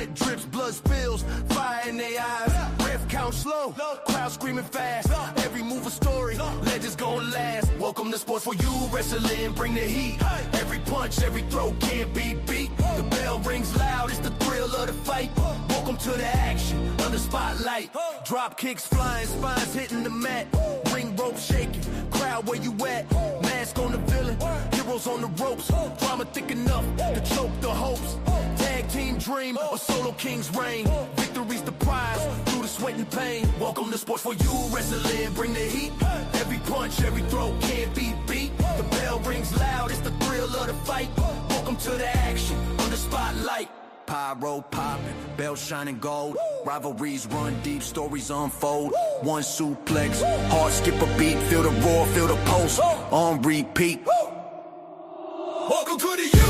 Sweat drips, blood spills, fire in their eyes. Ref count slow, crowd screaming fast. Every move a story, legends gon' last. Welcome to Sports for You Wrestling, bring the heat. Every punch, every throw can't be beat. The bell rings loud, it's the thrill of the fight. Welcome to the action, under spotlight. Drop kicks flying, spines hitting the mat. Ring rope shaking, crowd where you at? Mask on the villain, heroes on the ropes. Drama thick enough to choke the hopes. Tag team dream, or solo king's reign. Victory's the prize, through the sweat and pain. Welcome to Sports for You Wrestling, bring the heat. Every punch, every throw can't be beat. The bell rings loud, it's the thrill of the fight. Welcome to the action, under spotlight. Pyro popping, bell shining gold. Rivalries run deep, stories unfold. One suplex, heart skip a beat. Feel the roar, feel the pulse, on repeat. Welcome to the you.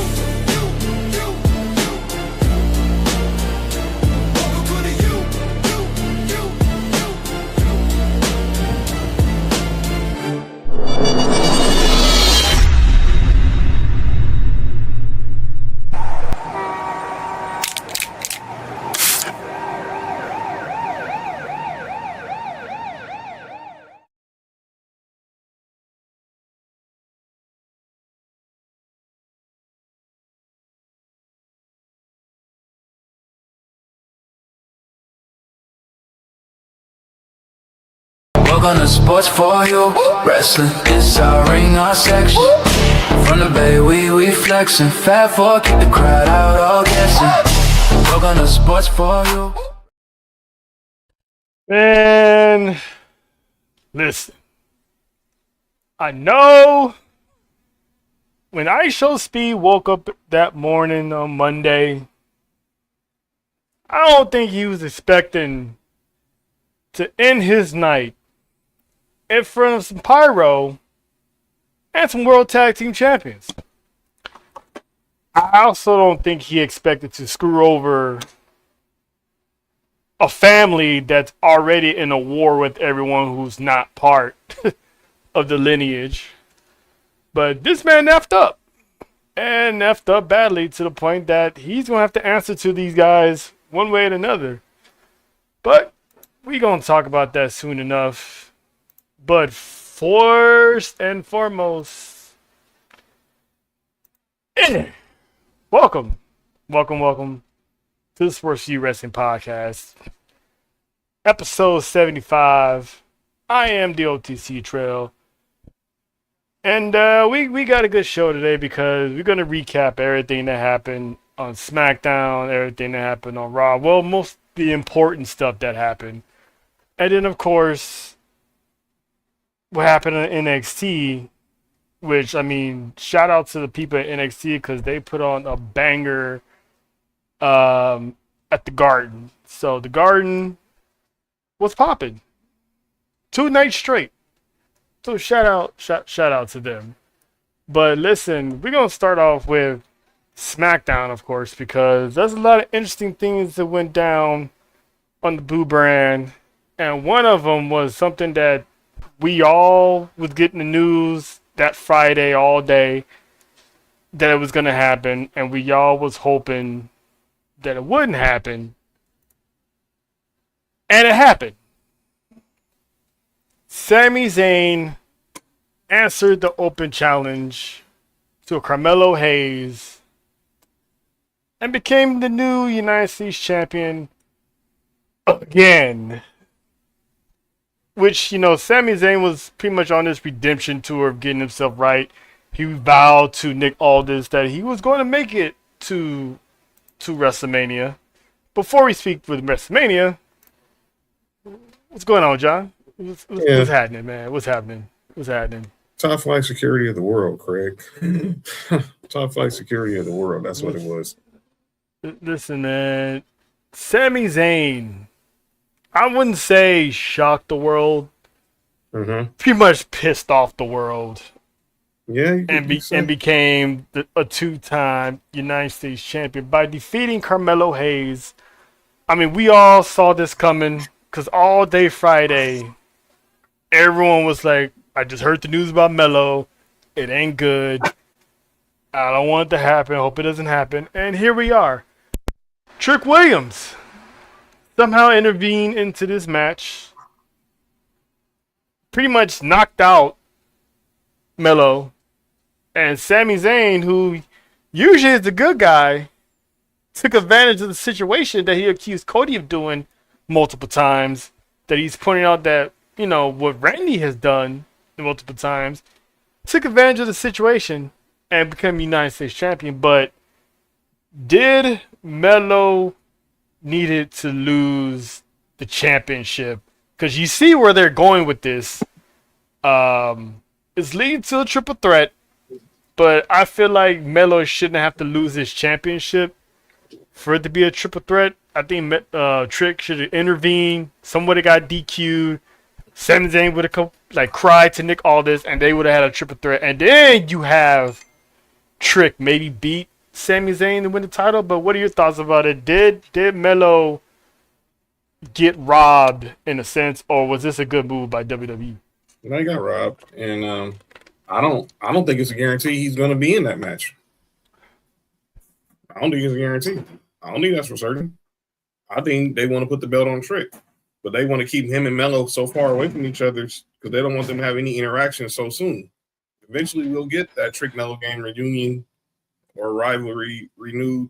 Welcome to the you. Welcome to Sports for You Wrestling. It's our ring, our section. From the bay, we flexing. Fat four, keep the crowd out, all guessing. Welcome to Sports for You. Man, listen. I know when IShowSpeed woke up that morning on Monday, I don't think he was expecting to end his night in front of some pyro and some World Tag Team Champions. I also don't think he expected to screw over a family that's already in a war with everyone who's not part of the lineage. But this man effed up. And effed up badly to the point that he's going to have to answer to these guys one way or another. But we're going to talk about that soon enough. But first and foremost, welcome to the Sports You Wrestling Podcast, episode 75. I am the OTC Trail, and we got a good show today because we're gonna recap everything that happened on SmackDown, everything that happened on Raw. Well, most the important stuff that happened, and then of course what happened in NXT, which, I mean, shout out to the people at NXT because they put on a banger at the Garden. So the Garden was popping 2 nights straight. So shout out to them. But listen, we're going to start off with SmackDown, of course, because there's a lot of interesting things that went down on the Boo brand. And one of them was something that we all was getting the news that Friday all day that it was going to happen, and we all was hoping that it wouldn't happen, and it happened. Sami Zayn answered the open challenge to Carmelo Hayes and became the new United States champion again. Which, you know, Sami Zayn was pretty much on this redemption tour of getting himself right. He vowed to Nick Aldis that he was going to make it to WrestleMania. Before we speak with WrestleMania, what's going on, John? What's happening, man? What's happening? Top flight security of the world, Craig. Top flight security of the world. That's what it was. Listen, man. Sami Zayn, I wouldn't say shocked the world. Mm-hmm. Pretty much pissed off the world. Yeah. And became a 2-time United States champion by defeating Carmelo Hayes. I mean, we all saw this coming because all day Friday, everyone was like, I just heard the news about Melo. It ain't good. I don't want it to happen. I hope it doesn't happen. And here we are. Trick Williams somehow intervened into this match. Pretty much knocked out Melo. And Sami Zayn, who usually is the good guy, took advantage of the situation that he accused Cody of doing multiple times. That he's pointing out that, what Randy has done multiple times. Took advantage of the situation and became United States champion. But did Melo needed to lose the championship? Because you see where they're going with this. It's leading to a triple threat. But I feel like Melo shouldn't have to lose his championship for it to be a triple threat. I think Trick should have intervened. Somebody got DQ'd. Sami Zayn would have cried to Nick Aldis, and they would have had a triple threat. And then you have Trick maybe beat Sami Zayn to win the title. But what are your thoughts about it? Did Melo get robbed in a sense, or was this a good move by WWE? They got robbed, and I don't think it's a guarantee he's going to be in that match. I don't think it's a guarantee. I don't think that's for certain. I think they want to put the belt on Trick, but they want to keep him and Melo so far away from each other because they don't want them to have any interaction so soon. Eventually, we'll get that Trick Melo gang reunion or rivalry renewed.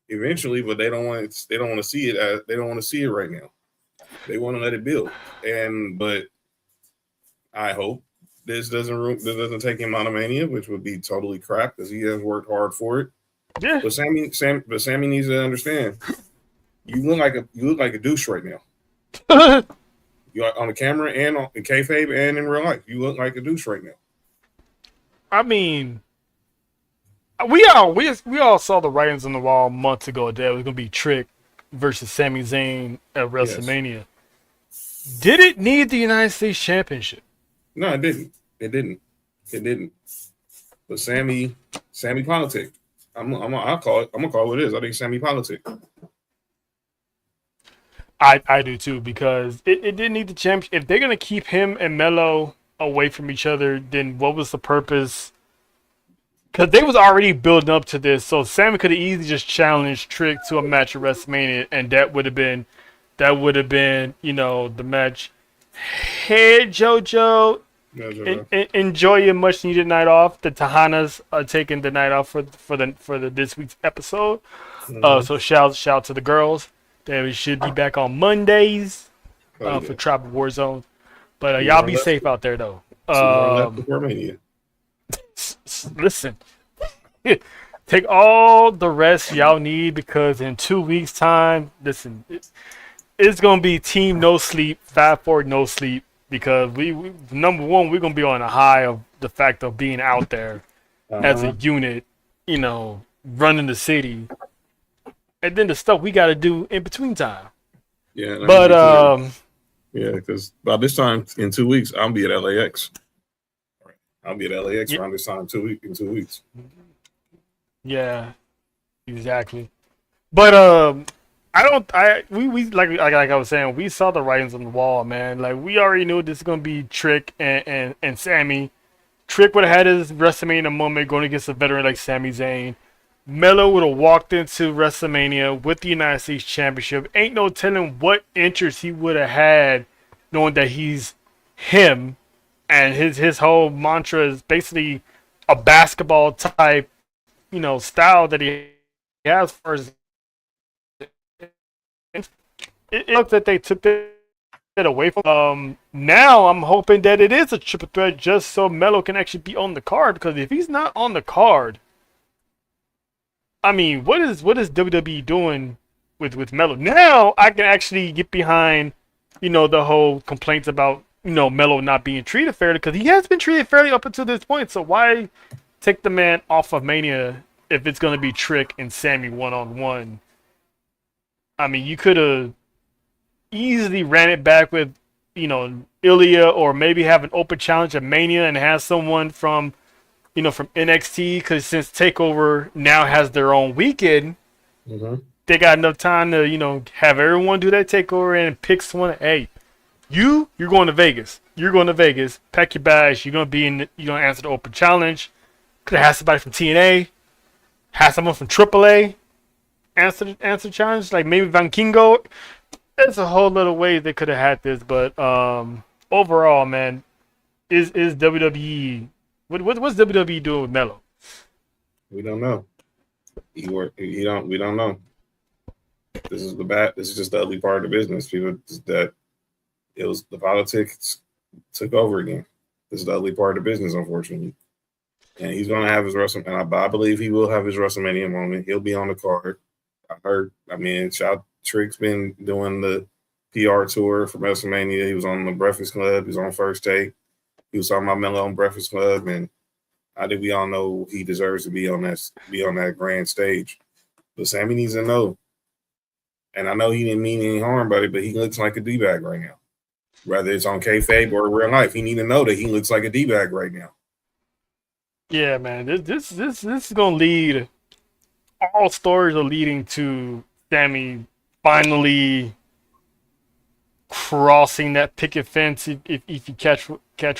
Eventually, but they don't want to see it. They don't want to see it right now. They want to let it build. But I hope this doesn't take him out of Mania, which would be totally crap because he has worked hard for it. Yeah. But Sammy needs to understand. You look like a douche right now. You on the camera and in kayfabe and in real life. You look like a douche right now. I mean, we all saw the writings on the wall months ago that it was gonna be Trick versus Sami Zayn at WrestleMania. Yes. Did it need the United States Championship? No, it didn't. It didn't. But Sammy politic. I'm gonna call it what it is. I think Sammy politic. I do too, because it didn't need the championship. If they're gonna keep him and Melo away from each other, then what was the purpose? Because they was already building up to this, so Sammy could have easily just challenged Trick to a match at WrestleMania, and that would have been, the match. Hey JoJo, enjoy your much needed night off. The Tahanas are taking the night off for the this week's episode. Mm-hmm. So shout to the girls. They should be back on Mondays for Tribal Warzone. But y'all be safe out there though. Listen, take all the rest y'all need, because in 2 weeks' time, listen, it's gonna be Team No Sleep, 5-4 No Sleep, because we number one, we're gonna be on a high of the fact of being out there as a unit, running the city, and then the stuff we got to do in between time. Yeah, but because by this time in 2 weeks, I'll be at LAX. I'll be at LAX around this time in 2 weeks. Yeah, exactly. But we like I was saying, we saw the writings on the wall, man. Like, we already knew this is gonna be Trick and Sammy. Trick would have had his WrestleMania moment going against a veteran like Sami Zayn. Melo would have walked into WrestleMania with the United States Championship. Ain't no telling what interest he would have had, knowing that he's him, and his whole mantra is basically a basketball type, style that he has. For his, it looks that they took it away from. Now I'm hoping that it is a triple threat, just so Melo can actually be on the card. Because if he's not on the card, I mean, what is WWE doing with Melo? Now I can actually get behind, the whole complaints about, Melo not being treated fairly, because he has been treated fairly up until this point. So why take the man off of Mania if it's going to be Trick and Sammy one-on-one? I mean, you could have easily ran it back with, Ilya, or maybe have an open challenge at Mania and have someone from NXT, because since TakeOver now has their own weekend, they got enough time to, have everyone do that TakeOver and pick someone. Hey, you're going to Vegas. You're going to Vegas. Pack your bags. You're going to answer the open challenge. Could have had somebody from TNA, had someone from AAA, answer challenge, like maybe Vankingo. There's a whole little way they could have had this, but overall, man, is WWE what's WWE doing with Melo? We don't know. We don't know. This is just the ugly part of the business. People that it was the politics took over again. This is the ugly part of the business, unfortunately. And he's gonna have his WrestleMania. And I believe he will have his WrestleMania moment. He'll be on the card. Trick's been doing the PR tour for WrestleMania. He was on the Breakfast Club. He was on First Take. He was talking about Melo on Breakfast Club, and I think we all know he deserves to be on that grand stage. But Sammy needs to know. And I know he didn't mean any harm by it, but he looks like a D-bag right now. Whether it's on kayfabe or real life, he need to know that he looks like a D-bag right now. Yeah, man. This is gonna lead. All stories are leading to Sammy finally crossing that picket fence. If you catch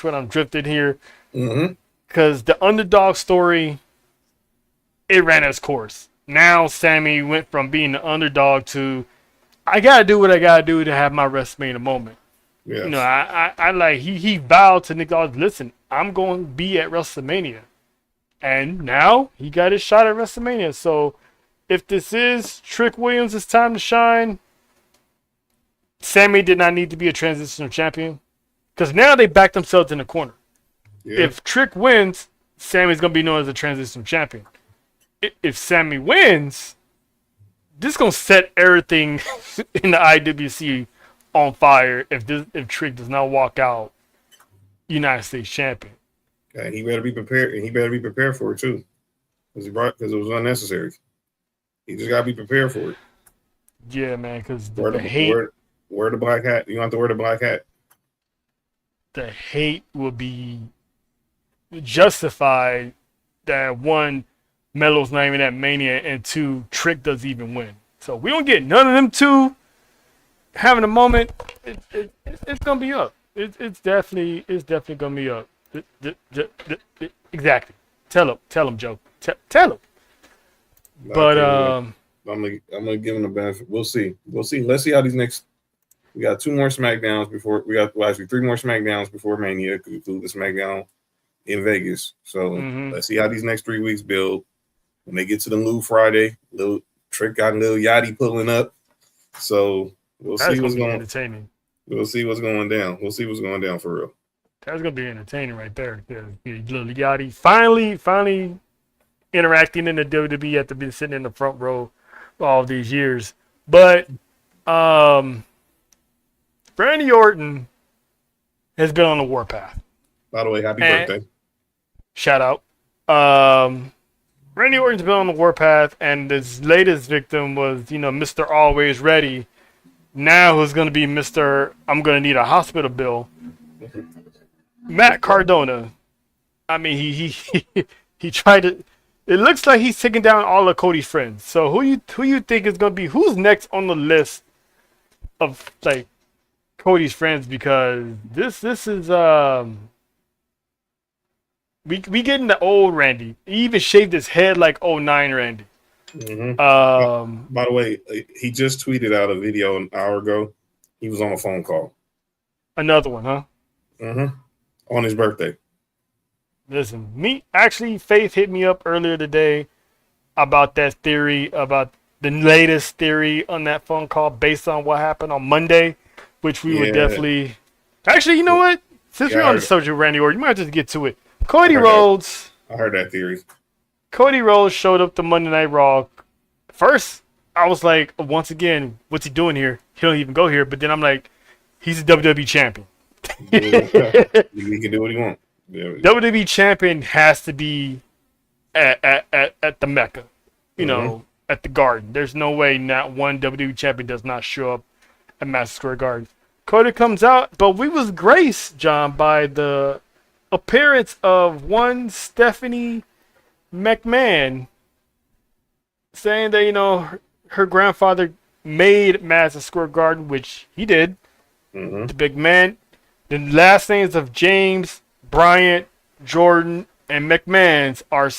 what I'm drifting here, because the underdog story, it ran its course. Now Sammy went from being the underdog to, I gotta do what I gotta do to have my WrestleMania moment. Yes. You know, I like he vowed to Nick Aldis, listen, I'm going to be at WrestleMania, and now he got his shot at WrestleMania. So if this is Trick Williams' time to shine, Sammy did not need to be a transitional champion, because now they backed themselves in the corner. Yeah. If Trick wins, Sammy's going to be known as a transitional champion. If Sammy wins, this is going to set everything in the IWC on fire if Trick does not walk out United States champion. And he better be prepared, and he better be prepared for it too, because it was unnecessary. He just gotta be prepared for it. Yeah, man, because the hate. Wear the black hat. You don't have to wear the black hat. The hate will be justified that one, Melo's not even at Mania, and two, Trick doesn't even win. So we don't get none of them two having a moment. It's gonna be up. It's definitely gonna be up. Exactly. Tell him, Joe. Tell him. But I'm gonna give him the benefit. We'll see. Let's see how these next. We got 2 more SmackDowns before actually 3 more SmackDowns before Mania, because we flew the SmackDown in Vegas. So let's see how these next 3 weeks build. When they get to the Lou Friday, little Trick got a little Yachty pulling up. So we'll see what's going. Entertaining. We'll see what's going down. We'll see what's going down for real. That's gonna be entertaining right there. Little Yachty finally interacting in the WWE after being sitting in the front row all these years. But Randy Orton has been on the warpath. By the way, happy birthday. Shout out. Randy Orton's been on the warpath, and his latest victim was, Mr. Always Ready. Now who's going to be Mr. I'm going to need a hospital bill. Matt Cardona. I mean, he tried to. It looks like he's taking down all of Cody's friends. So who you think is going to be, who's next on the list of like Cody's friends? Because this is we getting the old Randy. He even shaved his head like 09 Randy. By the way, he just tweeted out a video an hour ago. He was on a phone call. Another one, huh? On his birthday. Listen, Faith hit me up earlier today about that theory, about the latest theory on that phone call based on what happened on Monday, which we would definitely. Actually, you know what? Since we're on the subject of Randy Orton, you might just get to it. Cody Rhodes. I heard that theory. Cody Rhodes showed up to Monday Night Raw. First, I was like, once again, what's he doing here? He don't even go here. But then I'm like, he's a WWE champion. He can do what he wants. Yeah. WWE champion has to be at the Mecca, at the Garden. There's no way not one WWE champion does not show up at Madison Square Garden. Cody comes out, but we was graced, John, by the appearance of one Stephanie McMahon saying that, her grandfather made Madison Square Garden, which he did. The big man. The last names of James, Bryant, Jordan, and McMahon's are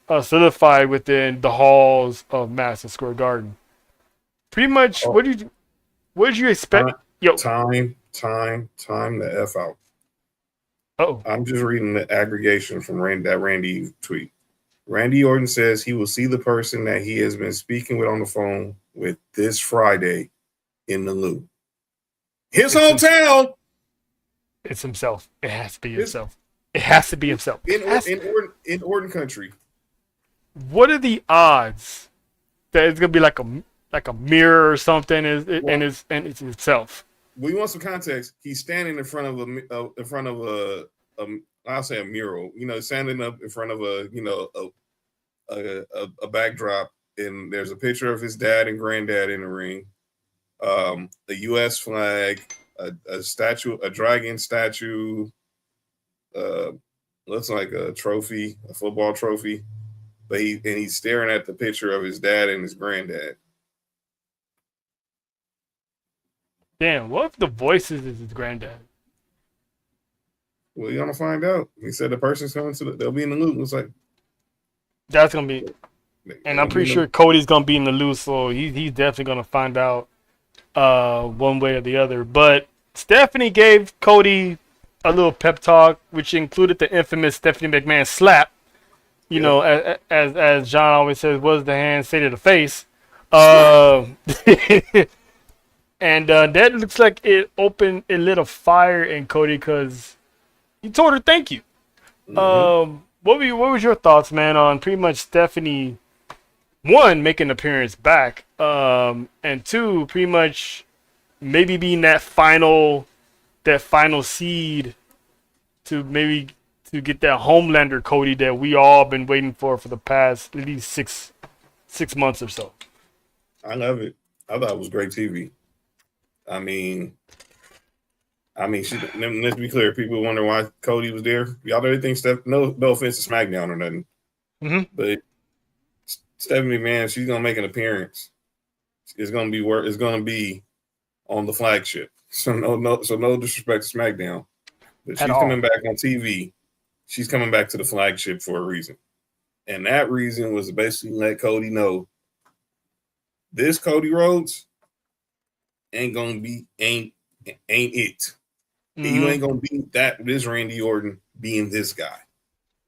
solidified within the halls of Madison Square Garden. Pretty much, Oh, what did you expect? Yo, time the F out. oh, I'm just reading the aggregation from Randy tweet. Randy Orton says he will see the person that he has been speaking with on the phone with this Friday in the Lou. His hometown. it's himself. It has to be himself. It has to be himself. In Orton country. What are the odds that it's gonna be like a mirror or something, and it's himself? We want some context. He's standing in front of a I'll say a mural. You know, standing up in front of a backdrop, and there's a picture of his dad and granddad in the ring. A U.S. flag, a statue, a dragon statue. Looks like a trophy, a football trophy. But he's staring at the picture of his dad and his granddad. Damn, what if the voices is his granddad? Well, you're gonna find out. He said the person's coming they'll be in the loop. It's like that's gonna be, and I'm pretty sure Cody's gonna be in the loop, so he's definitely gonna find out one way or the other. But Stephanie gave Cody a little pep talk, which included the infamous Stephanie McMahon slap. You know, as John always says, was the hand say to the face. And that looks like it lit a fire in Cody because he told her thank you. Mm-hmm. What was your thoughts, man, on pretty much Stephanie, one, making an appearance back, and two, pretty much maybe being that final seed to get that Homelander Cody that we all been waiting for the past at least six months or so. I love it. I thought it was great TV. I mean, let's be clear. People wonder why Cody was there. Y'all don't think no offense to SmackDown or nothing, but Stephanie, man, she's gonna make an appearance. It's gonna be on the flagship. So no disrespect to SmackDown, but she's coming back on TV. She's coming back to the flagship for a reason, and that reason was to basically let Cody know this Cody Rhodes ain't it. Mm-hmm. You ain't gonna be this Randy Orton being this guy.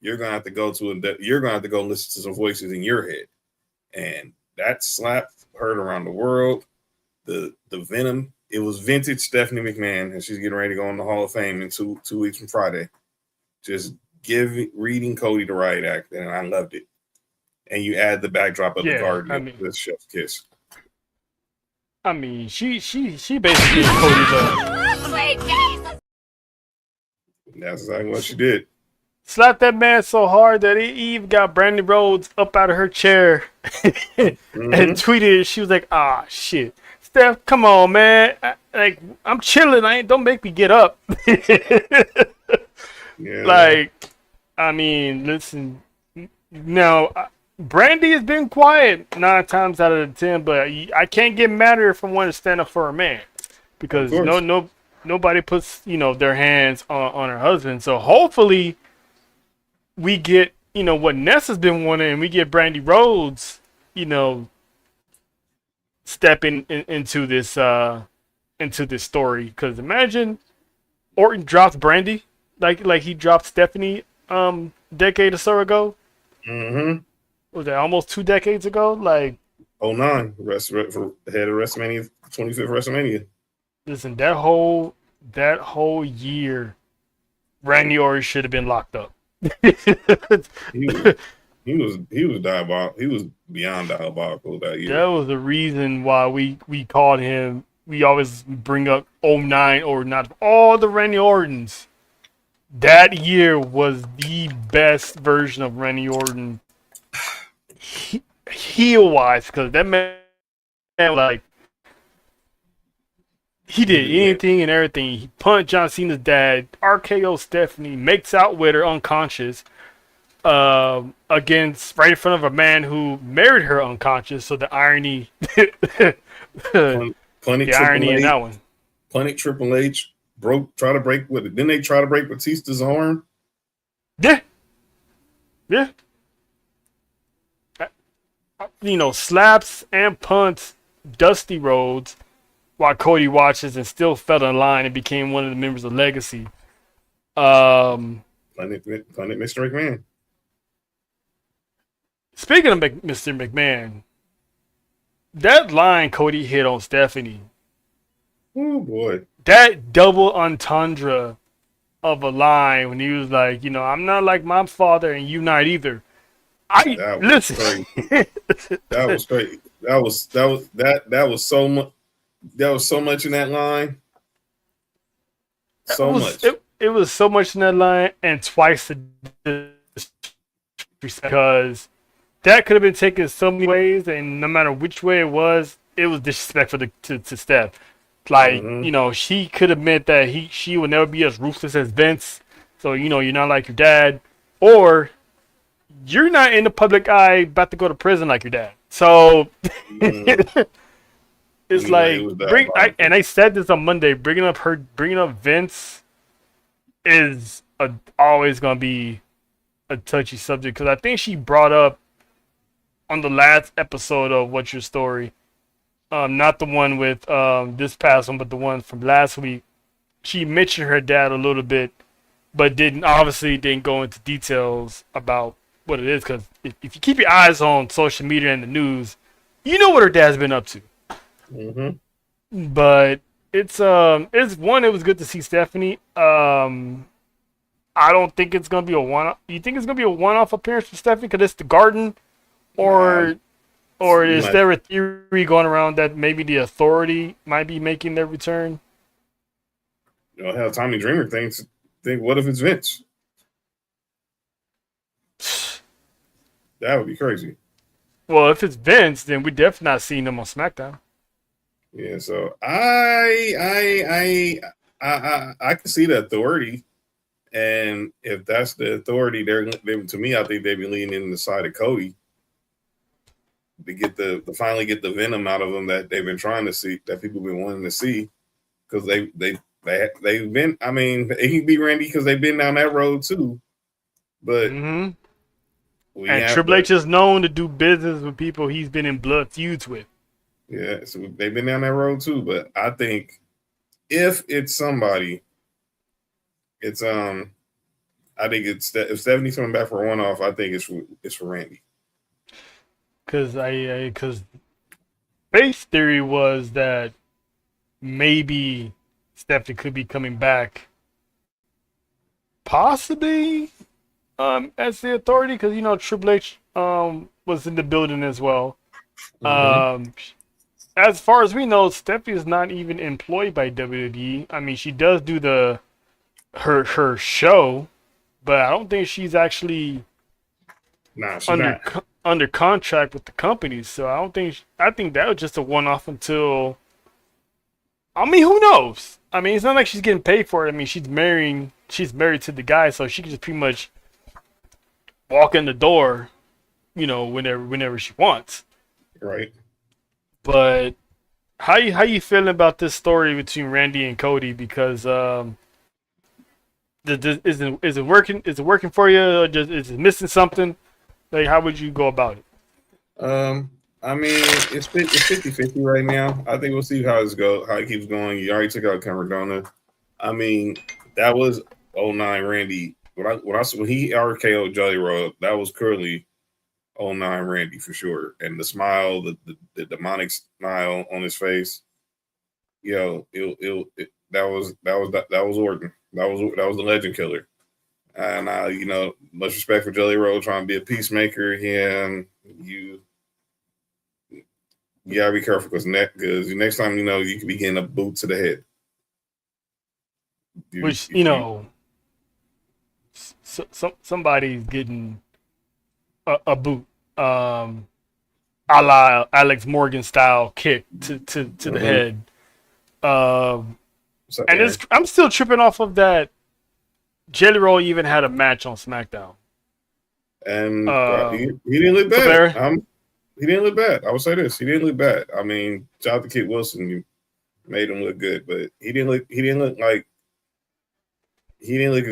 You're gonna have to go listen to some voices in your head. And that slap heard around the world. The venom, it was vintage Stephanie McMahon, and she's getting ready to go in the Hall of Fame in two weeks from Friday. Just reading Cody the riot act, and I loved it. And you add the backdrop of the garden with Chef's kiss. I mean, she basically gave Cody the. That's exactly what she did. Slapped that man so hard that he even got Brandy Rhodes up out of her chair and tweeted. She was like, "Ah, shit, Steph, come on, man. I'm chilling. Don't make me get up." Like, I mean, listen. Now, Brandy has been quiet 9 times out of the 10, but I can't get mad at her for wanting to stand up for her man because nobody puts their hands on her husband. So hopefully we get what Nessa's been wanting, and we get Brandy Rhodes stepping into this story. Because imagine Orton drops Brandy like he dropped Stephanie decade or so ago. Mm-hmm. Was that almost 2 decades ago? Like 09, head of WrestleMania, 25th WrestleMania. Listen, that whole year, Randy Orton should have been locked up. he was diabolical. He was beyond diabolical that year. That was the reason why we called him. We always bring up 09 or not all the Randy Ortons. That year was the best version of Randy Orton. Heel wise, because that man, like, he did anything and everything. He punched John Cena's dad, RKO Stephanie, makes out with her unconscious, against right in front of a man who married her unconscious. So the irony, the irony in that one. Planet Triple H try to break with it. Didn't they try to break Batista's arm? Yeah. slaps and punts Dusty Rhodes while Cody watches and still fell in line and became one of the members of Legacy. Planet Mr. McMahon. Speaking of Mr. McMahon, that line Cody hit on Stephanie, Oh boy, that double entendre of a line when he was like, I'm not like my father and you not either. that was Listen. crazy. That was crazy. That was so much. There was so much in that line. So much. It was so much in that line, and twice the because that could have been taken so many ways, and no matter which way it was disrespectful to Steph. Like, she could have meant that she would never be as ruthless as Vince. So, you're not like your dad, or you're not in the public eye about to go to prison like your dad. So it's like and I said this on Monday. Bringing up Vince is always gonna be a touchy subject because I think she brought up on the last episode of What's Your Story, not the one with this past one, but the one from last week. She mentioned her dad a little bit, but didn't go into details about what it is. Because if you keep your eyes on social media and the news, you know what her dad's been up to. Mm-hmm. But it was good to see Stephanie. I don't think it's gonna be a one. You think it's gonna be a one-off appearance for Stephanie because it's the Garden, or is there a theory going around that maybe the Authority might be making their return? Hell, Tommy Dreamer think what if it's Vince? That would be crazy. Well, if it's Vince, then we're definitely not seeing him on SmackDown. Yeah, so I can see the Authority, and if that's the Authority, they to me, I think they'd be leaning in the side of Cody to finally get the venom out of them that they've been trying to see, that people have been wanting to see, because they've been. I mean, it can be Randy because they've been down that road too, but. Mm-hmm. And Triple H is known to do business with people he's been in blood feuds with. Yeah, so they've been down that road too. But I think if it's somebody, it's I think it's if Stephanie's coming back for a one-off, I think it's for Randy. Because base theory was that maybe Stephanie could be coming back, possibly. As the Authority, because Triple H was in the building as well. Mm-hmm. As far as we know, Steffi is not even employed by WWE. I mean, she does do her show, but I don't think she's actually under contract with the company. So I think that was just a one-off until. I mean, who knows? I mean, it's not like she's getting paid for it. I mean, she's married to the guy, so she can just pretty much walk in the door, whenever she wants. Right. But how you feeling about this story between Randy and Cody? Because is it working? Is it working for you? Or is it missing something? Like, how would you go about it? I mean, it's 50-50 right now. I think we'll see how it keeps going. You already took out Camaradona. I mean, that was 09 Randy. When he RKO'd Jelly Roll, that was clearly 09 Randy for sure. And the smile, the demonic smile on his face, that was Orton. That was the Legend Killer. And much respect for Jelly Roll trying to be a peacemaker. Yeah, you gotta be careful because next time you could be getting a boot to the head. Somebody's getting a boot, a la Alex Morgan style kick to the head. And I'm still tripping off of that. Jelly Roll even had a match on SmackDown, and he didn't look bad. He didn't look bad. I would say this: he didn't look bad. I mean, shout out to Kid Wilson, you made him look good, but he didn't look as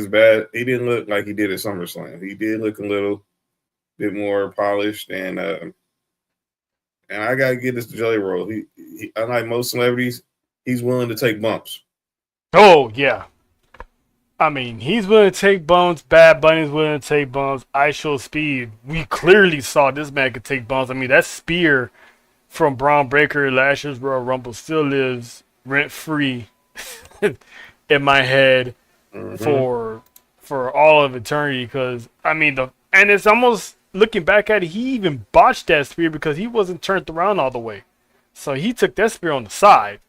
bad. He didn't look like he did at SummerSlam. He did look a little bit more polished, and and I gotta give this to Jelly Roll. He unlike most celebrities, he's willing to take bumps. Oh yeah. I mean, he's willing to take bumps. Bad Bunny's willing to take bumps. I Show Speed. We clearly saw this man could take bumps. I mean, that spear from Braun Breaker last year's Royal Rumble still lives rent free in my head for all of eternity. Because I mean, and it's almost looking back at it, he even botched that spear because he wasn't turned around all the way, so he took that spear on the side.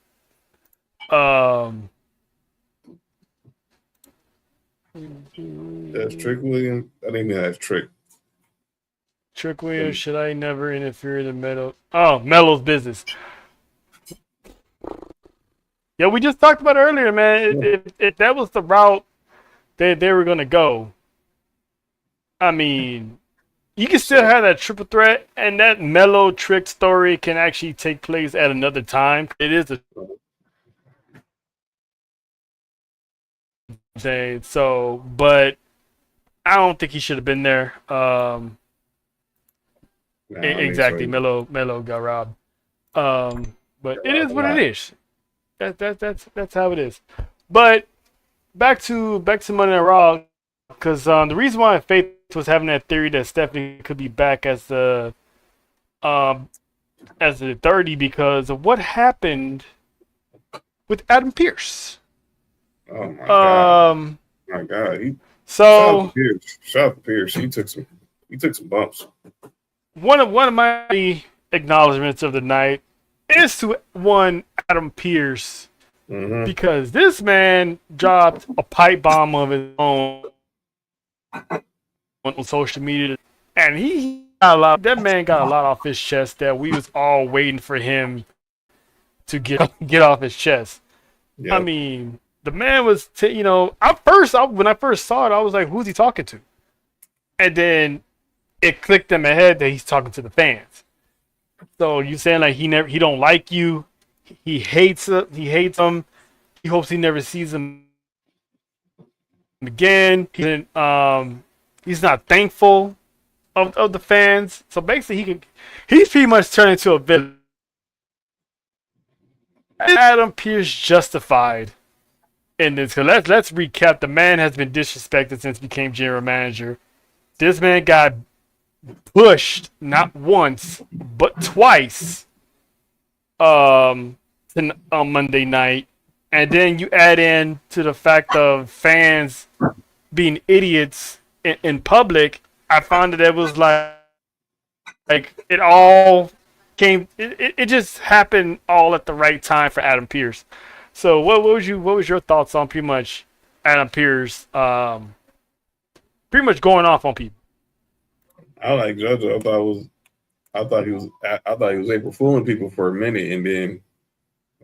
That's Trick Williams. I didn't even have Trick. Trick Williams, should I never interfere in the Melo? Oh, Melo's business. Yeah, we just talked about it earlier, man. If that was the route they were going to go, I mean, you can still have that triple threat, and that Melo Trick story can actually take place at another time. It is a thing, so, but I don't think he should have been there. Exactly, Melo got robbed. But it is what it is. That's how it is. But back to Monday Night Raw, because the reason why Faith was having that theory that Stephanie could be back as the 30 because of what happened with Adam Pearce. Oh my god! My god! Shout out to Pierce. He took some bumps. One of my acknowledgments of the night is to Adam Pearce because this man dropped a pipe bomb of his own on social media, and he got that man got a lot off his chest that we was all waiting for him to get off his chest. Yep. I mean, the man was, when I first saw it, I was like, who's he talking to? And then it clicked in my head that he's talking to the fans. So you saying like he don't like you, he hates them, he hopes he never sees them again. He's not thankful of the fans. So basically he's pretty much turned into a villain. Adam Pearce justified in this. Let's recap. The man has been disrespected since he became general manager. This man got pushed not once but twice on Monday night, and then you add in to the fact of fans being idiots in public. I found that it was like it all came. It just happened all at the right time for Adam Pearce. So what was your thoughts on pretty much Adam Pearce pretty much going off on people? I like JoJo. I thought he was April fooling people for a minute, and then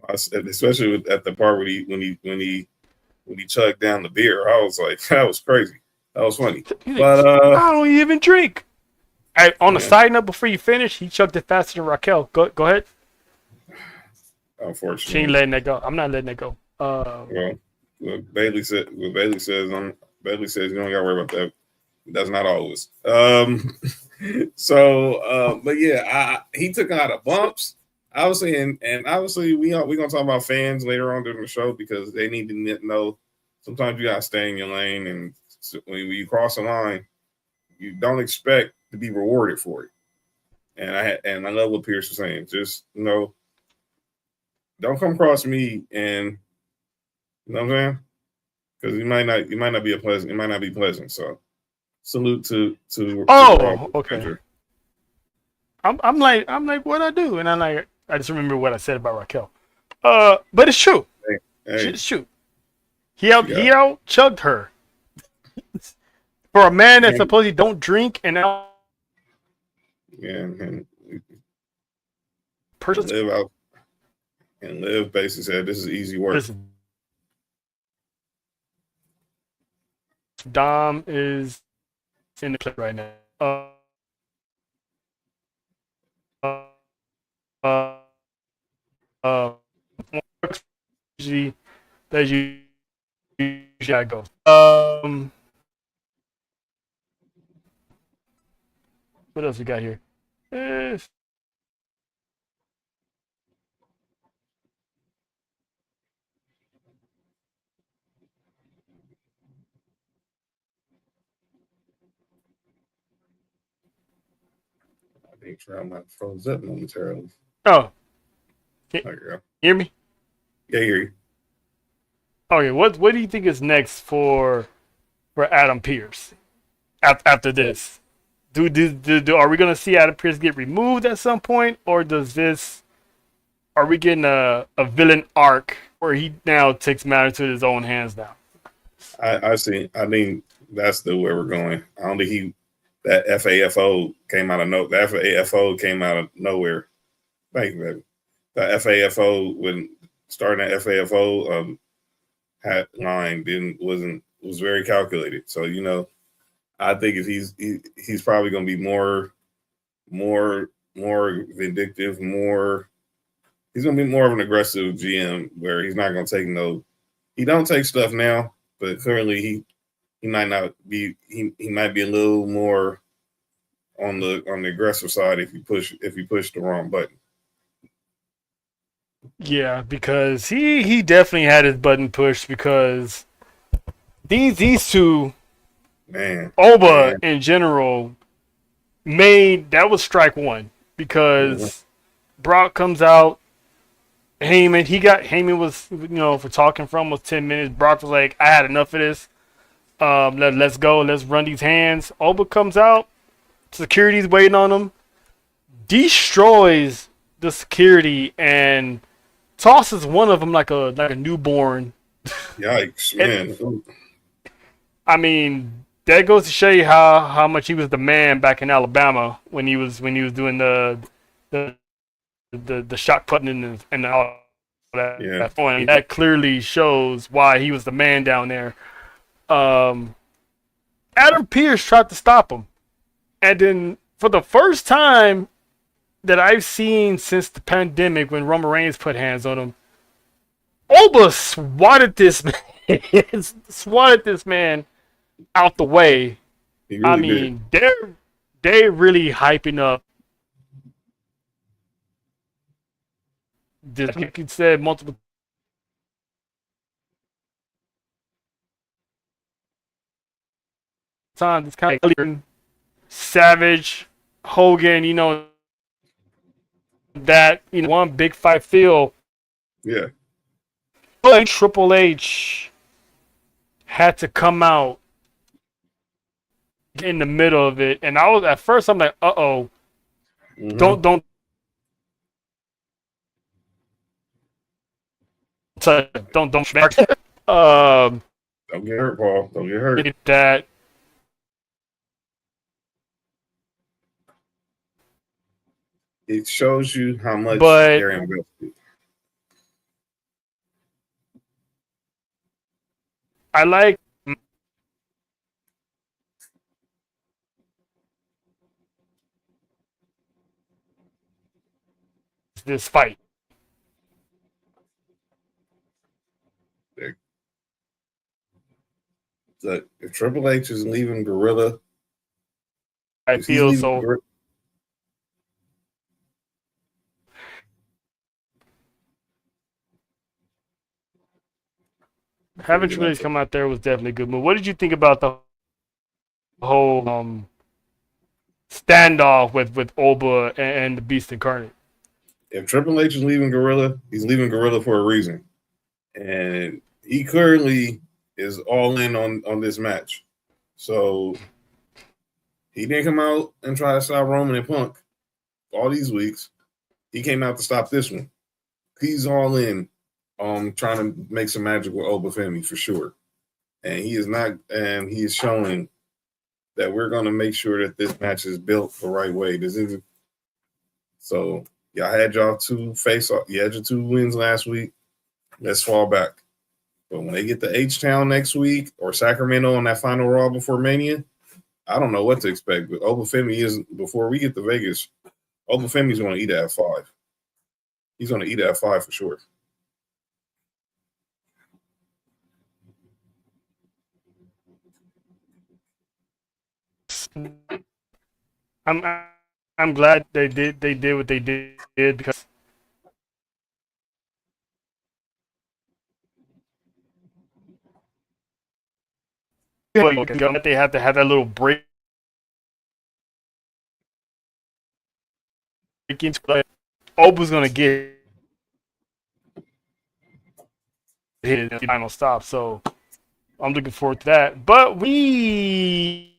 especially at the part when he chugged down the beer, I was like, that was crazy. That was funny. But I don't even drink. On a side note, before you finish, he chugged it faster than Raquel. Go ahead. Unfortunately, she ain't letting that go. I'm not letting that go. Bailey says you don't got to worry about that. That's not always. But yeah, he took a lot of bumps. Obviously, and obviously we're gonna talk about fans later on during the show because they need to know sometimes you gotta stay in your lane, and when you cross a line, you don't expect to be rewarded for it. And I love what Pierce was saying. Just don't come across me, and you know what I'm saying, because it might not be pleasant. So salute to okay. I'm like what I do, and I just remember what I said about Raquel. But it's true. Hey. It's true. He out chugged her. For a man that supposedly don't drink and now live out and live basically said this is easy work. Listen, Dom is in the clip right now. Usually I go. What else we got here? Make sure I'm not froze up momentarily. Oh, There you go. hear me? Yeah, I hear you. Okay, what do you think is next for Adam Pearce after this? Are we gonna see Adam Pearce get removed at some point, or are we getting a villain arc where he now takes matters to his own hands now? I see. I think that's the where we're going. I don't think that FAFO came out of the FAFO came out of nowhere. Thank you, baby. The FAFO when starting at FAFO hat line was very calculated. So I think if he's probably going to be more vindictive, he's going to be more of an aggressive GM where he's not going to take he don't take stuff now, but clearly he might not be he might be a little more on the aggressive side if you push the wrong button. Yeah, because he definitely had his button pushed because these two, Oba in general, that was strike one because Brock comes out. Heyman was for talking for almost 10 minutes. Brock was like, I had enough of this. Let's go. Let's run these hands. Oba comes out. Security's waiting on him. Destroys the security and tosses one of them like a newborn. Yikes, man! I mean, that goes to show you how much he was the man back in Alabama when he was doing the shot putting and all that. Yeah. That clearly shows why he was the man down there. Adam Pearce tried to stop him, and then for the first time that I've seen since the pandemic, when Roman Reigns put hands on him, Oba swatted this man out the way. Really they're really hyping up this. Like you said multiple times, it's kind of Savage, Hogan, that one big fight feel. Yeah. But Triple H had to come out in the middle of it, and I was at first I'm like, don't touch, don't smack. Don't get hurt, Paul. Don't get hurt. That it shows you how much they're invested. I like this fight. If Triple H is leaving Gorilla, I feel so. Having Triple H come out there was definitely a good move. What did you think about the whole standoff with Oba and the Beast Incarnate? If Triple H is leaving Gorilla, he's leaving Gorilla for a reason, and he clearly is all in on this match. So he didn't come out and try to stop Roman and Punk all these weeks. He came out to stop this one. He's all in on trying to make some magic with Oba Femi for sure. And he is showing that we're going to make sure that this match is built the right way. So y'all had y'all two face-off. You had your two wins last week. Let's fall back. But when they get to H-Town next week or Sacramento on that final Raw before Mania, I don't know what to expect. But Oba Femi before we get to Vegas, Oba Femi's going to eat at 5. He's going to eat at 5 for sure. I'm glad they did what they did because they have to have that little break into like Oba's gonna get hit in the final stop. So I'm looking forward to that. But we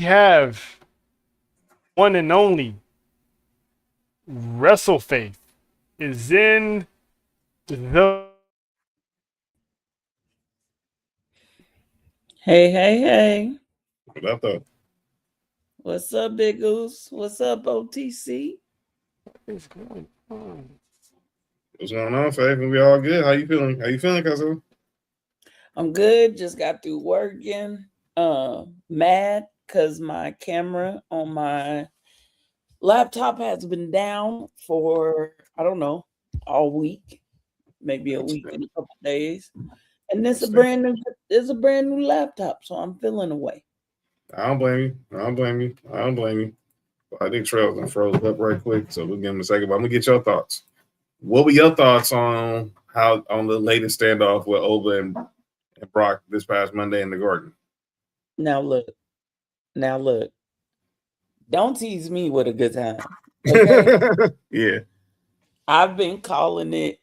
have one and only WrestleFaith is in the Hey. What I thought. What's up, Big Goose? What's up, OTC? What's going on? What's going on, Faith? We all good? How you feeling? Cousin? I'm good. Just got through working. Mad because my camera on my laptop has been down for, I don't know, all week. Maybe a week and a couple of days. And it's a brand new laptop, so I'm feeling away. I don't blame you. I think Trail's gonna froze up right quick, so we'll give him a second. But I'm gonna get your thoughts. What were your thoughts on the latest standoff with Oba and Brock this past Monday in the Garden? Now look. Don't tease me with a good time. Okay? Yeah. I've been calling it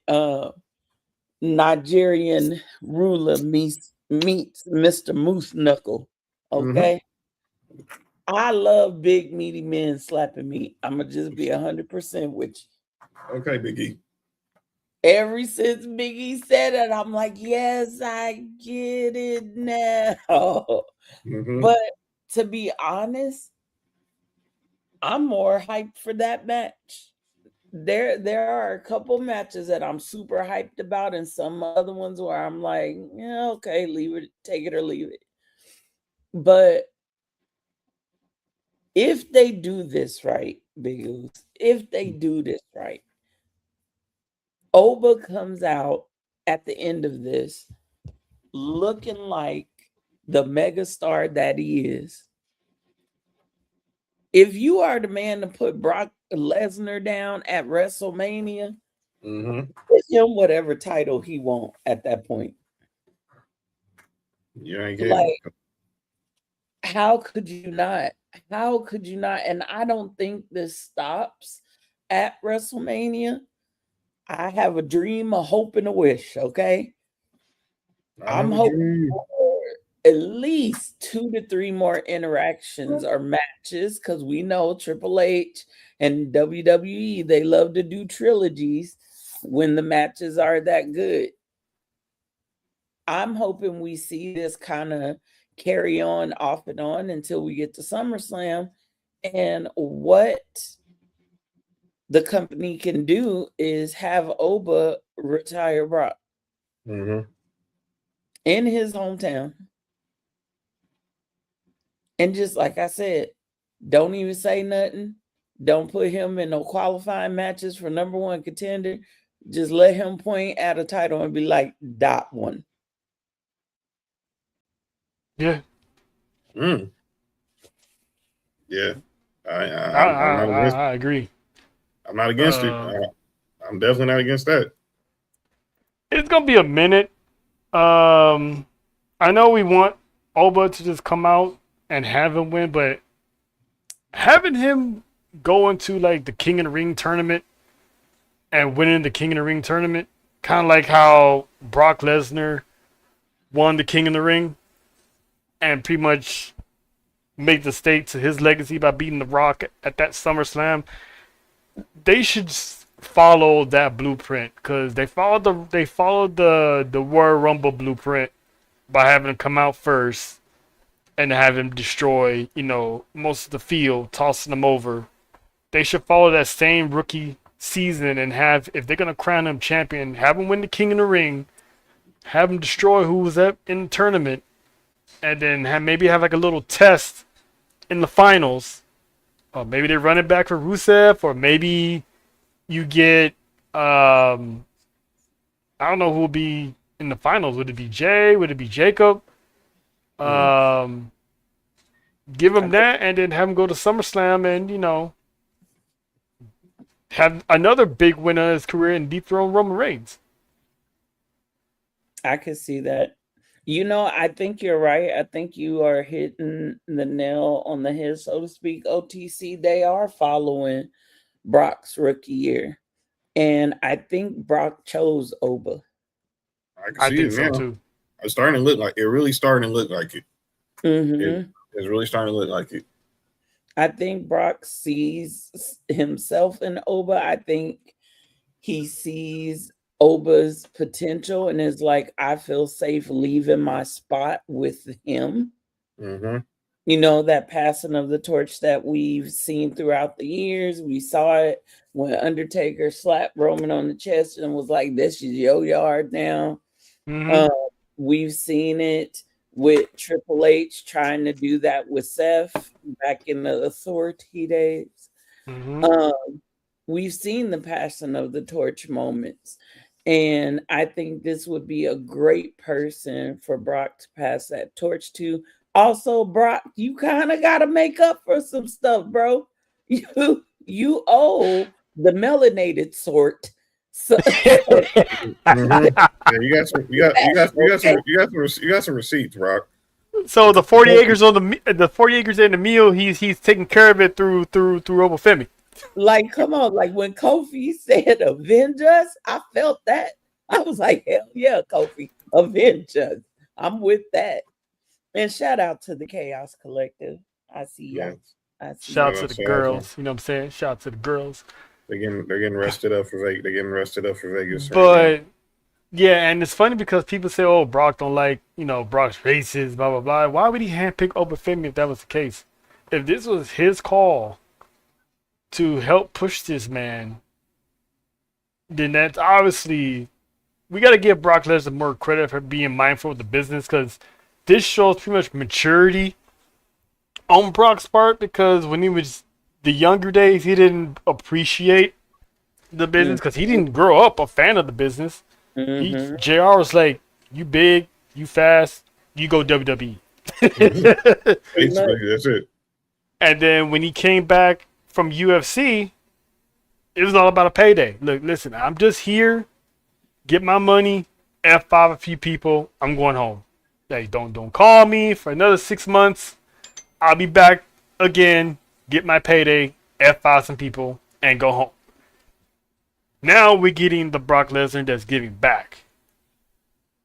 Nigerian ruler meets Mr. Moose Knuckle. Okay. Mm-hmm. I love big meaty men slapping me. I'm gonna just be 100% with you. Okay, Biggie. Ever since Biggie said it, I'm like, yes, I get it now. Mm-hmm. But to be honest, I'm more hyped for that match. There are a couple matches that I'm super hyped about, and some other ones where I'm like, yeah, okay, leave it, take it or leave it. But if they do this right, Big Oos, if they do this right, Oba comes out at the end of this looking like the megastar that he is. If you are the man to put Brock Lesnar down at WrestleMania, mm-hmm. Give him whatever title he wants at that point. You ain't getting like, how could you not? How could you not? And I don't think this stops at WrestleMania. I have a dream, a hope, and a wish, okay? I'm hoping for at least 2 to 3 more interactions or matches, because we know Triple H and WWE, they love to do trilogies when the matches are that good. I'm hoping we see this kind of carry on off and on until we get to SummerSlam. And what the company can do is have Oba retire Brock in his hometown. And just like I said, don't even say nothing. Don't put him in no qualifying matches for number one contender. Just let him point at a title and be like, .1. Yeah. Yeah. I agree. I'm not against it. I'm definitely not against that. It's gonna be a minute. I know we want Oba to just come out and have him win, but having him go into like the King of the Ring tournament and winning the King of the Ring tournament, kind of like how Brock Lesnar won the King of the Ring and pretty much made the stake to his legacy by beating The Rock at that SummerSlam. They should follow that blueprint, because they followed the Royal Rumble blueprint by having him come out first and have him destroy, most of the field, tossing him over. They should follow that same rookie season and if they're gonna crown him champion, have him win the King of the Ring, have him destroy who was in the tournament, and then maybe have like a little test in the finals. Or maybe they run it back for Rusev, or maybe you get I don't know who will be in the finals. Would it be Jay? Would it be Jacob? Give him that, and then have him go to SummerSlam and have another big win of his career and dethrone Roman Reigns. I could see that. I think you're right. I think you are hitting the nail on the head, so to speak. OTC, they are following Brock's rookie year. And I think Brock chose Oba. I can I see think it so now. too. It's starting to look like it. Really starting to look like it. Mm-hmm. It's really starting to look like it. I think Brock sees himself in Oba. I think he sees Oba's potential and is like, I feel safe leaving my spot with him. Mm-hmm. That passing of the torch that we've seen throughout the years. We saw it when Undertaker slapped Roman on the chest and was like, this is your yard now. Mm-hmm. We've seen it with Triple H trying to do that with Seth back in the Authority days. Mm-hmm. We've seen the passing of the torch moments. And I think this would be a great person for Brock to pass that torch to. Also, Brock, you kind of got to make up for some stuff, bro. You owe the melanated sort. So, Mm-hmm. Yeah, you got some receipts, Rock. So the 40 acres the 40 acres in the meal, he's taking care of it through Obafemi. like, come on, like when Kofi said avenge us, I felt that. I was like, hell yeah, Kofi, avenge us. I'm with that. And shout out to the Chaos Collective. I see ya. Yeah. I see Shout ya. out to the girls. You know what I'm saying? Shout out to the girls. They're getting rested up for Vegas. They're getting rested up for Vegas. But yeah, and it's funny because people say, "Oh, Brock don't like Brock's racist, blah blah blah." Why would he handpick Obafemi if that was the case? If this was his call to help push this man, then that's obviously we got to give Brock Lesnar more credit for being mindful of the business because this shows pretty much maturity on Brock's part because when he was the younger days, he didn't appreciate the business because he didn't grow up a fan of the business. Mhm. JR was like, you big, you fast, you go WWE. Basically, that's it. And then when he came back from UFC, it was all about a payday. Look, listen, I'm just here, get my money, F5 a few people, I'm going home. Like, don't call me for another 6 months. I'll be back again, get my payday, F5 some people, and go home. Now we're getting the Brock Lesnar that's giving back.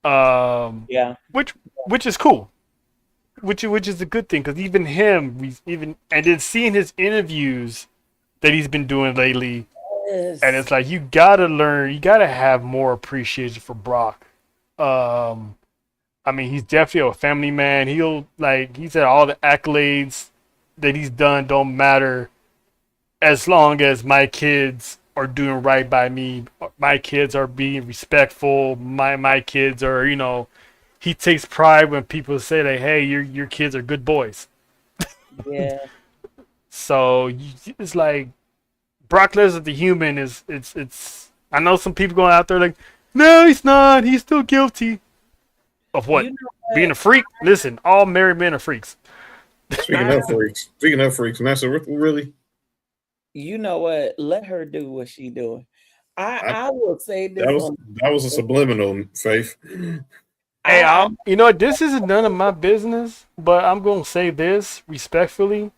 Yeah. Which is cool. Which is a good thing because even him, and then seeing his interviews that he's been doing lately, Yes. and it's like you gotta learn, you gotta have more appreciation for Brock. I mean, he's definitely a family man. He said all the accolades that he's done don't matter as long as my kids are doing right by me. My kids are being respectful. My kids are, he takes pride when people say that, hey, your kids are good boys. Yeah. So it's like Brock Lesnar, the human, it's. I know some people going out there like, no, he's not. He's still guilty of what? Being a freak. Listen, all married men are freaks. Speaking of freaks, and that's really. You know what? Let her do what she doing. I will say this. That was a subliminal, Faith. Hey, this isn't none of my business, but I'm gonna say this respectfully.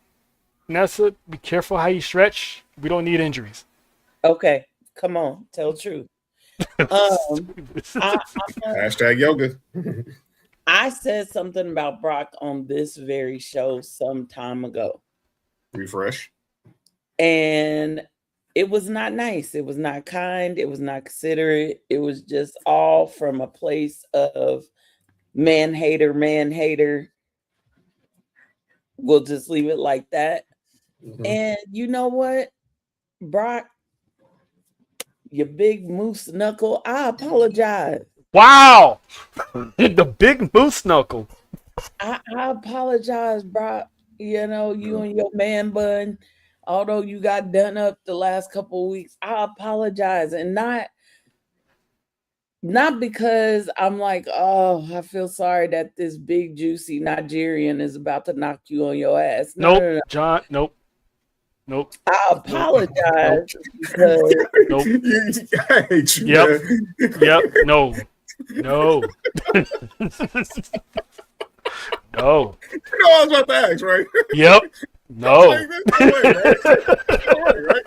Nessa, be careful how you stretch. We don't need injuries. Okay, come on, tell the truth. Hashtag yoga. I said something about Brock on this very show some time ago. Refresh. And it was not nice. It was not kind. It was not considerate. It was just all from a place of man hater. We'll just leave it like that. Mm-hmm. And you know what, Brock, you big moose knuckle, I apologize. Wow. The big moose knuckle. I apologize, Brock. You and your man bun, although you got done up the last couple of weeks, I apologize. And not because I'm like, oh, I feel sorry that this big juicy Nigerian is about to knock you on your ass. No. John, nope. I apologize because nope. Yep. No. No. No. You know I was about to ask, right? Yep. No. Like, there's no way, right? No way, right?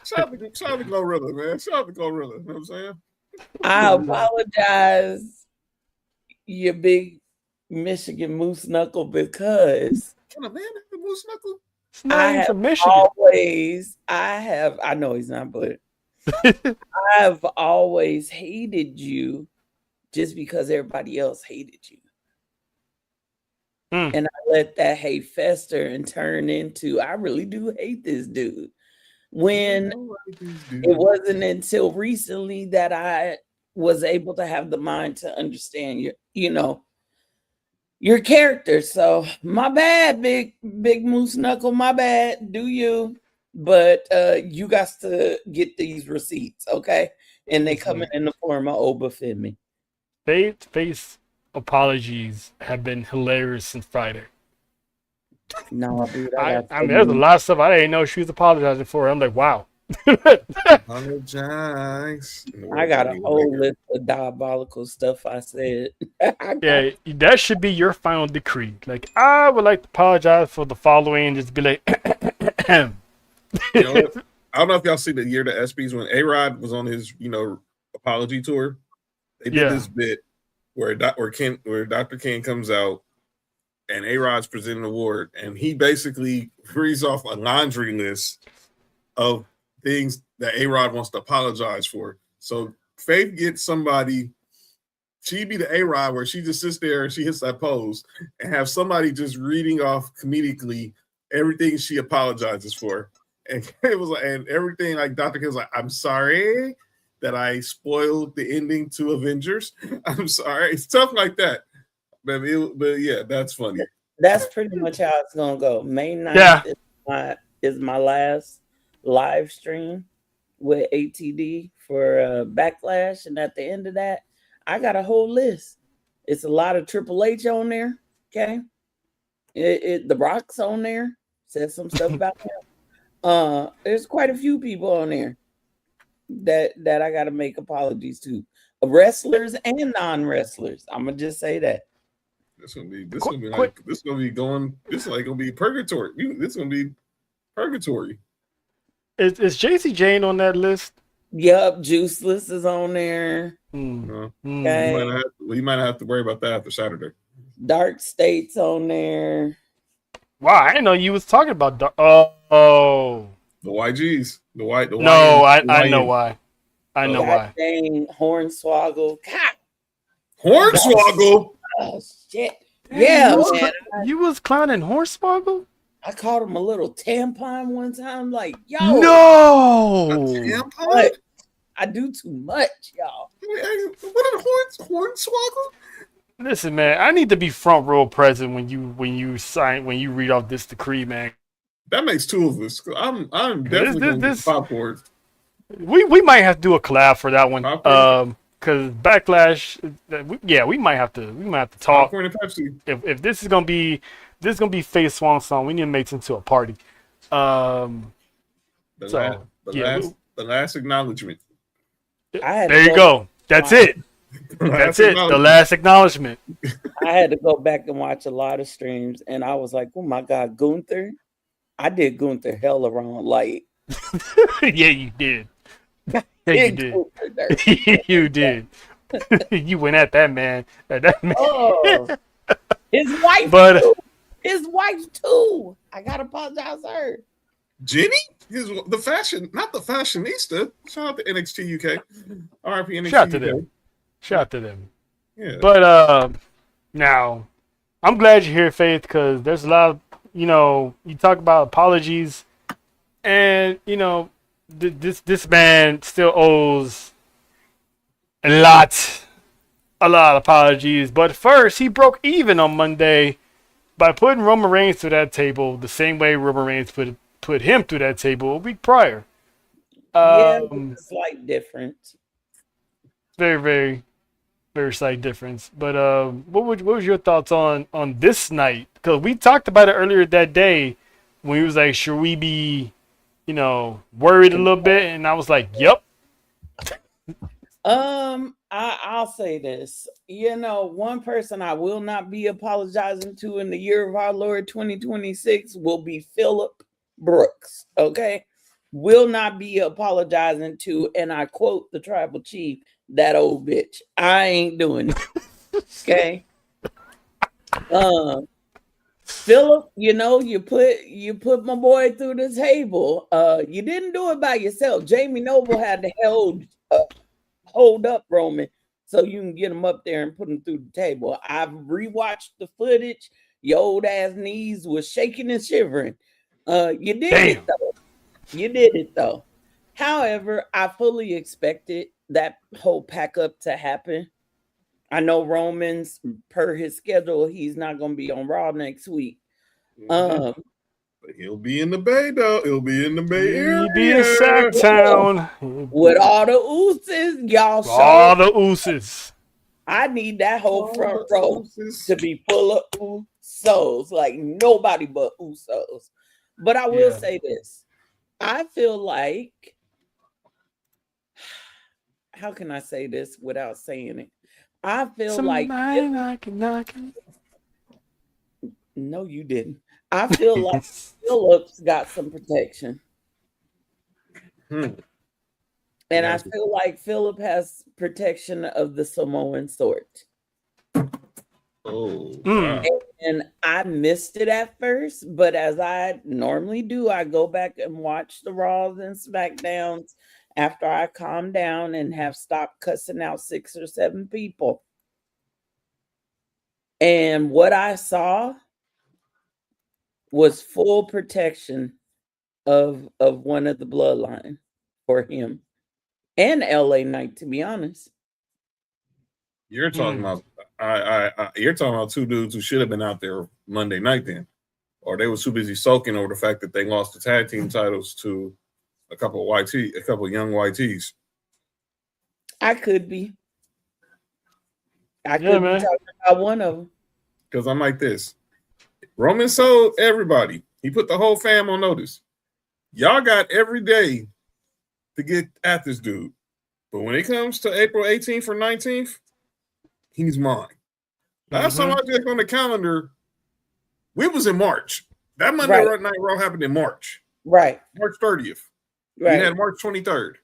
Shout out to Glorilla, man. Shout out to Glorilla. You know what I'm saying? I apologize, you big Michigan moose knuckle, because Can a man have a moose knuckle? It's not even from Michigan. I know he's not, but I've always hated you just because everybody else hated you. And I let that hate fester and turn into, I really do hate this dude. When it wasn't until recently that I was able to have the mind to understand your character. So my bad, big moose knuckle, my bad. Do you? But you got to get these receipts, okay? And they coming in the form of Oba Femi. Face apologies have been hilarious since Friday. No, dude, I mean, there's a lot of stuff I didn't know she was apologizing for. I'm like, wow. Apologize. I got a whole list of diabolical stuff I said. Yeah, that should be your final decree. Like, I would like to apologize for the following, just be like, You know what? I don't know if y'all see the year the ESPYs when A-Rod was on his, apology tour. They did this bit where Dr. Ken comes out and A-Rod's presenting an award, and he basically reads off a laundry list of things that A-Rod wants to apologize for. So Faith gets somebody, she be the A-Rod where she just sits there and she hits that pose and have somebody just reading off comedically everything she apologizes for. And it was like, and everything, like Dr. Ken's like, I'm sorry that I spoiled the ending to Avengers. I'm sorry. Stuff like that. But yeah, that's funny. That's pretty much how it's gonna go. May 9th is my last live stream with ATD for Backlash, and at the end of that, I got a whole list. It's a lot of Triple H on there. Okay, the Rock's on there. Said some stuff about him. There's quite a few people on there that I got to make apologies to, wrestlers and non-wrestlers. I'm gonna just say that. This is gonna be purgatory. This is gonna be purgatory. Is JC Jane on that list? Yup, Juiceless is on there. Okay. You might have to worry about that after Saturday. Dark State's on there. Wow, I didn't know you was talking about the YGs. I know why. I know why. Dang, Hornswoggle. Hornswoggle? Oh, shit. Yeah, man. You was clowning Hornswoggle? I called him a little tampon one time. Like, yo. No. A tampon? I do too much, y'all. What a Hornswoggle? Listen, man, I need to be front row present when you read off this decree, man. That makes two of us. I'm definitely going to popcorn. We might have to do a collab for that one. Because Backlash, we might have to talk. Popcorn and Pepsi. If this is gonna be Face Swan Song, we need to make this into a party. The last acknowledgement. There you go. That's it. That's it. The last acknowledgement. I had to go back and watch a lot of streams, and I was like, oh my God, Gunther. I did Gunther hell around light. Yeah, you did. Yeah, you did. You did. You went at that man. Oh, his wife too. His wife too. I gotta apologize to her. Jenny? Not the fashionista. Shout out to NXT UK. RIP NXT UK. Shout out to them. Yeah. But now, I'm glad you're here, Faith, because there's a lot of, you talk about apologies, and, this man still owes a lot of apologies. But first, he broke even on Monday by putting Roman Reigns to that table the same way Roman Reigns put him to that table a week prior. A slight difference. Very, very, very slight difference. But what was your thoughts on this night? Because we talked about it earlier that day when he was like, should we be, worried a little bit? And I was like, yep. I'll say this. One person I will not be apologizing to in the year of our Lord 2026 will be Phillip Brooks. Okay. Will not be apologizing to, and I quote the tribal chief, that old bitch. I ain't doing it. Okay. Phillip, you put my boy through the table. You didn't do it by yourself. Jamie Noble had to hold up Roman so you can get him up there and put him through the table. I've rewatched the footage. Your old ass knees was shaking and shivering. You did it though. You did it though. However, I fully expected that whole pack up to happen. I know Roman's, per his schedule, he's not going to be on Raw next week. But he'll be in the Bay, though. He'll be in the Bay area. He'll be in Sacktown. With all the oozes, y'all. All the oozes. I need that whole front row to be full of Usos, like nobody but Usos. But I will say this. I feel like, how can I say this without saying it? I feel like no, you didn't. I feel like Phillips got some protection. And I feel like Phillip has protection of the Samoan sort. And I missed it at first, but as I normally do, I go back and watch the Raws and SmackDowns after I calm down and have stopped cussing out 6 or 7 people. And what I saw was full protection of one of the bloodline for him and LA Knight, to be honest. You're talking about you're talking about 2 dudes who should have been out there Monday night then, or they were too busy sulking over the fact that they lost the tag team titles to a couple of young YTs. I could be. I could be talking about one of them. Because I'm like this. Roman sold everybody. He put the whole fam on notice. Y'all got every day to get at this dude. But when it comes to April 18th or 19th, he's mine. Last time I checked on the calendar, we was in March. That Monday Night Raw happened in March. Right. March 30th. Right. We had March 23rd,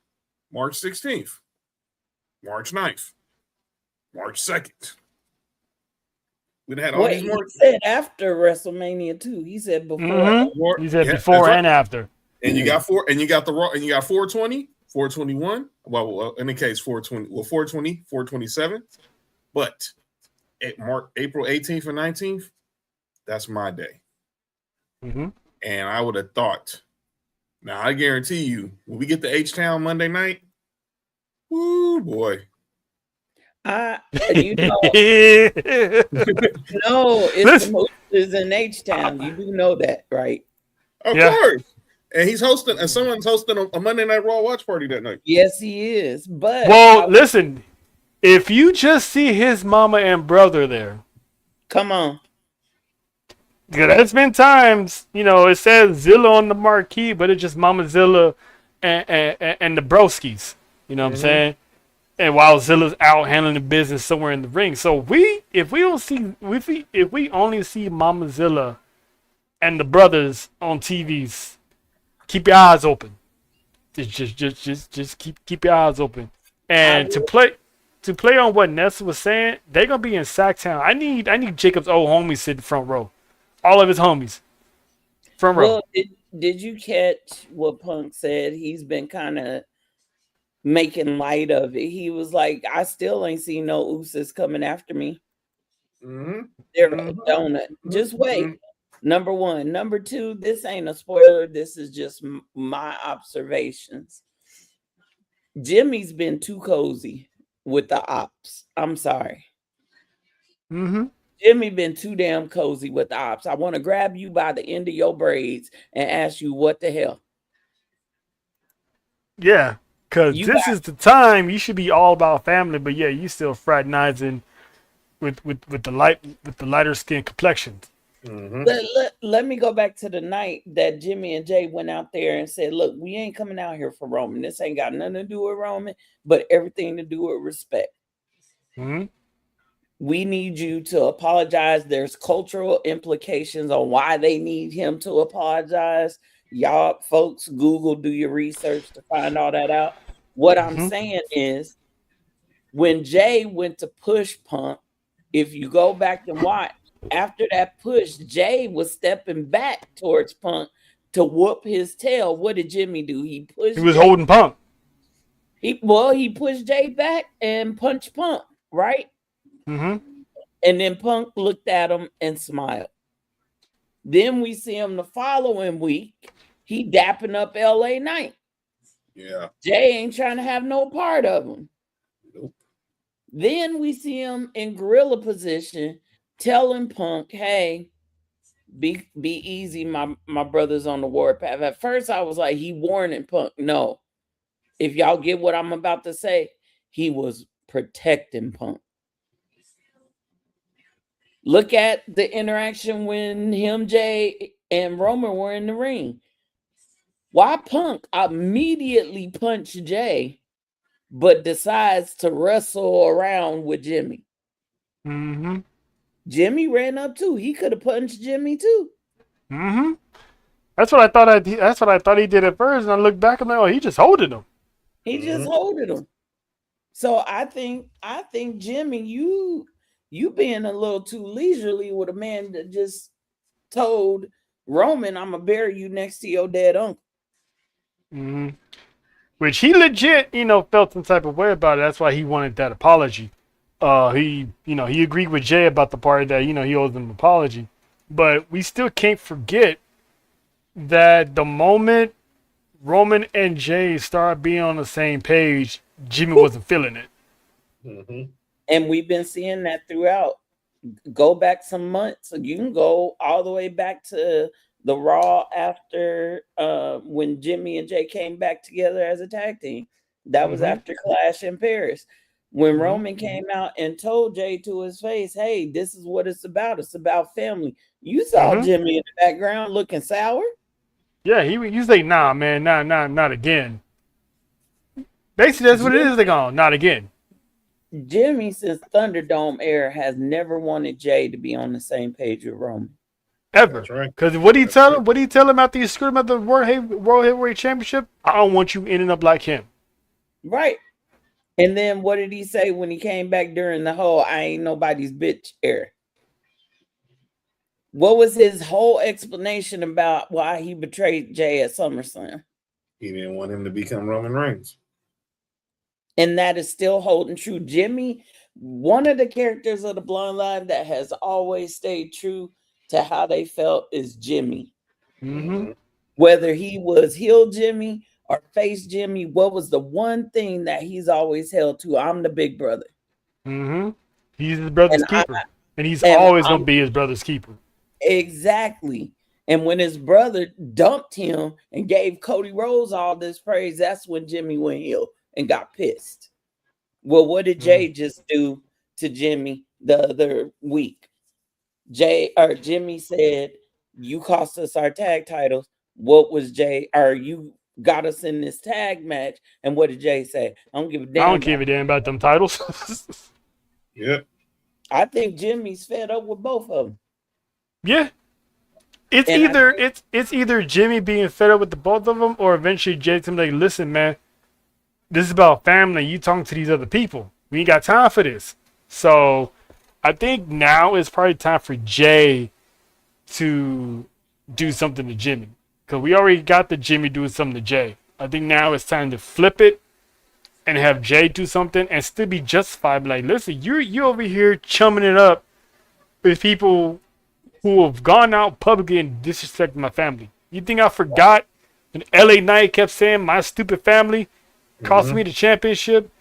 March 16th, March 9th, March 2nd. We had all these He March. said after WrestleMania too. He said before. He said before and after. And you got you got 420, 421. Well, in the case 420, 420, 427. But April 18th and 19th, that's my day. And I would have thought. Now I guarantee you, when we get to H-Town Monday night, woo boy. No, it's the Mooses in H-Town. You do know that, right? Of course. And he's hosting, and someone's hosting a Monday Night Raw watch party that night. Yes, he is. But listen, if you just see his mama and brother there, come on. There's been times, it says Zilla on the marquee, but it's just Mama Zilla and the broskies. You know what I'm saying? And while Zilla's out handling the business somewhere in the ring. So if we only see Mama Zilla and the brothers on TVs, keep your eyes open. Just keep your eyes open. And to play on what Nessa was saying, they're gonna be in Sacktown. I need Jacob's old homies sitting front row. All of his homies. Front row. Well, did you catch what Punk said? He's been kind of making light of it. He was like, I still ain't seen no Usos coming after me. They're a donut. Just wait. Number 1. Number 2, this ain't a spoiler. This is just my observations. Jimmy's been too cozy with the ops. I'm sorry. Jimmy been too damn cozy with the ops. I want to grab you by the end of your braids and ask you what the hell. Yeah, because this is the time you should be all about family, but yeah, you still fraternizing with the lighter skin complexions. Mm-hmm. Let me go back to the night that Jimmy and Jay went out there and said, look, we ain't coming out here for Roman. This ain't got nothing to do with Roman, but everything to do with respect. Mm-hmm. We need you to apologize. There's cultural implications on why they need him to apologize. Y'all folks, Google, do your research to find all that out. What I'm saying is, when Jay went to push Punk, if you go back and watch, after that push, Jay was stepping back towards Punk to whoop his tail. What did Jimmy do? He pushed. He was Jay. holding Punk. He pushed Jay back and punched Punk, right? Mm-hmm. And then Punk looked at him and smiled. Then we see him the following week. He dapping up LA Knight. Yeah. Jay ain't trying to have no part of him. Nope. Then we see him in gorilla position telling Punk, hey, be easy, my brother's on the warpath. At first I was like, he warning Punk. No. If y'all get what I'm about to say, he was protecting Punk. Look at the interaction when him, Jay, and Roman were in the ring. Why Punk immediately punched Jay, but decides to wrestle around with Jimmy? Mm-hmm. Jimmy ran up too. He could have punched Jimmy too. Mm-hmm. That's what I thought. That's what I thought he did at first, and I looked back and I'm like, oh, he just holding him. He just holding him. So I think Jimmy, you being a little too leisurely with a man that just told Roman, I'm gonna bury you next to your dead uncle. Mm-hmm. Which he legit, felt some type of way about it. That's why he wanted that apology. He agreed with Jay about the part that, he owes him an apology. But we still can't forget that the moment Roman and Jay started being on the same page, Jimmy wasn't feeling it. Mm-hmm. And we've been seeing that throughout. Go back some months. You can go all the way back to the Raw after when Jimmy and Jay came back together as a tag team. That was after Clash in Paris. When Roman came out and told Jay to his face, hey, this is what it's about. It's about family. You saw Jimmy in the background looking sour. Yeah, he say, nah, man, not again. Basically, that's what it is. They're going, not again. Jimmy, since Thunderdome era, has never wanted Jay to be on the same page with Roman. Ever. That's right. Because what do you tell him? What do you tell him after you screwed him at the World Heavyweight Championship? I don't want you ending up like him. Right. And then what did he say when he came back during the whole I ain't nobody's bitch era? What was his whole explanation about why he betrayed Jay at SummerSlam? He didn't want him to become Roman Reigns. And that is still holding true. Jimmy, one of the characters of the Bloodline that has always stayed true to how they felt is Jimmy. Mm-hmm. Whether he was heel Jimmy or face Jimmy, what was the one thing that he's always held to? I'm the big brother. Mm-hmm. He's his brother's keeper. And he's always going to be his brother's keeper. Exactly. And when his brother dumped him and gave Cody Rhodes all this praise, that's when Jimmy went heel and got pissed. Well, what did Jay just do to Jimmy the other week? Jimmy said, you cost us our tag titles. What was Jay? Or you got us in this tag match. And what did Jay say? I don't give a damn. I don't give a damn about them titles. Yeah. I think Jimmy's fed up with both of them. Yeah. It's either Jimmy being fed up with the both of them, or eventually Jay's like, listen, man, this is about family. You talking to these other people. We ain't got time for this. So I think now is probably time for Jay to do something to Jimmy. Because we already got the Jimmy doing something to Jay. I think now it's time to flip it and have Jay do something and still be justified. Like, listen, you're over here chumming it up with people who have gone out publicly and disrespected my family. You think I forgot when LA Knight kept saying my stupid family cost me the championship?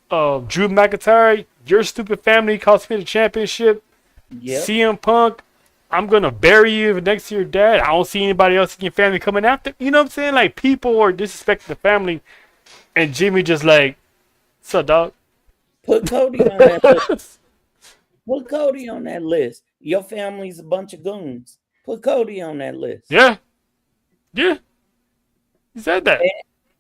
Drew McIntyre, your stupid family cost me the championship. Yep. CM Punk, I'm going to bury you next to your dad. I don't see anybody else in your family coming after. You know what I'm saying? Like, people are disrespecting the family. And Jimmy just like, what's up, dog? Put Cody on that list. Put Cody on that list. Your family's a bunch of goons. Put Cody on that list. Yeah. Yeah. He said that.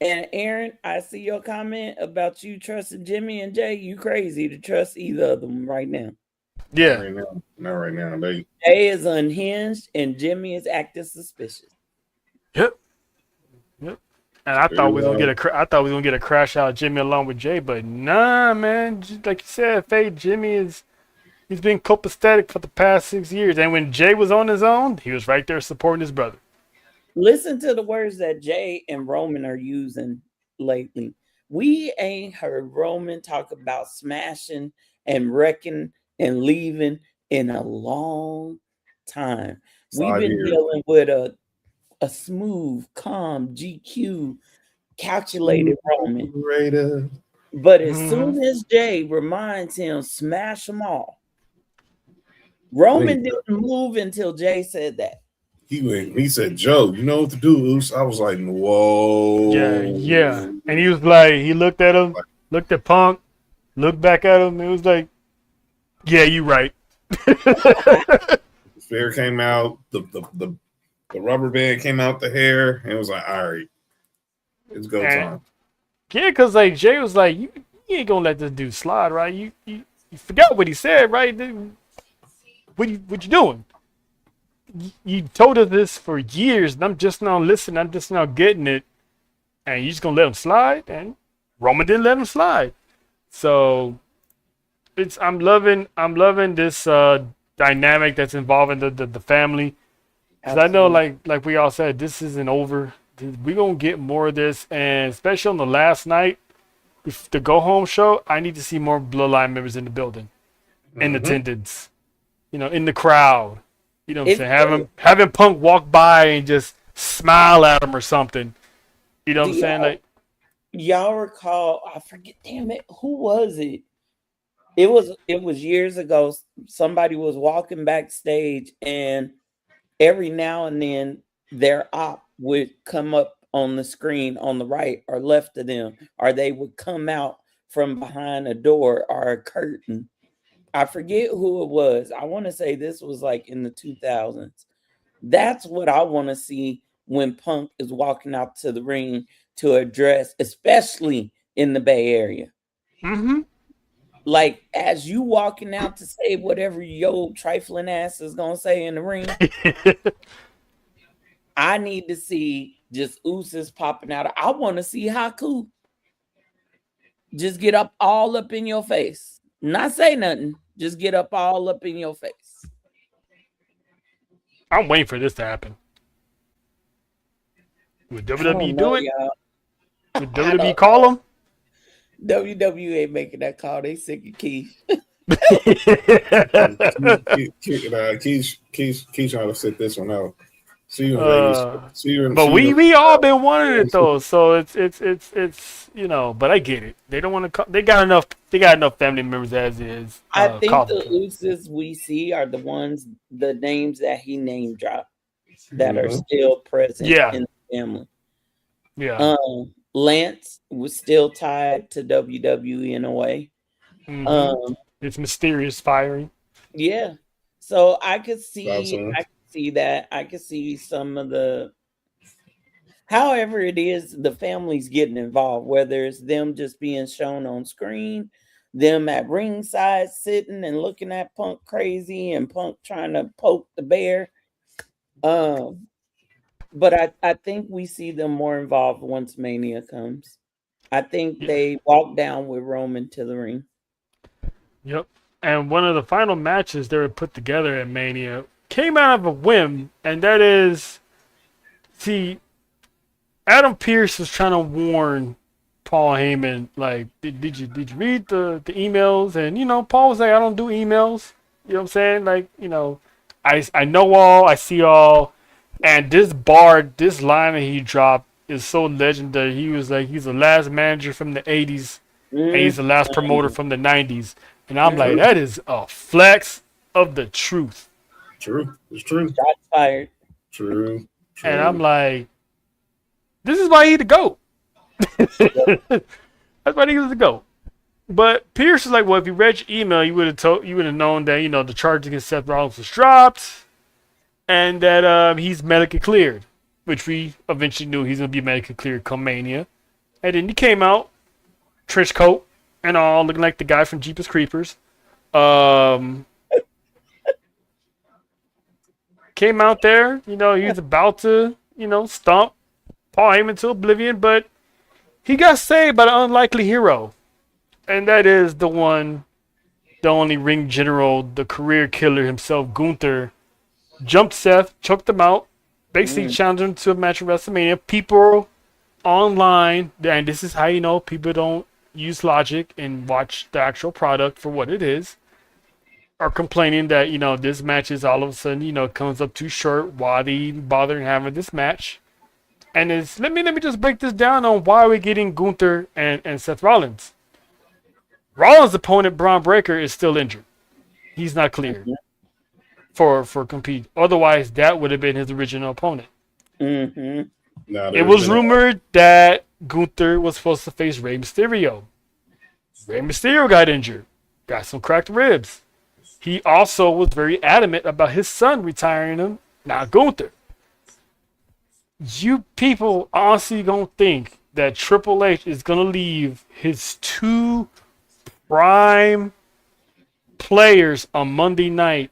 And Aaron, I see your comment about you trusting Jimmy and Jay. You crazy to trust either of them right now. Yeah. Not right now. Jay is unhinged and Jimmy is acting suspicious. Yep. And I thought we was gonna get a crash out of Jimmy along with Jay, but nah, man. Just like you said, Faye, he's been copacetic for the past 6 years, and when Jay was on his own, he was right there supporting his brother. Listen to the words that Jay and Roman are using lately. We ain't heard Roman talk about smashing and wrecking and leaving in a long time. We've been dealing with a smooth, calm, GQ, calculated Roman. But as soon as Jay reminds him, smash them all. Roman didn't move until Jay said that. He said, Joe, you know what to do, Oos. I was like, whoa. Yeah. And he was like, he looked at him, looked at Punk, looked back at him, and was like, yeah, you right. The spear came out, the rubber band came out the hair, and it was like, all right, it's go time. Yeah, because like Jay was like, you ain't gonna let this dude slide, right? You forgot what he said, right? What you doing? You told us this for years, and I'm just now listening. I'm just now getting it, and you just gonna let him slide? And Roman didn't let him slide. So I'm loving this dynamic that's involving the family. Because I know, like we all said, this isn't over. We're gonna get more of this, and especially on the last night, the go home show. I need to see more Bloodline members in the building, in attendance, in the crowd. You know what I'm saying? Having Punk walk by and just smile at him or something. You know what I'm saying? Like, y'all recall? I forget. Damn it, who was it? It was years ago. Somebody was walking backstage, and every now and then their op would come up on the screen on the right or left of them, or they would come out from behind a door or a curtain. I forget who it was. I want to say this was like in the 2000s. That's what I want to see when Punk is walking out to the ring to address, especially in the Bay Area. Mm-hmm. Like, as you walking out to say whatever your trifling ass is going to say in the ring, I need to see just oozes popping out. I want to see Haku just get up all up in your face. Not say nothing. Just get up all up in your face. I'm waiting for this to happen. Would WWE do it? Would WWE call him? WWE ain't making that call. They sick of Keith. Keith trying to sit this one out. But we all been wanting it though, so it's but I get it. They don't want to call. They got enough family members as is. I think the oozes we see are the names that he name dropped that are still present in the family. Yeah. Lance was still tied to WWE in a way. Mm-hmm. It's mysterious firing. Yeah. So I could see that. I could see some of the, however it is, the family's getting involved, whether it's them just being shown on screen, them at ringside sitting and looking at Punk crazy and Punk trying to poke the bear. But I think we see them more involved once Mania comes. I think they walk down with Roman to the ring. Yep. And one of the final matches they were put together at Mania came out of a whim, and that is, Adam Pearce was trying to warn Paul Heyman, like, did you read the emails? And Paul was like, I don't do emails. You know what I'm saying? Like, I know all, I see all. And this line that he dropped is so legendary. He was like, he's the last manager from the 80s, and he's the last promoter from the 90s. And I'm like, that is a flex of the truth. True. It's true. Shots fired. True. And I'm like, this is why he to go. That's why he was to go. But Pierce is like, well, if you read your email, you would have known that the charge against Seth Rollins was dropped, and that he's medically cleared, which we eventually knew he's gonna be medically cleared come Mania. And then he came out, trench coat and all, looking like the guy from Jeepers Creepers. Came out there, he was about to, stomp Paul Heyman to oblivion, but he got saved by the unlikely hero. And that is the only ring general, the career killer himself, Gunther. Jumped Seth, choked him out, basically challenged him to a match at WrestleMania. People online, and this is how you know people don't use logic and watch the actual product for what it is, are complaining that, this match is all of a sudden, comes up too short. Why they even bothering having this match? And let me just break this down on why we're getting Gunther and Seth Rollins. Rollins' opponent, Braun Breaker, is still injured. He's not cleared for compete. Otherwise, that would have been his original opponent. It was rumored that Gunther was supposed to face Rey Mysterio. Rey Mysterio got injured. Got some cracked ribs. He also was very adamant about his son retiring him, not Gunther. You people honestly don't think that Triple H is going to leave his two prime players on Monday night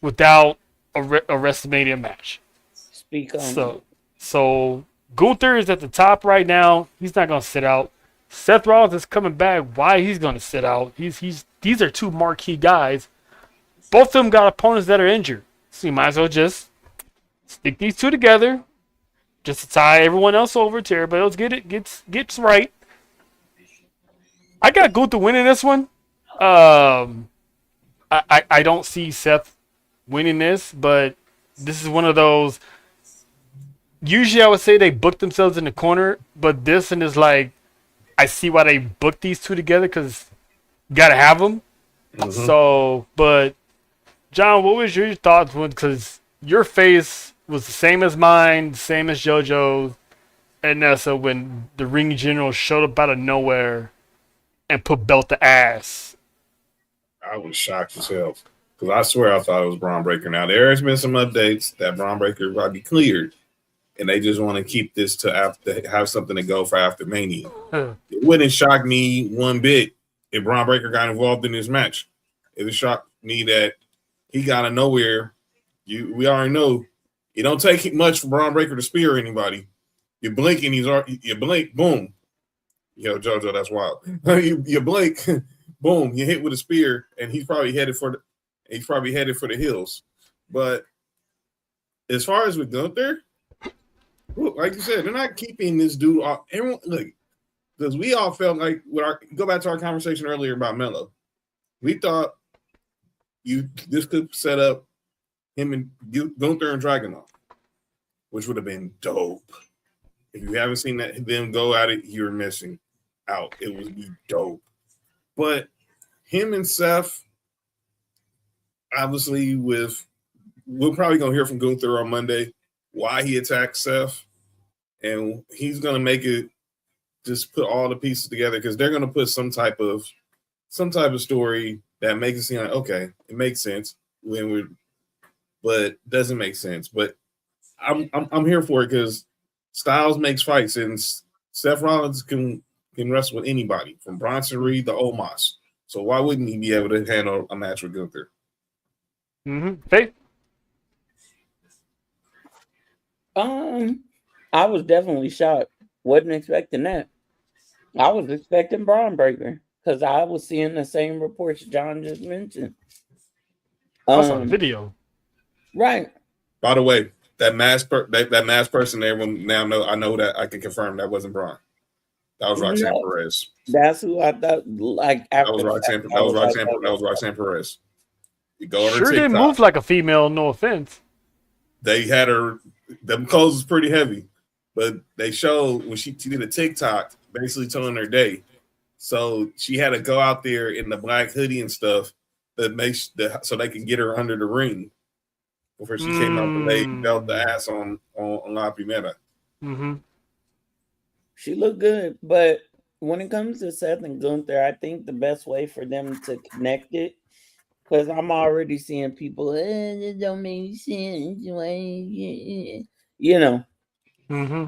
without a WrestleMania match? Speak on So Gunther is at the top right now. He's not going to sit out. Seth Rollins is coming back. Why he's going to sit out? These are two marquee guys. Both of them got opponents that are injured. So you might as well just stick these two together, just to tie everyone else over to everybody else gets right. I got Gunther winning this one. I don't see Seth winning this, but this is one of those. Usually I would say they booked themselves in the corner, but this one is like, I see why they booked these two together because you got to have them. So, but John, what was your thoughts? Because your face was the same as mine, same as JoJo's, and Nessa when the ring general showed up out of nowhere and put belt to ass. I was shocked as hell because I swear I thought it was Braun Breaker. Now there has been some updates that Braun Breaker will be cleared, and they just want to keep this to have something to go for after Mania. It wouldn't shock me one bit if Braun Breaker got involved in this match. It would shock me that he got out of nowhere. We already know it don't take much for Braun Breaker to spear anybody. You blink and you blink, boom. Yo, JoJo, that's wild. you blink, boom, you hit with a spear, and he's probably headed for the hills. But as far as with Gunther, like you said, they're not keeping this dude off. Everyone, look, because we all felt like go back to our conversation earlier about Melo. We thought this could set up him and Gunther and Dragunov, which would have been dope. If you haven't seen them go at it, you're missing out. It would be dope. But him and Seth, obviously, we're probably gonna hear from Gunther on Monday why he attacked Seth, and he's gonna make it just put all the pieces together because they're gonna put some type of story that makes it seem like okay, it makes sense but doesn't make sense. But I'm here for it because styles makes fights, and Seth Rollins can wrestle with anybody from Bronson Reed to Omos. So why wouldn't he be able to handle a match with Gunther? Faith? I was definitely shocked. Wasn't expecting that. I was expecting Braun Breaker because I was seeing the same reports John just mentioned. I saw the video. Right. By the way, that masked person, everyone now know. I know that I can confirm that wasn't Braun. That was Roxanne Perez. That's who I thought. Like that was Roxanne Perez. You go on her sure TikTok. Didn't move like a female. No offense. They had her. Them clothes was pretty heavy, but they showed when she did a TikTok, basically telling her day. So she had to go out there in the black hoodie and stuff so they could get her under the ring before she came out and they belt the ass on La Primera. She looked good, but when it comes to Seth and Gunther, I think the best way for them to connect it, because I'm already seeing people, it don't make sense. You know, Mm-hmm.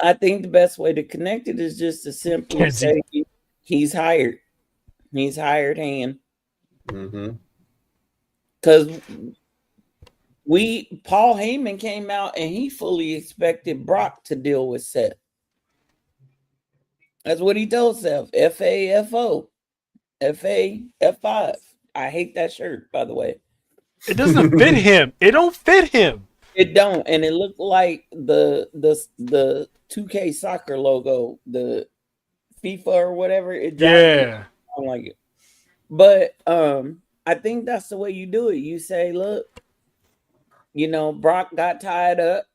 I think the best way to connect it is just to simply Kenzie. say he's hired. He's hired hand. Mm-hmm. Because Paul Heyman came out and he fully expected Brock to deal with Seth. That's what he told Seth. FAFO. FA F5. I hate that shirt, by the way. It doesn't fit him. It don't fit him. It don't, and it looked like the 2K soccer logo, the FIFA or whatever. It Yeah. I don't like it. But I think that's the way you do it. You say, look, Brock got tied up.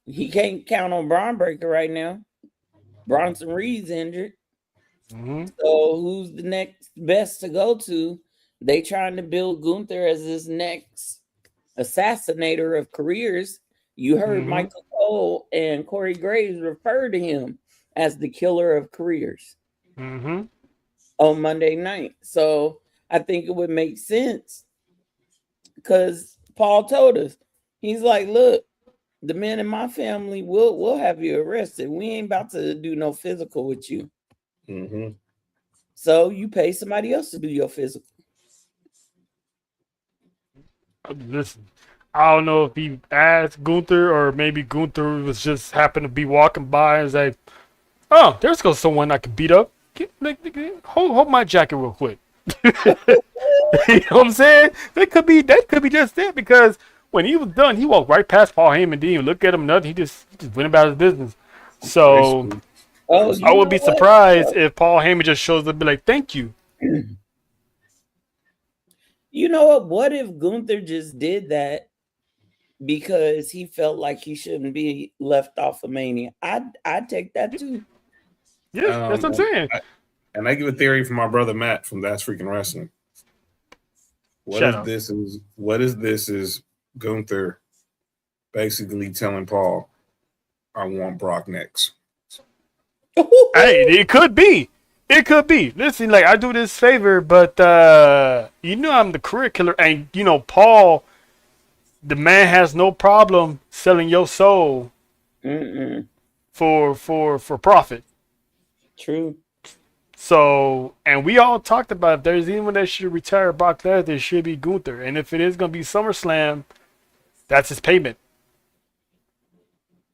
He can't count on Braun Breaker right now. Bronson Reed's injured. Mm-hmm. So who's the next best to go to? They trying to build Gunther as this next assassinator of careers. You heard Michael Cole and Corey Graves refer to him as the killer of careers Mm-hmm. on Monday night. So I think it would make sense because Paul told us, he's like, look, the men in my family will have you arrested. We ain't about to do no physical with you. Mm-hmm. So you pay somebody else to do your physical. Listen, I don't know if he asked Gunther or maybe Gunther was just happened to be walking by and say, "Oh, there's goes someone I can beat up. Hold my jacket real quick." You know what I'm saying? That could be just it because when he was done, he walked right past Paul Heyman, didn't even look at him, nothing. He just went about his business. So I would be surprised if Paul Heyman just shows up and be like, "Thank you." You know what? What if Gunther just did that because he felt like he shouldn't be left off of Mania? I'd take that too. Yeah, that's what I'm saying. And I give a theory from my brother Matt from That's Freaking Wrestling. What is this is Gunther basically telling Paul, I want Brock next. Hey, it could be. It could be. Listen, like I do this favor, but I'm the career killer, and Paul, the man has no problem selling your soul for profit. True. So, and we all talked about if there's anyone that should retire Brock Lesnar, there should be Gunther, and if it is gonna be SummerSlam, that's his payment.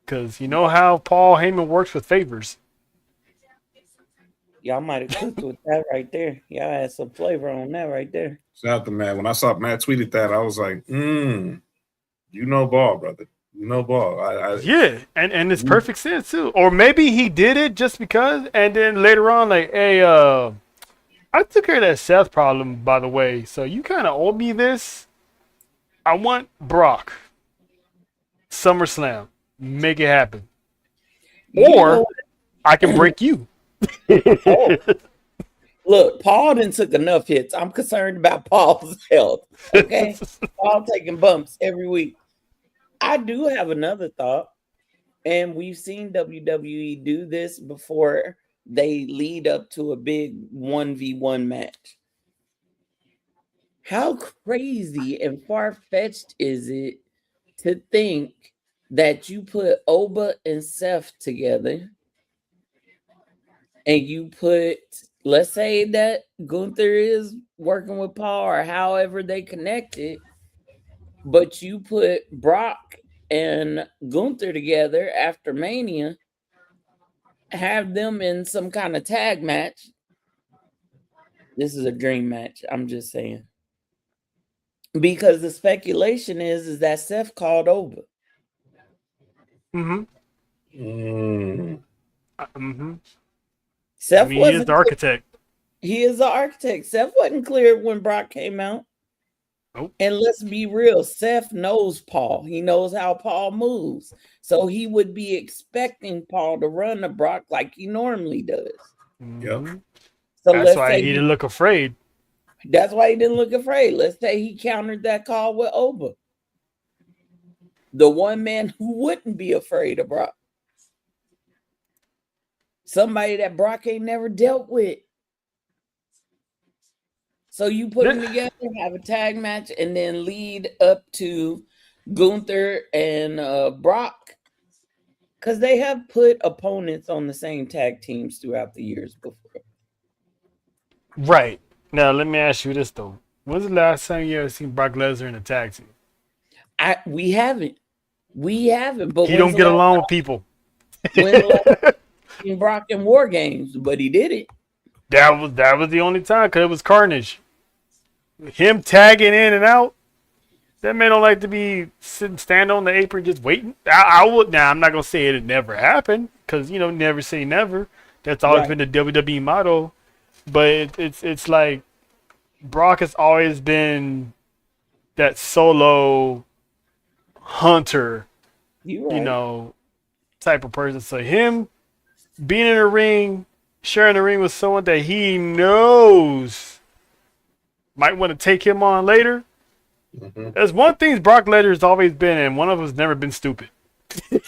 Because you know how Paul Heyman works with favors. Y'all might have cooked with that right there. Y'all had some flavor on that right there. Shout out to Matt. When I saw Matt tweeted that, I was like, you know ball, brother. You know ball. Yeah, and it's perfect sense too. Or maybe he did it just because, and then later on, like, hey, I took care of that Seth problem, by the way. So you kind of owe me this. I want Brock. SummerSlam. Make it happen. Or I can break you. Look, Paul didn't took enough hits. I'm concerned about Paul's health. Okay. Paul taking bumps every week. I do have another thought, and we've seen WWE do this before they lead up to a big 1v1 match. How crazy and far-fetched is it to think that you put Oba and Seth together and you put, let's say that Gunther is working with Paul or however they connected, but you put Brock and Gunther together after Mania, have them in some kind of tag match. This is a dream match. I'm just saying. Because the speculation is that Seth called Oba. Seth he is the architect. He is the architect. Seth wasn't clear when Brock came out. Nope. And let's be real, Seth knows Paul. He knows how Paul moves. So he would be expecting Paul to run to Brock like he normally does. Yep. So that's why he didn't look afraid. That's why he didn't look afraid. Let's say he countered that call with Oba. The one man who wouldn't be afraid of Brock. Somebody that Brock ain't never dealt with. So you put them together, have a tag match, and then lead up to Gunther and Brock. Because they have put opponents on the same tag teams throughout the years before. Right. Now, let me ask you this, though. When's the last time you ever seen Brock Lesnar in a tag team? We haven't. But He don't get along with people. When the last time Brock in War Games, but he did it. That was the only time, because it was Carnage. Him tagging in and out. That man don't like to be stand on the apron just waiting. I would. Now, I'm not gonna say it never happened, because never say never. That's always been the WWE motto. But it's like Brock has always been that solo hunter, type of person. So him being in a ring, sharing the ring with someone that he knows might want to take him on later. Mm-hmm. There's one thing Brock Lesnar's always been, and one of them's never been stupid. He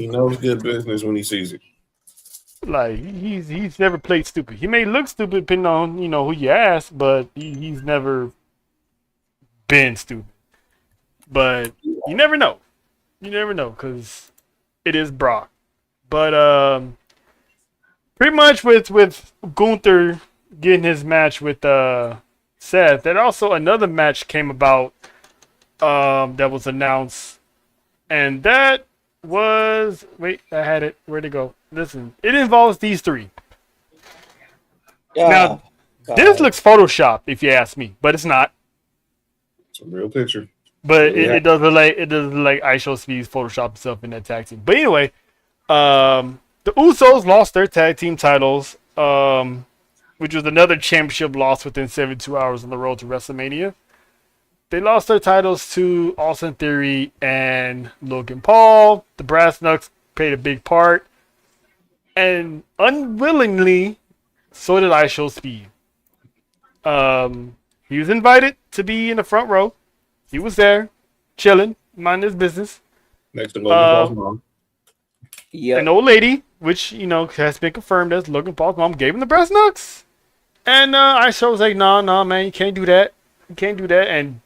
knows good business when he sees it. Like he's never played stupid. He may look stupid depending on who you ask, but he's never been stupid. But you never know. You never know, because it is Brock. But pretty much with Gunther getting his match with Seth, that also another match came about that was announced, and that was I had it. Where'd it go? Listen, it involves these three. Now, this looks photoshopped, if you ask me, but it's not. It's a real picture. But it does look like ISO Speed's photoshopped himself in that tag team. But anyway, the Usos lost their tag team titles, which was another championship loss within 72 hours on the road to WrestleMania. They lost their titles to Austin Theory and Logan Paul. The Brass Knucks played a big part. And unwillingly, so did ISO Speed. He was invited to be in the front row. He was there, chilling, minding his business. Next to Logan Paul's mom. Yep. An old lady, which, has been confirmed as Logan Paul's mom, gave him the Brass Knucks. And ISO was like, nah, man, you can't do that. You can't do that. And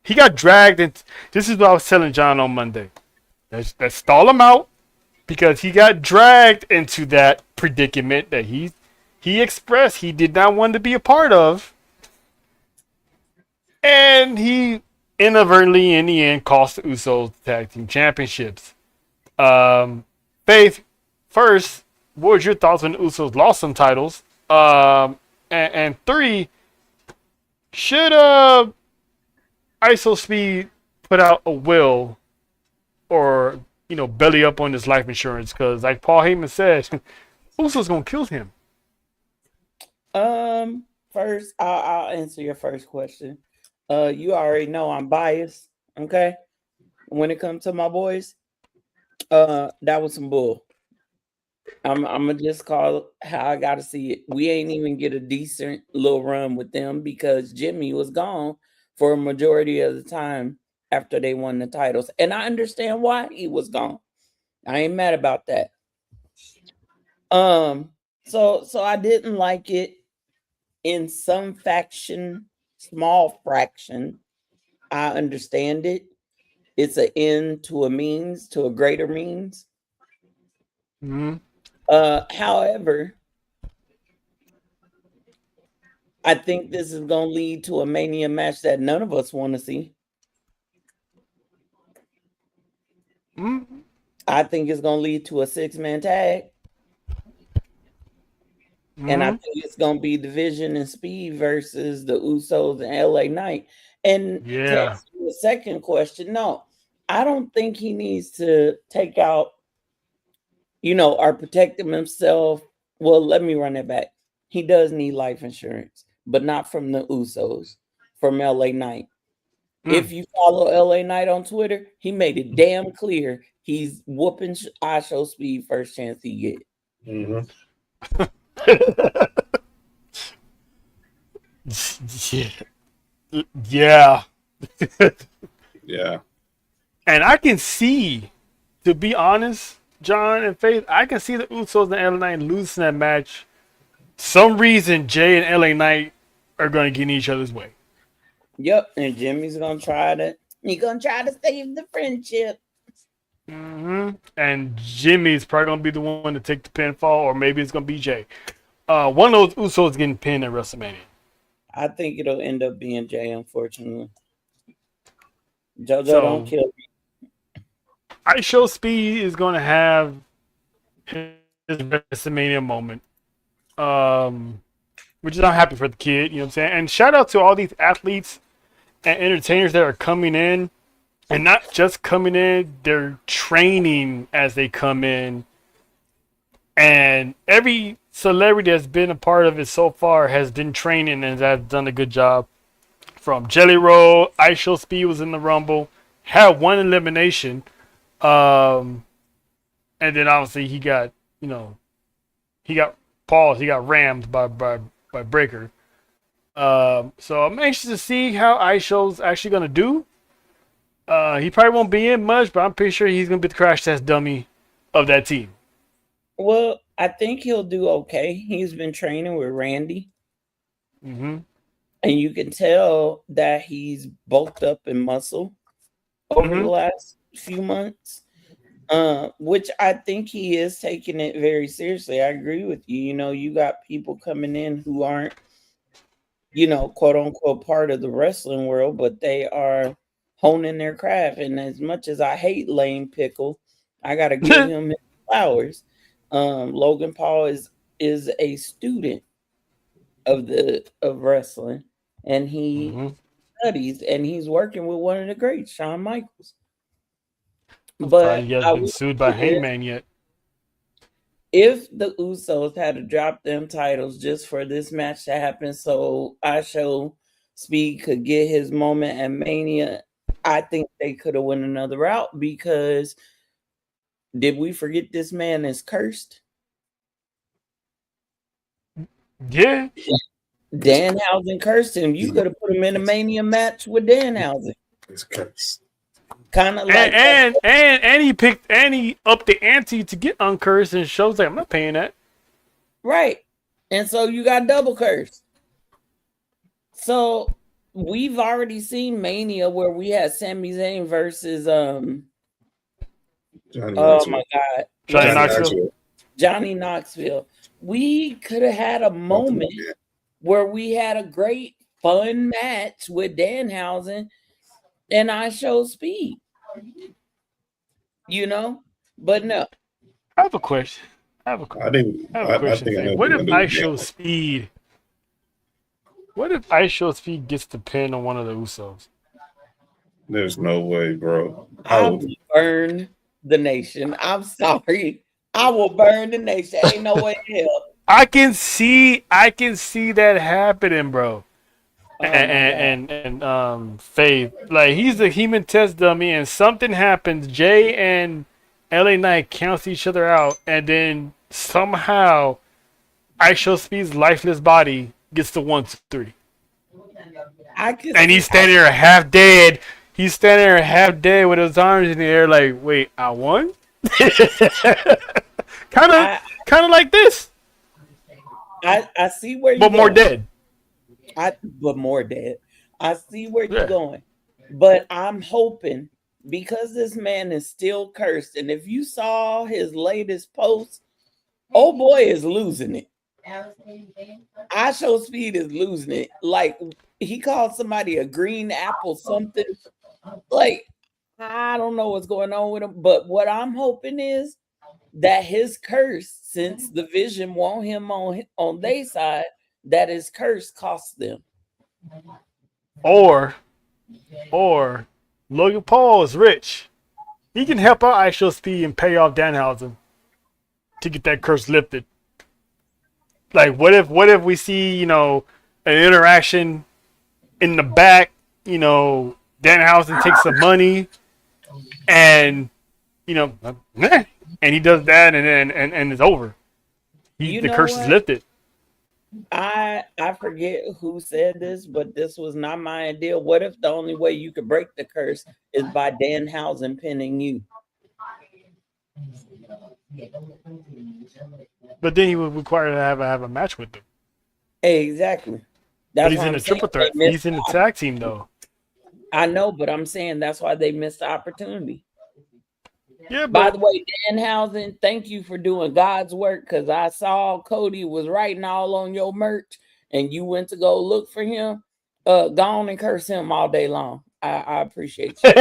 he got dragged. And this is what I was telling John on Monday. Let's stall him out, because he got dragged into that predicament that he expressed he did not want to be a part of. And he inadvertently, in the end, cost the Usos tag team championships. Faith, first, what was your thoughts when the Usos lost some titles? And three, should ISO Speed put out a will or belly up on his life insurance? Because like Paul Heyman said, Usos gonna kill him. First, I'll answer your first question. You already know I'm biased, okay? When it comes to my boys, that was some bull. I'm gonna just call it how I gotta see it. We ain't even get a decent little run with them because Jimmy was gone for a majority of the time after they won the titles. And I understand why he was gone. I ain't mad about that. So I didn't like it in some faction, small fraction. I understand it. It's an end to a means, to a greater means. Mm-hmm. However, I think this is going to lead to a Mania match that none of us want to see. Mm-hmm. I think it's going to lead to a 6-man tag. Mm-hmm. And I think it's going to be Division and Speed versus the Usos and LA Knight. And to answer the second question, no, I don't think he needs to take out, or protect himself. Well, let me run it back. He does need life insurance, but not from the Usos, from LA Knight. If you follow LA Knight on Twitter, he made it damn clear he's whooping ISO Speed first chance he get. Mm-hmm. Yeah. Yeah. And I can see, to be honest, John and Faith, I can see the Usos and LA Knight losing that match. Some reason Jay and LA Knight are going to get in each other's way. Yep, and Jimmy's gonna try to. He's gonna try to save the friendship. And Jimmy's probably going to be the one to take the pinfall, or maybe it's going to be Jay. One of those Usos getting pinned at WrestleMania. I think it'll end up being Jay, unfortunately. JoJo, don't kill me. IShow Speed is going to have his WrestleMania moment. Which is I'm happy for the kid, you know what I'm saying? And shout out to all these athletes and entertainers that are coming in. And not just coming in, they're training as they come in. And every celebrity that's been a part of it so far has been training and has done a good job. From Jelly Roll, IShow Speed was in the Rumble, had one elimination. And then obviously he got paused, he got rammed by Breaker. So I'm anxious to see how IShow's actually going to do. He probably won't be in much, but I'm pretty sure he's going to be the crash test dummy of that team. Well, I think he'll do okay. He's been training with Randy. And you can tell that he's bulked up in muscle over the last few months, which I think he is taking it very seriously. I agree with you. You know, you got people coming in who aren't, you know, quote unquote part of the wrestling world, but they are honing their craft. And as much as I hate Lane Pickle, I gotta give him his flowers. Logan Paul is a student of wrestling, and he studies, and he's working with one of the greats, Shawn Michaels. But he hasn't been sued by Heyman yet. If the Usos had to drop them titles just for this match to happen, so IShow Speed could get his moment at Mania, I think they could have went another route, because did we forget this man is cursed? Yeah. Danhausen cursed him. You could have put him in a Mania match with Danhausen. It's cursed. Kind of like and he picked and he upped the ante to get uncursed, and shows like I'm not paying that. Right. And so you got double cursed. So we've already seen Mania where we had Sami Zayn versus Johnny Knoxville. We could have had a moment where we had a great fun match with Danhausen and IShow Speed. You know? But no. I have a question. What if IShow Speed? What if IShow Speed gets the pin on one of the Usos? There's no way, bro. I will burn the nation. I'm sorry. I will burn the nation. Ain't no way in hell. I can see that happening, bro. And Faith, like, he's a human test dummy, and something happens. Jay and LA Knight cancel each other out, and then somehow IShow Speed's lifeless body gets the 1, 2, 3. And he's standing there half dead. He's standing there half dead with his arms in the air, like, wait, I won? kind of like this. I see where you're going. More dead. But more dead. I see where you're going. But I'm hoping, because this man is still cursed, and if you saw his latest post, oh boy is losing it. IShow Speed is losing it. Like, he called somebody a green apple something. Like, I don't know what's going on with him, but what I'm hoping is that his curse, since the Vision want him on their side, that his curse costs them. Or Logan Paul is rich. He can help out IShow Speed and pay off Danhausen to get that curse lifted. Like, what if we see, you know, an interaction in the back, you know, Danhausen takes some money and, you know, and he does that, and it's over. The curse is lifted. I forget who said this, but this was not my idea. What if the only way you could break the curse is by Danhausen pinning you? But then he was required to have a match with them. Exactly. But That's he's why in I'm a saying triple they threat. missed He's in the tag team though. I know, but I'm saying that's why they missed the opportunity. Yeah, By but the way, Danhausen, thank you for doing God's work because I saw Cody was writing all on your merch and you went to go look for him. Go on and curse him all day long. I appreciate you.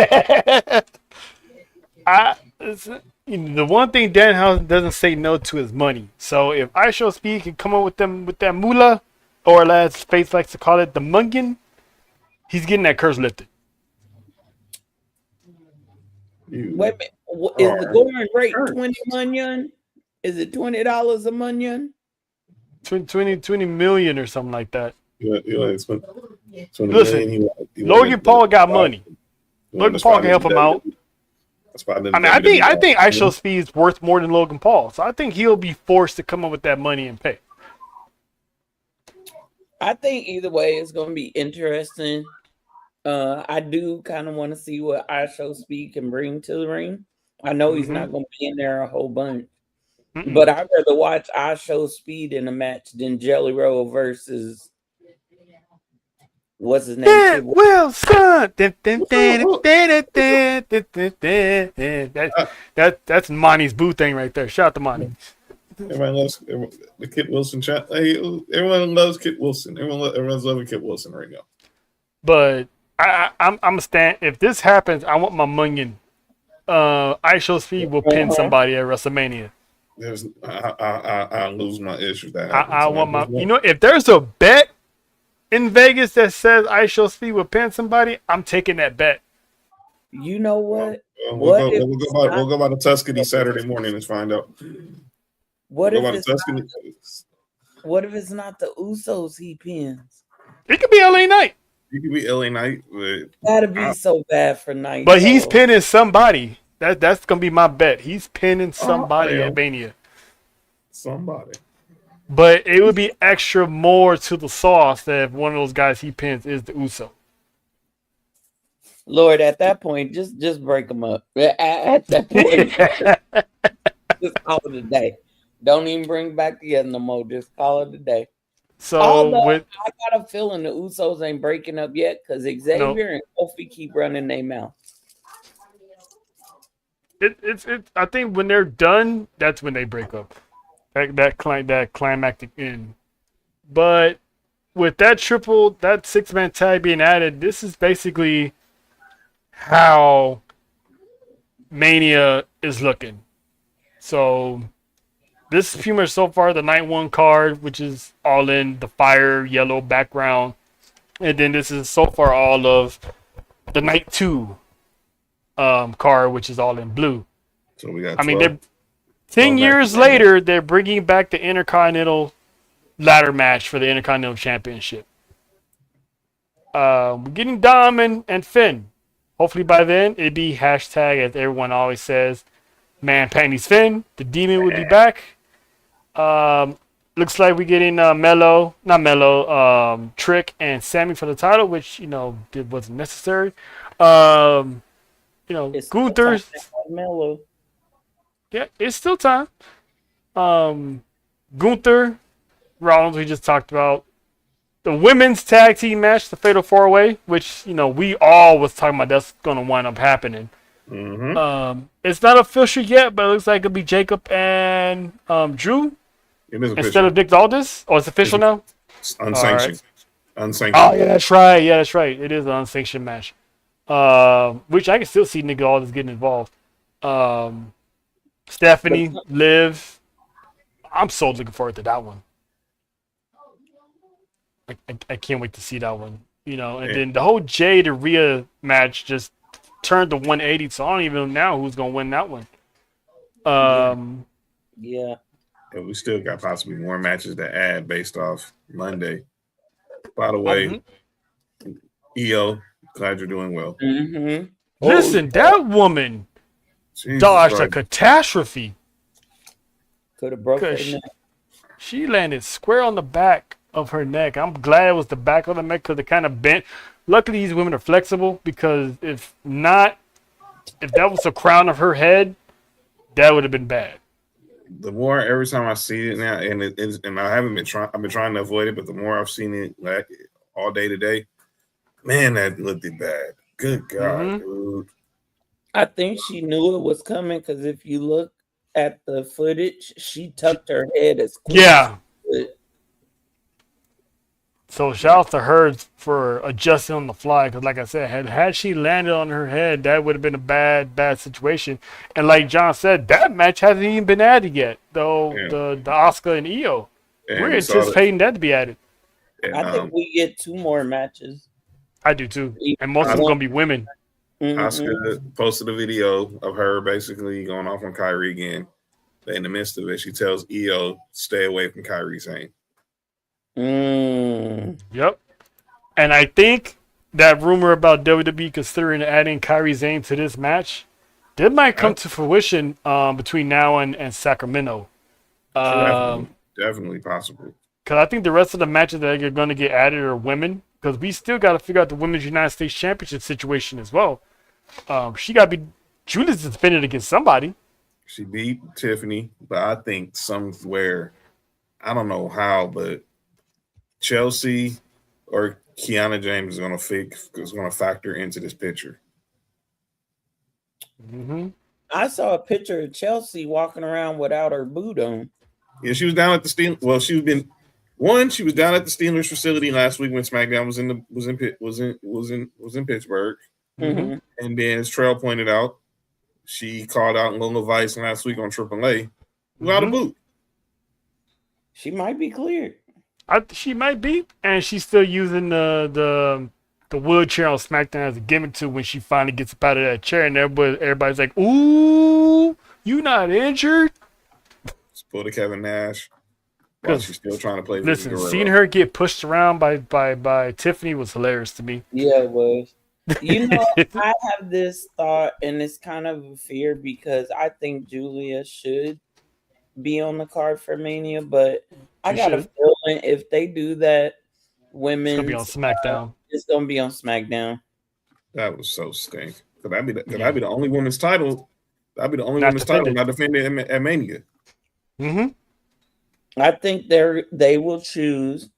The one thing Danhausen doesn't say no to is money. So if I Show Speed can come up with that moolah, or as Space likes to call it, the mungan, he's getting that curse lifted. Wait a minute. Is the going rate 20 million? Is it $20 a million? 20 million or something like that. Listen, Logan Paul got money. Logan Paul can help him out. I think I Show Speed is worth more than Logan Paul, so I think he'll be forced to come up with that money and pay. I think either way it's going to be interesting. I do kind of want to see what I Show Speed can bring to the ring. I know he's not going to be in there a whole bunch, but I'd rather watch I Show Speed in a match than Jelly Roll versus what's his name? Kid Wilson. That's Monty's boo thing right there. Shout out to Monty. Everyone loves the Kid Wilson chat. Hey, everyone loves Kid Wilson. Everyone's loving Kid Wilson right now. But I'm a stand. If this happens, I want my Mungan. I Show Speed will pin somebody at WrestleMania. I lose my issue with that. I want my. If there's a bet in Vegas that says I Show Speed will pin somebody, I'm taking that bet. You know what? We'll go by the Tuscany Saturday morning and find out. What if it's not the Usos he pins? It could be LA Knight. It could be LA Knight. That'd be so bad for Knight. But he's pinning somebody. That's gonna be my bet. He's pinning somebody at Mania. Somebody. But it would be extra more to the sauce that if one of those guys he pins is the Uso. Lord, at that point, just break them up. At that point, just call it a day. Don't even bring back the other no more. Just call it a day. So I got a feeling the Usos ain't breaking up yet because Xavier and Kofi keep running their mouth. It's I think when they're done, that's when they break up. That climactic end. But with that 6-man tag being added, this is basically how Mania is looking. So this is pretty much so far the night 1 card, which is all in the fire yellow background. And then this is so far all of the night 2 card, which is all in blue. So we got 10 years later, they're bringing back the Intercontinental ladder match for the Intercontinental Championship. We're getting Dom and Finn. Hopefully by then, it'd be hashtag, as everyone always says, Man Panties Finn. The Demon would be back. Looks like we're getting Trick and Sammy for the title, which, wasn't necessary. Gunther's... Yeah, it's still time. Gunther, Rollins, we just talked about. The women's tag team match, the Fatal 4-Way, which, we all was talking about that's going to wind up happening. Mm-hmm. It's not official yet, but it looks like it'll be Jacob and Drew instead of Nick Aldis. Oh, it's official now? It's unsanctioned. Right. Unsanctioned. Oh, yeah, that's right. It is an unsanctioned match. Which I can still see Nick Aldis getting involved. Stephanie, Liv. I'm so looking forward to that one. I can't wait to see that one. And then the whole Jay to Rhea match just turned to 180, so I don't even know now who's going to win that one. Yeah. And we still got possibly more matches to add based off Monday. By the way, EO, glad you're doing well. Mm-hmm. Listen, that woman dodged a catastrophe. Could have broken her neck. She landed square on the back of her neck. I'm glad it was the back of the neck because it kind of bent. Luckily, these women are flexible because if that was the crown of her head, that would have been bad. the more every time I see it now, and I haven't been trying. I've been trying to avoid it, but the more I've seen it like all day today, man, that looked bad. Good God, dude. I think she knew it was coming because if you look at the footage, she tucked her head as quick. Yeah. As So shout out to her for adjusting on the fly. Because like I said, had she landed on her head, that would have been a bad situation. And like John said, that match hasn't even been added yet. Though the Asuka and Io, we're anticipating that to be added. And, I think we get 2 more matches. I do too, and most of them gonna be women. Asuka posted a video of her basically going off on Kyrie again. But in the midst of it, she tells Io, "Stay away from Kyrie Sane." Yep. And I think that rumor about WWE considering adding Kyrie Sane to this match, that might come to fruition between now and Sacramento. Definitely possible. Because I think the rest of the matches that are going to get added are women. Because we still got to figure out the Women's United States Championship situation as well. She got to be... Julie's defended against somebody. She beat Tiffany, but I think somewhere, I don't know how, but Chelsea or Kiana James is going to factor into this picture. I saw a picture of Chelsea walking around without her boot on. Yeah, she was down at the Steelers. Well, she was down at the Steelers facility last week when SmackDown was in Pittsburgh. And then, as Trail pointed out, she called out Lola Vice last week on AAA without a boot. She might be cleared. She might be, and she's still using the wheelchair on SmackDown as a gimmick too. When she finally gets up out of that chair, and everybody's like, "Ooh, you not injured?" Let's pull to Kevin Nash. While she's still trying to play. Listen, seeing her get pushed around by Tiffany was hilarious to me. Yeah, it was. You know, I have this thought, and it's kind of a fear because I think Julia should be on the card for Mania, but I got a feeling if they do that, women's it's gonna be on SmackDown. It's gonna be on SmackDown. That was so stink. Could that be the only women's title? That'd be the only women's title not defended at Mania. I think they will choose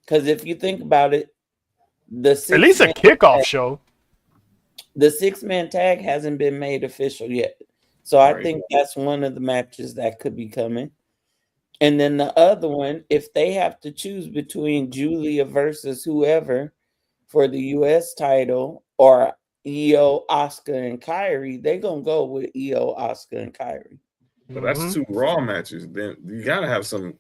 because if you think about it, at least a kickoff show. The 6-man tag hasn't been made official yet. So I think that's one of the matches that could be coming. And then the other one, if they have to choose between Julia versus whoever for the U.S. title or Io, Asuka, and Kyrie, they're going to go with Io, Asuka, and Kyrie. But that's 2 Raw matches. Then you gotta have some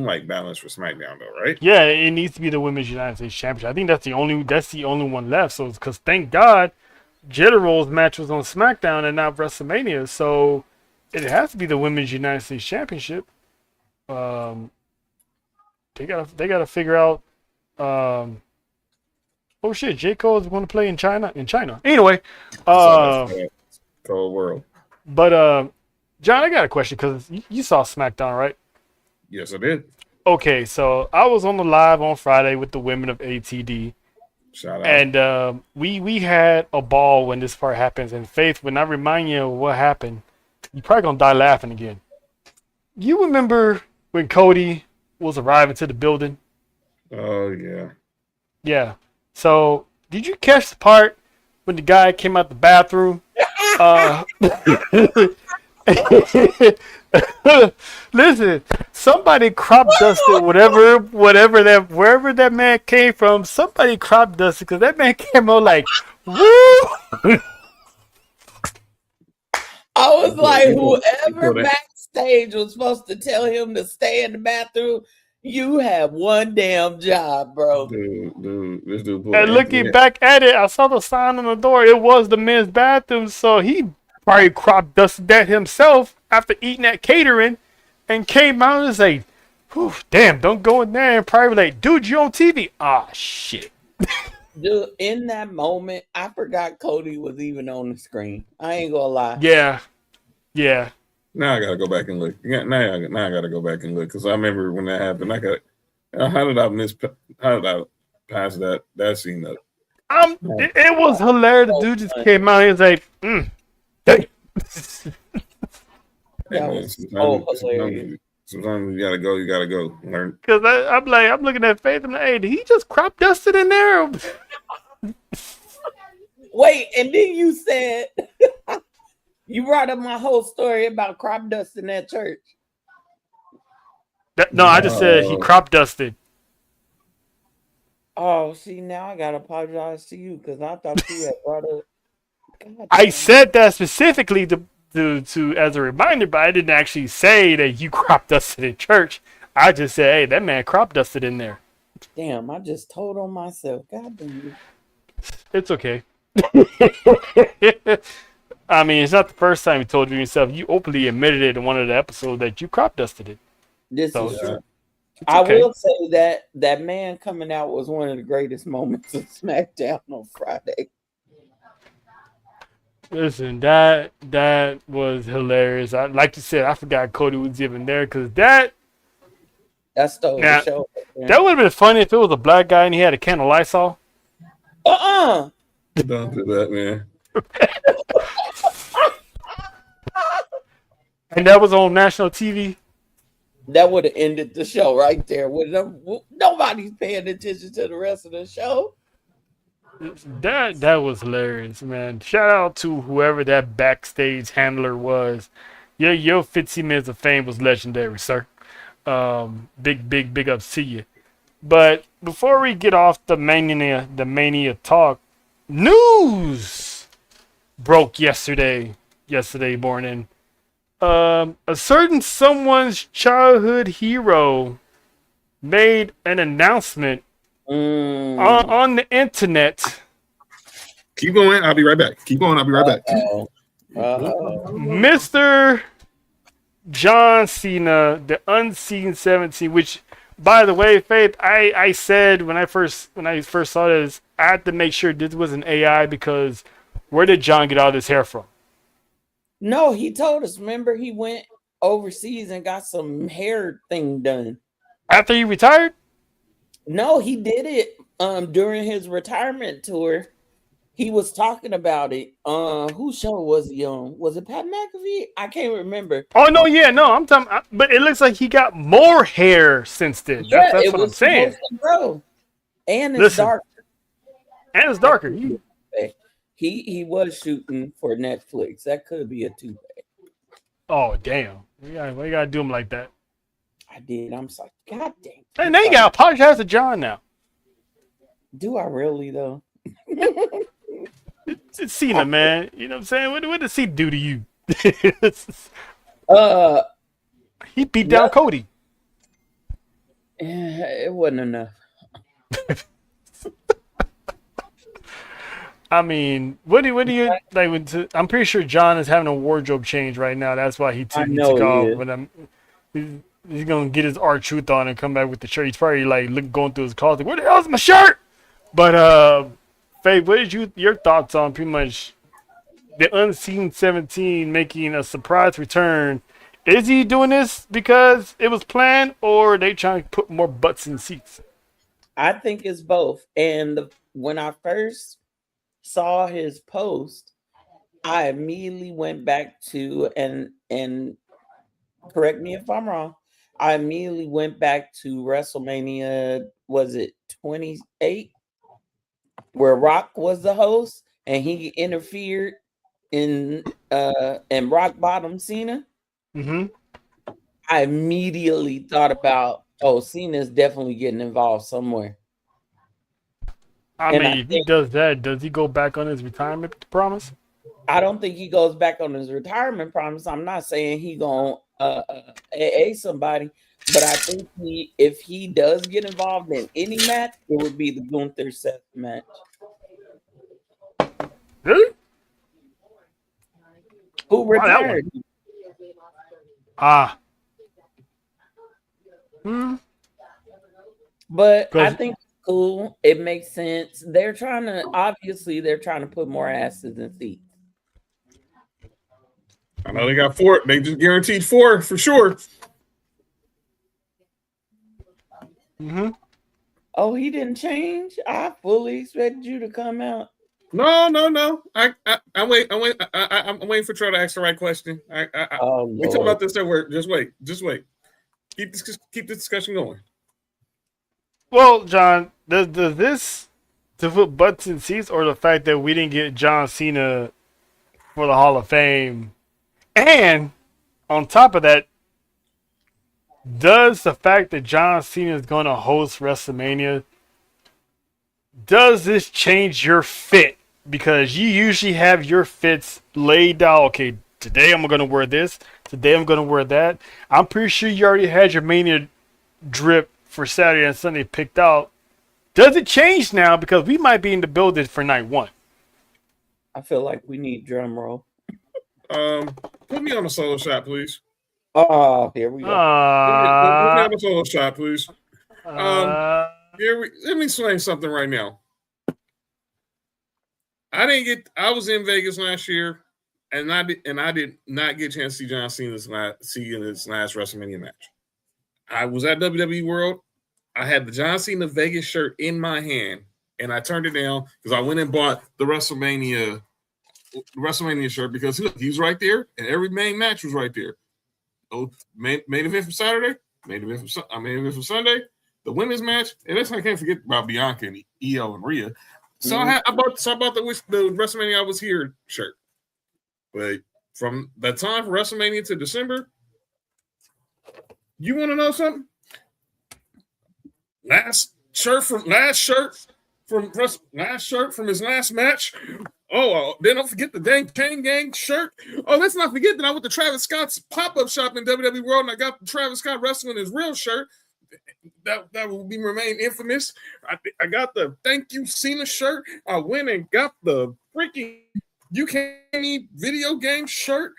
like balance for SmackDown, though, right? Yeah, it needs to be the Women's United States Championship. I think that's the only one left. So, because thank God, General's match was on SmackDown and not WrestleMania, so it has to be the Women's United States Championship. They gotta figure out. Oh shit, J. Cole is going to play in China. Anyway, Cold world. But John, I got a question because you saw SmackDown, right? Yes, I did. Okay, so I was on the live on Friday with the women of ATD. Shout out. And we had a ball when this part happens. And Faith, when I remind you of what happened, you're probably going to die laughing again. You remember when Cody was arriving to the building? Oh, yeah. Yeah. So, did you catch the part when the guy came out the bathroom? Listen, somebody crop dusted wherever that man came from. Somebody crop dusted because that man came out like, woo! I was like, whoever backstage was supposed to tell him to stay in the bathroom, you have one damn job, bro. Dude, this dude. And looking back at it, I saw the sign on the door. It was the men's bathroom, so he probably crop dusted that himself after eating that catering and came out and say, damn, don't go in there and probably like, dude, you on TV? Ah, shit. Dude, in that moment, I forgot Cody was even on the screen. I ain't gonna lie. Yeah. Now I gotta go back and look. Yeah, now I gotta go back and look because I remember when that happened. How did I pass that scene up? It was hilarious. The dude just came out and was like, Hey, That man, was so hilarious. sometimes you gotta go. You gotta go. Learn. Because I'm looking at Faith. I'm like, hey, did he just crop dusted in there? Wait, and then you said you brought up my whole story about crop dusting at church. No, I just said he crop dusted. Oh, see, now I gotta apologize to you because I thought you had brought up. God I damn. said that specifically to as a reminder, but I didn't actually say that you crop dusted in church. I just said, hey, that man crop dusted in there. Damn, I just told on myself. God damn it. It's okay. I mean, it's not the first time you told you yourself. You openly admitted it in one of the episodes that you crop dusted it. This So, is true. It's I okay. will say that man coming out was one of the greatest moments of SmackDown on Friday. Listen, that was hilarious. Like you said, I forgot Cody was even there because that stole the show. That would have been funny if it was a black guy and he had a can of Lysol. Don't do that, man. And that was on national TV. That would have ended the show right there. Nobody's paying attention to the rest of the show. That was hilarious, man. Shout out to whoever that backstage handler was. Yeah, your 15 minutes of fame was legendary, sir. Big ups to you. But before we get off the mania talk, news broke yesterday morning. A certain someone's childhood hero made an announcement on the internet. Keep going. I'll be right back. Keep going. I'll be right back. Mr. John Cena, the Unseen 17, which, by the way, Faith, I said when I first saw this, I had to make sure this was an AI because where did John get all this hair from? No, he told us. Remember, he went overseas and got some hair thing done. After he retired? No, he did it during his retirement tour. He was talking about it. Whose show was he on? Was it Pat McAfee? I can't remember. Oh no, yeah, no, I'm talking. But it looks like he got more hair since then. Yeah, that's what I'm saying. Bro, and it's darker. And it's darker. He was shooting for Netflix. That could be a two-pay. Oh damn! Why you gotta do him like that? I did. I'm sorry. God damn. Hey, now you gotta apologize to John now. Do I really though? It's Cena, man. You know what I'm saying? What does he do to you? He beat down Cody. It wasn't enough. I mean, what do you like? I'm pretty sure John is having a wardrobe change right now. That's why he took off. But he's gonna get his R-Truth on and come back with the shirt. He's probably like going through his closet. Where the hell's my shirt? But Faye, what is your thoughts on pretty much the Unseen 17 making a surprise return? Is he doing this because it was planned, or are they trying to put more butts in seats? I think it's both. And when I first saw his post, I immediately went back to and correct me if I'm wrong. I immediately went back to WrestleMania. Was it 28? Where Rock was the host and he interfered in Rock bottom Cena. Mm-hmm. I immediately thought about, Cena's definitely getting involved somewhere. I mean, if he does that, does he go back on his retirement promise? I don't think he goes back on his retirement promise. I'm not saying he gonna AA somebody, but I think if he does get involved in any match, it would be the Gunther Seth match. Really? Who retired? But I think it's cool. It makes sense. They're trying to put more asses in seats. I know they got 4. They just guaranteed 4 for sure. Mm-hmm. Oh, he didn't change? I fully expected you to come out. No. I'm waiting for Trey to ask the right question. We talk about this at work. Just wait. Keep this discussion going. Well, John, does this to put butts in seats, or the fact that we didn't get John Cena for the Hall of Fame, and on top of that, does the fact that John Cena is going to host WrestleMania, does this change your fit? Because you usually have your fits laid out. Okay, today I'm going to wear this. Today I'm going to wear that. I'm pretty sure you already had your Mania drip for Saturday and Sunday picked out. Does it change now? Because we might be in the building for night one. I feel like we need drum roll. Put me on a solo shot, please. Oh, here we go. Put me on a solo shot, please. Let me explain something right now. I was in Vegas last year, and I did not get a chance to see John Cena's last WrestleMania match. I was at WWE World. I had the John Cena Vegas shirt in my hand, and I turned it down because I went and bought the WrestleMania shirt because look, he was right there, and every main match was right there. Oh, main event from Saturday, main event from Sunday, the women's match, and that's I can't forget about Bianca and Io and Rhea. So I bought the WrestleMania I was here shirt. But from that time from WrestleMania to December, you want to know something? Last shirt from his last match. Oh, then don't forget the dang Chain Gang shirt. Oh, let's not forget that I went to Travis Scott's pop-up shop in WWE World and I got the Travis Scott wrestling his real shirt. That will remain infamous. I got the Thank You Cena shirt. I went and got the freaking You Can't Eat video game shirt.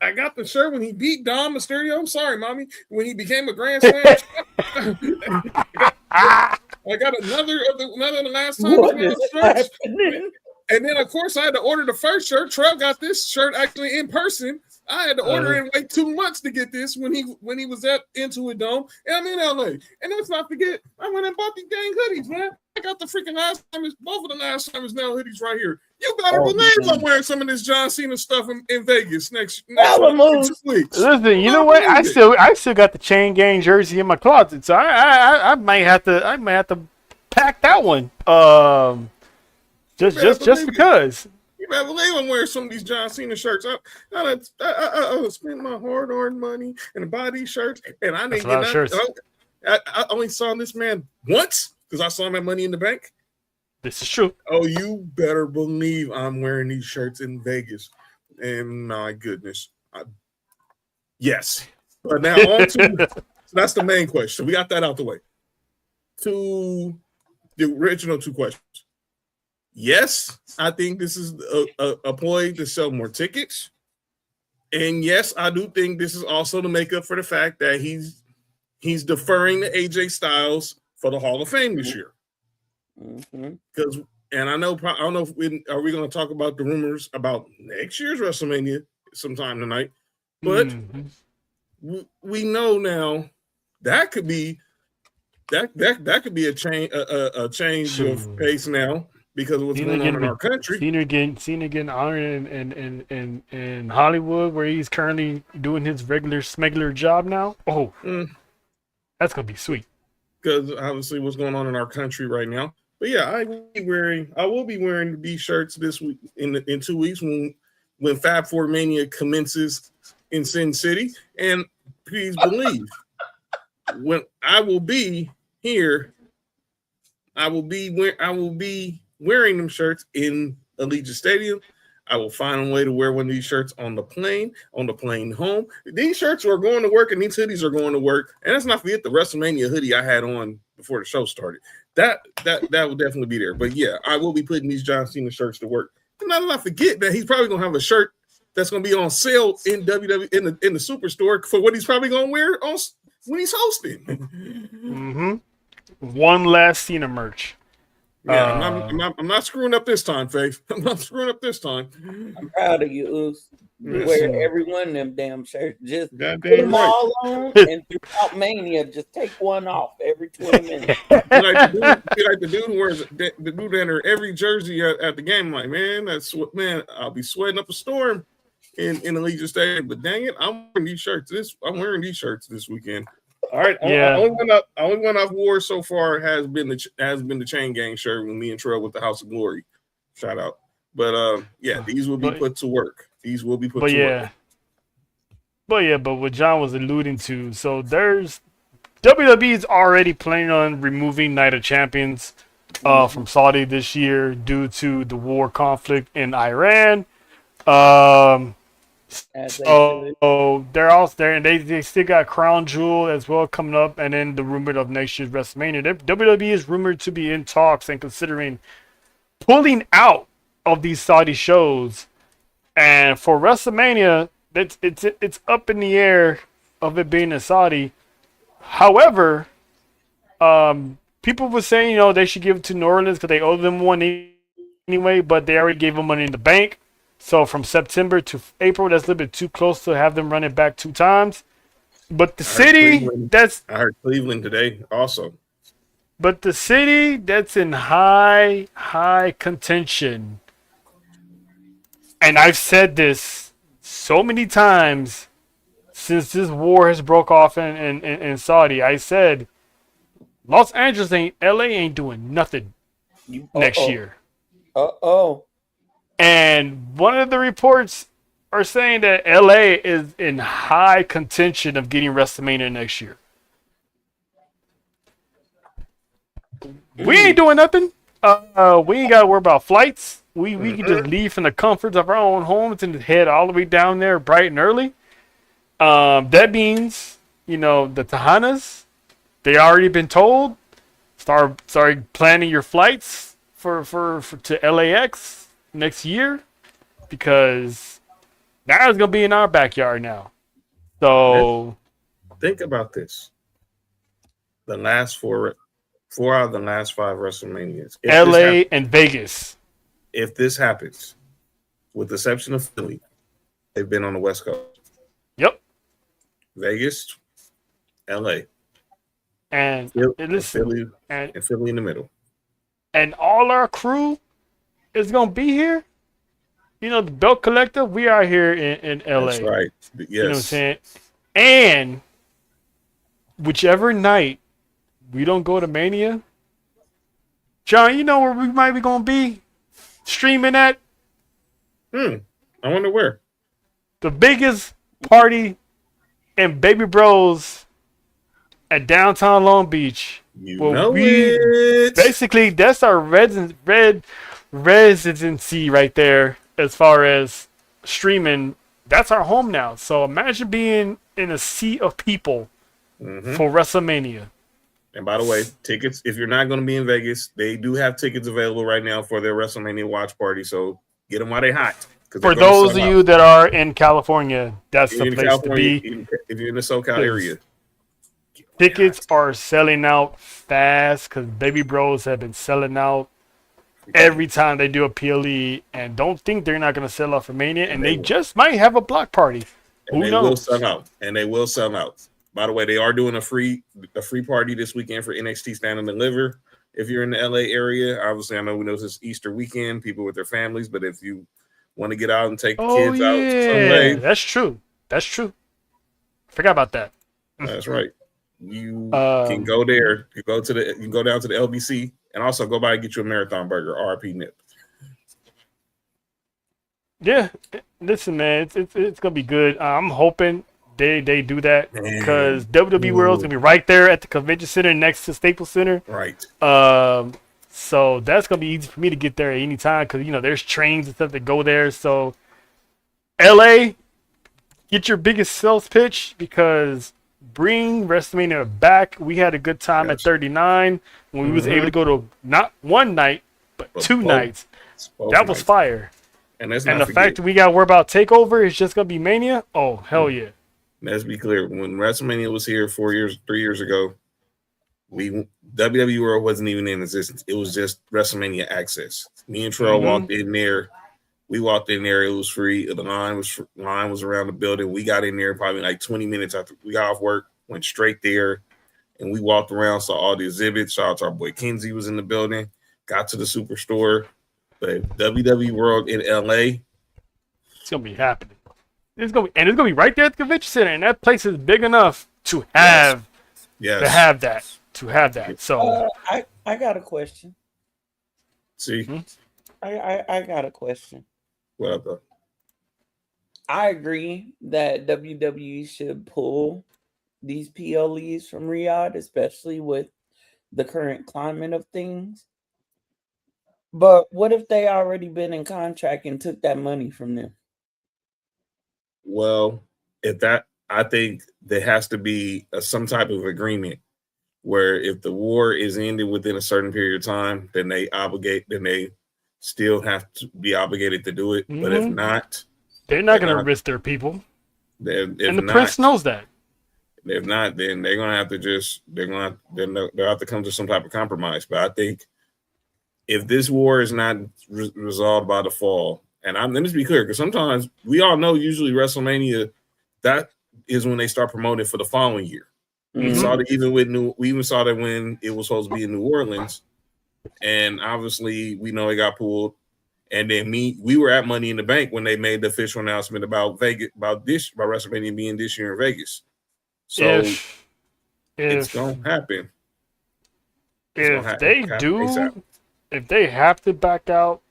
I got the shirt when he beat Dom Mysterio. I'm sorry, mommy. When he became a Grand Slam. I got another of the last time. What is happening? And then, of course, I had to order the first shirt. Trev got this shirt actually in person. I had to order it and wait 2 months to get this when he was at Intuit Dome. And I'm in LA. And let's not forget, I went and bought these dang hoodies, man. I got the freaking both of the last timers now hoodies right here. You better believe I'm wearing some of this John Cena stuff in Vegas next week. Listen, you know what? I still got the Chain Gang jersey in my closet, so I might have to pack that one. Just because. You better believe I'm wearing some of these John Cena shirts. I spent my hard-earned money and buy these shirts, and I didn't get shirts. I only saw this man once because I saw him at Money in the Bank. This is true. Oh, you better believe I'm wearing these shirts in Vegas. And my goodness. Yes. But now on to so that's the main question. So we got that out the way. To the original two questions. Yes, I think this is a ploy to sell more tickets. And yes, I do think this is also to make up for the fact that he's deferring to AJ Styles for the Hall of Fame this year. Because, and I don't know if are we going to talk about the rumors about next year's WrestleMania sometime tonight, but we know now that could be that could be a change of pace now. Because of what's going on in our country. Cena getting honored in Hollywood, where he's currently doing his regular smuggler job now. Oh, that's gonna be sweet. Because obviously, what's going on in our country right now. But yeah, I will be wearing these shirts this week in 2 weeks when Fab Four Mania commences in Sin City. And please believe, when I will be here, I will be wearing them shirts in Allegiant Stadium. I will find a way to wear one of these shirts on the plane home. These shirts are going to work and these hoodies are going to work. And let's not forget the WrestleMania hoodie I had on before the show started. That will definitely be there. But yeah, I will be putting these John Cena shirts to work. And not forget that he's probably gonna have a shirt that's gonna be on sale in WWE in the superstore for what he's probably gonna wear when he's hosting. One last Cena merch. Yeah, I'm not screwing up this time, Faith. I'm not screwing up this time. I'm proud of you, Oos. You Listen. wear every one of them damn shirts. Just Goddamn put them right. all on, and throughout Mania, just take one off every 20 minutes. Be like the dude who wears the dude under every jersey at the game. I'm like, man, I'll be sweating up a storm in Allegiant Stadium. But dang it, I'm wearing these shirts this weekend. All right, Yeah. only one I've wore so far has been the Chain Gang shirt with me and Trail with the House of Glory. Shout out. But yeah, these will be put to work. These will be put to work. But what John was alluding to, so there's WWE's already planning on removing Night of Champions from Saudi this year due to the war conflict in Iran. So they're out there, and they still got Crown Jewel as well coming up, and then the rumor of next year's WrestleMania. WWE is rumored to be in talks and considering pulling out of these Saudi shows, and for WrestleMania, it's up in the air of it being in Saudi. However, people were saying they should give it to New Orleans because they owe them one anyway, but they already gave them money in the bank. So from September to April, that's a little bit too close to have them run it back 2 times. But the city I heard Cleveland today also. But the city that's in high contention, and I've said this so many times since this war has broke off in Saudi, I said Los Angeles LA ain't doing nothing next year. And one of the reports are saying that LA is in high contention of getting WrestleMania next year. We ain't doing nothing. We ain't got to worry about flights. We can just leave from the comforts of our own homes and head all the way down there bright and early. That means, the Tejanas, they already been told, start planning your flights for to LAX next year, because now it's gonna be in our backyard now. So think about this: the last four out of the last 5 WrestleManias, LA and Vegas. If this happens, with the exception of Philly, they've been on the West Coast. Yep. Vegas, LA, and Philly in the middle, and all our crew is gonna be here. The Belt Collective, we are here in LA. That's right. Yes. You know what I'm saying? And whichever night we don't go to Mania, John, you know where we might be gonna be streaming at? I wonder where. The biggest party in Baby Bros at downtown Long Beach. Basically, that's our residency right there as far as streaming. That's our home now. So imagine being in a sea of people for WrestleMania. And by the way, tickets, if you're not going to be in Vegas, they do have tickets available right now for their WrestleMania watch party. So get them while they're hot. For those of you that are in California, that's the place to be. If you're in the SoCal area. Tickets are selling out fast because Baby Bros have been selling out every time they do a PLE, and don't think they're not going to sell out for Mania, and they just might have a block party. Who knows? Will sell out, and they will sell out. By the way, they are doing a free party this weekend for NXT Stand and Deliver. If you're in the LA area, obviously I know we know this is Easter weekend, people with their families, but if you want to get out and take kids out someday, that's true. Forgot about that. That's right. You can go there. You can go down to the LBC and also go by and get you a marathon burger, RP Nip. Yeah, listen, man, it's gonna be good. I'm hoping they do that because WWE World's gonna be right there at the convention center next to Staples Center. Right. So that's gonna be easy for me to get there at any time because there's trains and stuff that go there. So LA, get your biggest sales pitch because bring WrestleMania back. We had a good time at 39 when we was able to go to not one night but 2 nights. That was fire. And the fact that we got to worry about TakeOver is just gonna be Mania. Oh hell yeah! Let's be clear. When WrestleMania was here 3 years ago, WWE World wasn't even in existence. It was just WrestleMania Access. Me and Terrell walked in there. We walked in there. It was free. The line was around the building. We got in there probably like 20 minutes after we got off work. Went straight there, and we walked around, saw all the exhibits. Shout out to our boy Kenzie was in the building. Got to the Superstore. But WWE World in LA, it's gonna be happening. It's gonna be right there at the convention center, and that place is big enough to have that. So I got a question. See, I got a question. what up, though? I agree that WWE should pull these PLEs from Riyadh, especially with the current climate of things. But what if they already been in contract and took that money from them? Well, I think there has to be some type of agreement where if the war is ended within a certain period of time, then they still have to be obligated to do it. But if not, they're not going to risk their people. And the prince knows that. If not, then they're going to have to they'll have to come to some type of compromise. But I think if this war is not resolved by the fall, and let me be clear, because sometimes we all know usually WrestleMania, that is when they start promoting for the following year. We saw that we even saw that when it was supposed to be in New Orleans, and obviously we know it got pulled. And then we were at Money in the Bank when they made the official announcement about Vegas, about WrestleMania being this year in Vegas. So it's gonna happen. If they have to back out,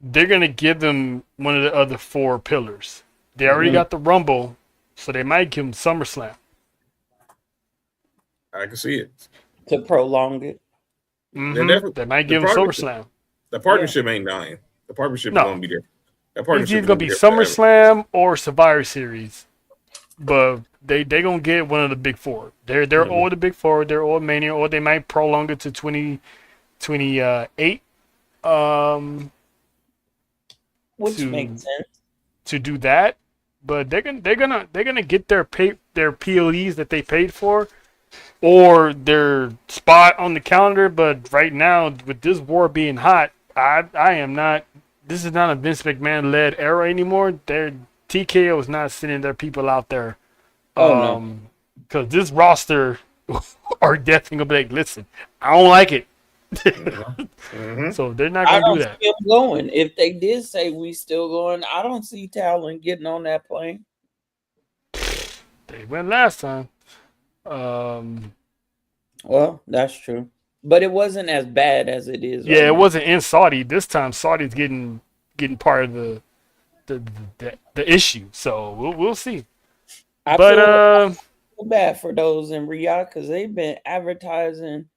they're gonna give them one of the other 4 pillars. They already got the Rumble, so they might give them SummerSlam. I can see it. To prolong it. They might give them SummerSlam. The partnership ain't dying. The partnership is gonna be there. It's either gonna be SummerSlam or Survivor Series, but they gonna get one of the big 4. They're all the big 4. They're all Mania, or they might prolong it to 2028. Which makes sense to do that, but they're gonna get their PLEs that they paid for, or their spot on the calendar. But right now, with this war being hot, I am not. This is not a Vince McMahon led era anymore. TKO is not sending their people out there. Because this roster are definitely gonna be like, listen, I don't like it. So they're not gonna do that. See them going. If they did say we still going, I don't see Talon getting on that plane. They went last time. Well, that's true, but it wasn't as bad as it is. Yeah, it wasn't in Saudi. This time, Saudi's getting part of the issue. So we'll see. I feel bad for those in Riyadh because they've been advertising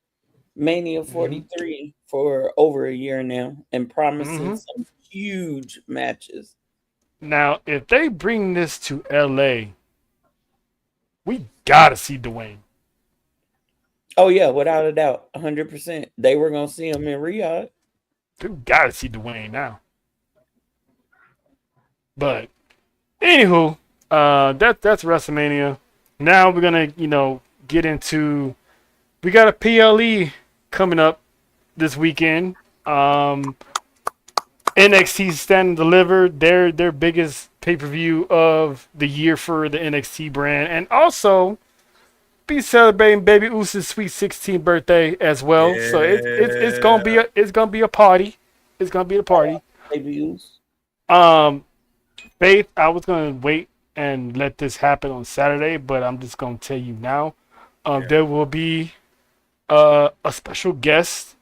Mania 43 for over a year now and promising some huge matches. Now, if they bring this to LA, we gotta see Dwayne. Oh yeah, without a doubt, 100%. They were gonna see him in Riyadh. We gotta see Dwayne now. But anywho, that's WrestleMania. Now we're gonna get into. We got a PLE coming up this weekend. NXT Stand and Deliver, their biggest pay-per-view of the year for the NXT brand, and also be celebrating Baby Uso's sweet 16th birthday as well. Yeah. So it's gonna be a party. It's gonna be a party. Baby Uso. Faith, I was gonna wait and let this happen on Saturday, but I'm just gonna tell you now. There will be a special guest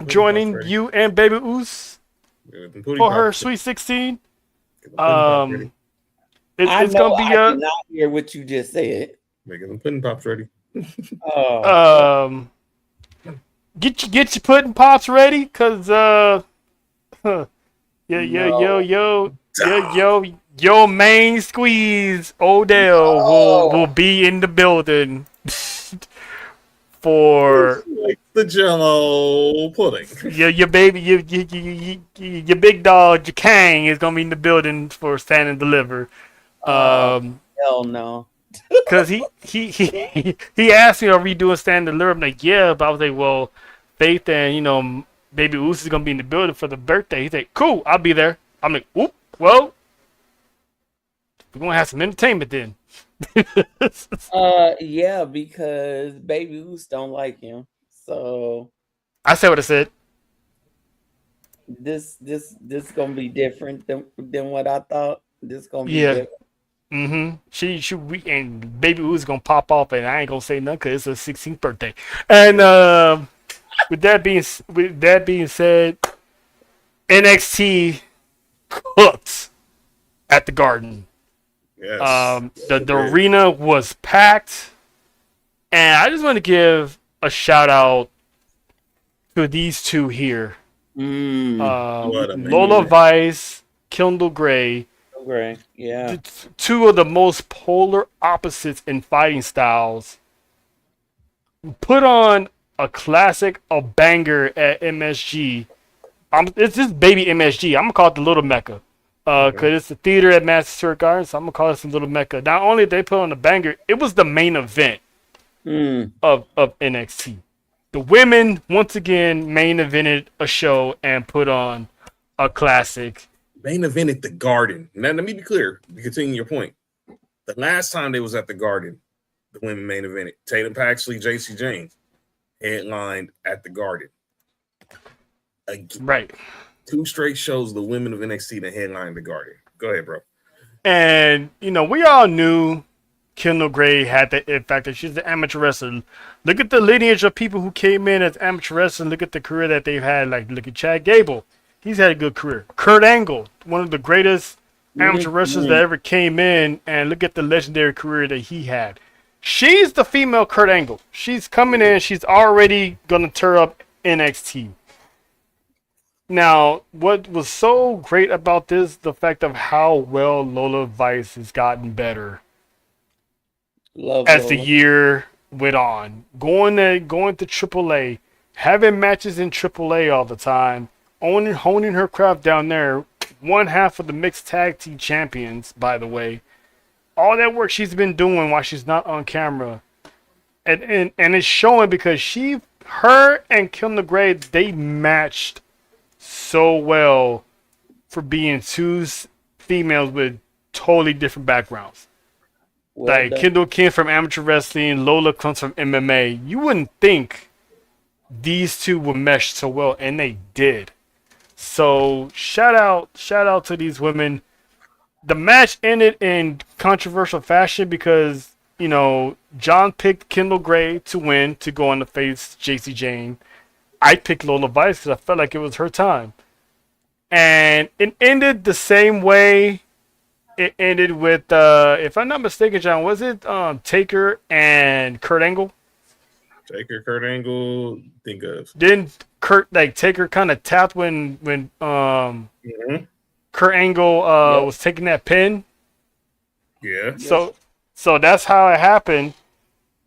joining you and Baby Oos for her sweet 16. It's gonna be I cannot hear what you just said. Making them pudding pops ready. Get your pudding pops ready, cause your main squeeze Odell will be in the building for like the Jello pudding. Your baby, your big dog, your Kang is gonna be in the building for Stand and Deliver. Hell no. Because he asked me, are we doing stand and deliver? I'm like, yeah, but I was like, well, Faith and, Baby Uso is going to be in the building for the birthday. He's like, cool, I'll be there. I'm like, oop, well, we're going to have some entertainment then. Yeah, because Baby Oos don't like him. So I said what I said. this gonna be different than what I thought. This gonna be Yeah. different. And Baby U's gonna pop off, and I ain't gonna say nothing because it's her 16th birthday. And with that being said, NXT cooked at the Garden. Yes. The arena was packed, and I just want to give a shout out to these two here, What a Lola Vice, Kendall Gray. Great. Yeah. Two of the most polar opposites in fighting styles put on a classic, a banger at MSG. It's just baby MSG. I'm gonna call it the Little Mecca, because it's the theater at Madison Square Garden. So I'm gonna call it the Little Mecca. Not only did they put on a banger, it was the main event of NXT. The women once again main evented a show and put on a classic. Main event at the Garden. Now, let me be clear. To continue your point. The last time they was at the Garden, the women main evented. Tatum Paxley, JC James headlined at the Garden. Again, Right. 2 straight shows the women of NXT that headlined the Garden. Go ahead, bro. And, we all knew Kendall Gray had the fact that she's an amateur wrestler. Look at the lineage of people who came in as amateur wrestlers. Look at the career that they've had. Like, look at Chad Gable. He's had a good career. Kurt Angle, one of the greatest amateur wrestlers that ever came in, and look at the legendary career that he had. She's the female Kurt Angle. She's coming in. She's already going to tear up NXT. Now, what was so great about this, the fact of how well Lola Vice has gotten better as the year went on. Going to AAA, having matches in AAA all the time, honing her craft down there. One half of the mixed tag team champions, by the way. All that work she's been doing while she's not on camera. And it's showing because her and Kendall Gray, they matched so well for being two females with totally different backgrounds. Like Kendall came from amateur wrestling, Lola comes from MMA. You wouldn't think these two would mesh so well, and they did. So shout out to these women. The match ended in controversial fashion because, John picked Kendall Gray to win to go on to face JC Jane. I picked Lola Vice because I felt like it was her time. And it ended the same way it ended with, if I'm not mistaken, John, was it Taker and Kurt Angle? Taker, Kurt Angle, think of. Didn't Taker kind of tapped when Kurt Angle was taking that pin? Yeah. So that's how it happened.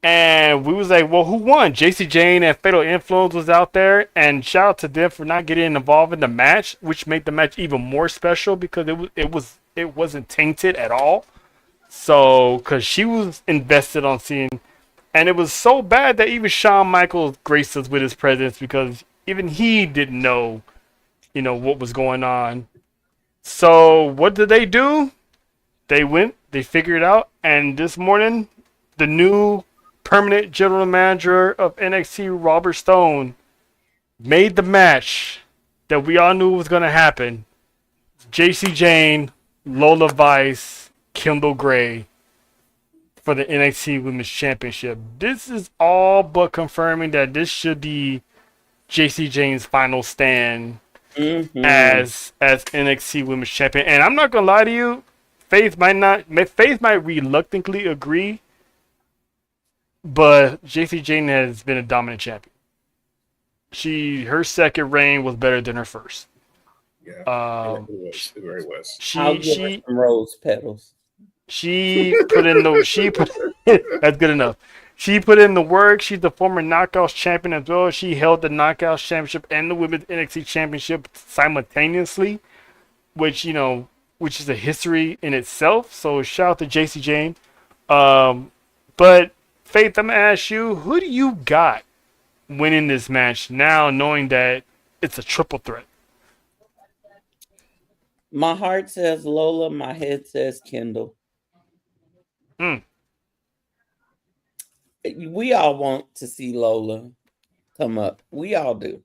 And we was like, well, who won? JC Jane and Fatal Influence was out there, and shout out to them for not getting involved in the match, which made the match even more special because it wasn't tainted at all. So, because she was invested on seeing, and it was so bad that even Shawn Michaels graced us with his presence because even he didn't know, what was going on. So what did they do? They went, they figured it out, and this morning, the new permanent general manager of NXT, Robert Stone, made the match that we all knew was going to happen. JC Jane, Lola Vice, Kendall Gray for the NXT Women's Championship. This is all but confirming that this should be JC Jane's final stand as NXT Women's Champion. And I'm not going to lie to you, Faith might reluctantly agree, but JC Jane has been a dominant champion. Her second reign was better than her first. Yeah, it very was. I'll give her some rose petals. That's good enough. She put in the work. She's the former Knockouts champion as well. She held the Knockouts championship and the Women's NXT championship simultaneously, which is a history in itself. So shout out to JC Jane. But Faith, I'm gonna ask you, who do you got winning this match now, knowing that it's a triple threat? My heart says Lola. My head says Kendall. Mm. We all want to see Lola come up. We all do.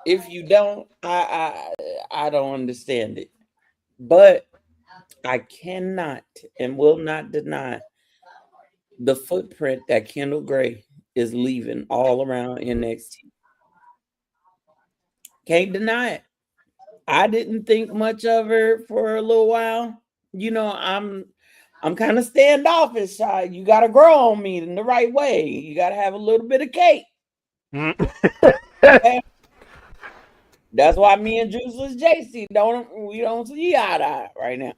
If you don't, I don't understand it. But I cannot and will not deny the footprint that Kendall Gray is leaving all around NXT. Can't deny it. I didn't think much of her for a little while. You know, I'm kind of standoffish. You got to grow on me in the right way. You got to have a little bit of cake. Okay? That's why me and Juiceless JC don't see eye to eye right now.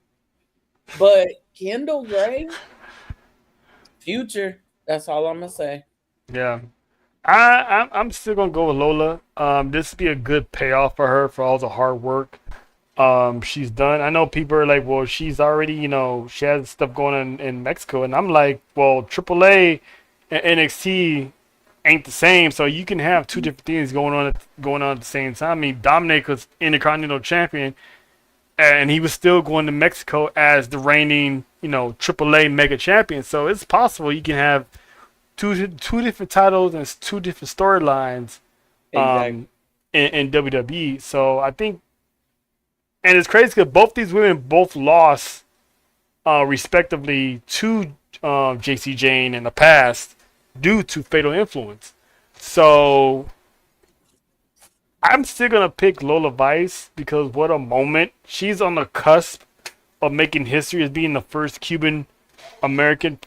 But Kendall Gray, future. That's all I'm gonna say. Yeah. I'm still gonna go with Lola. This would be a good payoff for her for all the hard work she's done. I know people are like, well, she's already, she has stuff going on in Mexico, and I'm like, well, AAA and NXT ain't the same, so you can have two different things going on at the same time. I mean, Dominic was Intercontinental Champion, and he was still going to Mexico as the reigning, AAA Mega Champion. So it's possible you can have two different titles and two different storylines Exactly. in WWE. So I think, and it's crazy because both these women both lost respectively to JC Jane in the past due to Fatal Influence. So I'm still going to pick Lola Vice because what a moment. She's on the cusp of making history as being the first Cuban American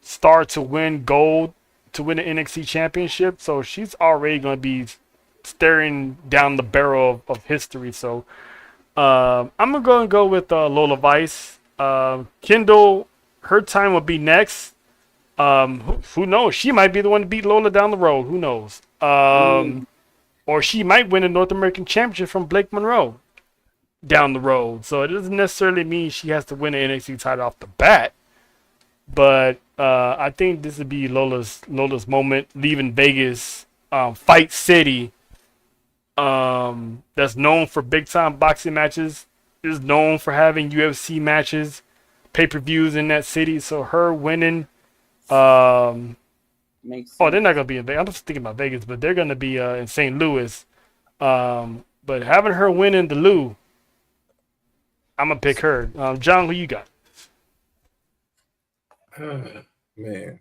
star to win gold, to win the NXT championship. So she's already going to be staring down the barrel of history. So I'm going to go with Lola Vice. Kendall, her time will be next. Who knows? She might be the one to beat Lola down the road. Who knows? Or she might win a North American Championship from Blake Monroe down the road. So it doesn't necessarily mean she has to win an NXT title off the bat. But I think this would be Lola's moment, leaving Vegas, Fight City, that's known for big time boxing matches, is known for having UFC matches, pay-per-views in that city. So her winning, they're not gonna be in Vegas. I'm just thinking about Vegas, but they're gonna be in St. Louis. But having her win in the Lou, I'm gonna pick her. John, who you got? Man,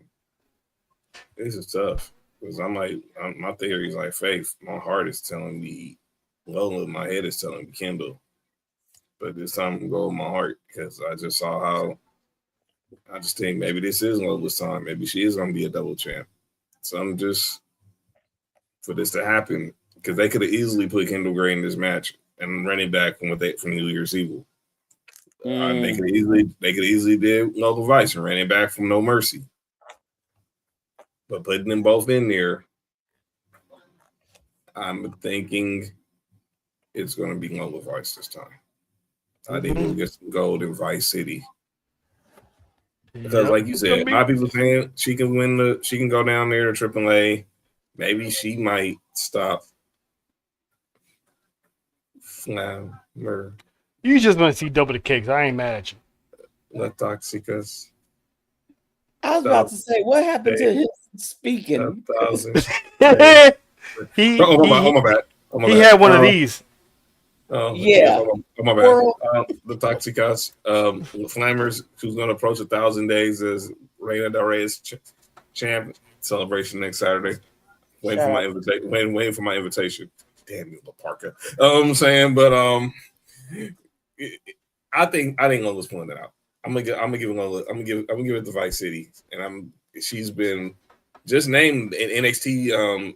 this is tough because my theory is like Faith. My heart is telling me Lola, my head is telling me Kendall. But this time I'm gonna go with my heart because I just saw how. I just think maybe this is Lola's time. Maybe she is gonna be a double champ. So I'm just for this to happen because they could have easily put Kendall Gray in this match and running back from New Year's Evil. They could easily did Local Vice and ran it back from No Mercy. But putting them both in there, I'm thinking it's going to be Local Vice this time. I think we'll get some gold in Vice City. Because, like you said, a lot of people saying she can go down there to AAA. Maybe she might stop Flammer. You just want to see double the cakes. I ain't mad at you. La Toxicas. I was about to say, what happened to his speaking? He my bad. He had one of these. Yeah. My bad. The Toxicas, Flammers, who's going to approach 1,000 days as Reina Del Rey's champ celebration next Saturday. Waiting for my invitation. Damn you, Parker. I'm saying, but I think Lola's pulling it out. I'm gonna give it to Vice City, and she's been just named an NXT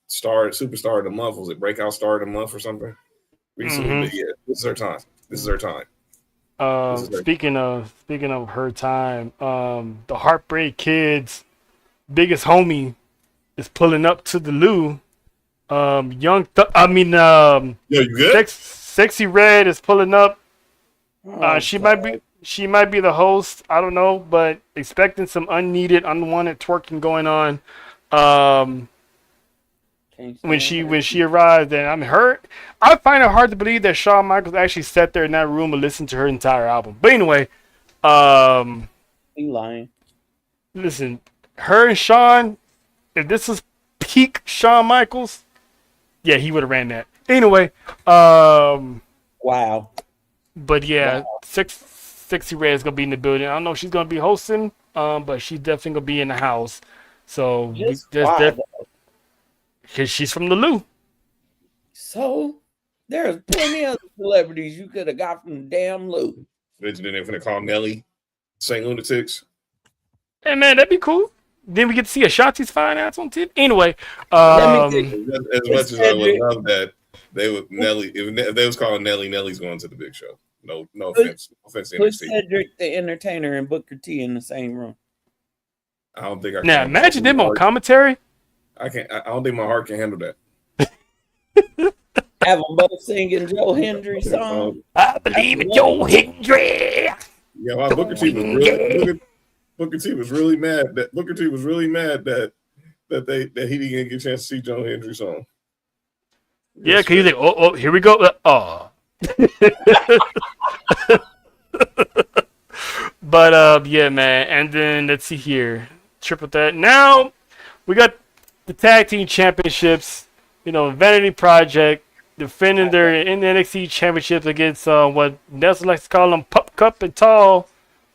superstar of the month. Was it breakout star of the month or something recently? But yeah, this is her time. Speaking of her time, the Heartbreak Kids' biggest homie is pulling up to the Lou. You good? Sexy Red is pulling up. She might be She might be the host. I don't know, but expecting some unneeded, unwanted twerking going on. When she arrived, and I mean I find it hard to believe that Shawn Michaels actually sat there in that room and listened to her entire album. But anyway, he lying. Listen, her and Shawn, if this was peak Shawn Michaels, yeah, he would have ran that. Anyway, wow. But yeah, Sexy Red is gonna be in the building. I don't know if she's gonna be hosting, but she's definitely gonna be in the house. So because she's from the Lou. So there's plenty of celebrities you could have got from damn Lou. Then they're gonna call Nelly St. Lunatics. Hey man, that'd be cool. Then we get to see Ashanti's fine ass on TV. Anyway, as much as I would love that, they would Nelly. If they was calling Nelly, Nelly's going to the Big Show. No offense. Offense to put NXT. Cedric the Entertainer and Booker T in the same room. I don't think I can. Now imagine them on commentary. I can't. I don't think my heart can handle that. Have them both singing Joe Hendry song. I believe in Joe Hendry. Yeah, Booker T was really mad that that he didn't get a chance to see Joe Hendry song. Yeah, because he's like, oh, here we go. But yeah, man. And then let's see here, triple that. Now we got the tag team championships. Vanity Project defending their NXT championships against what Nelson likes to call them Pup Cup and Tall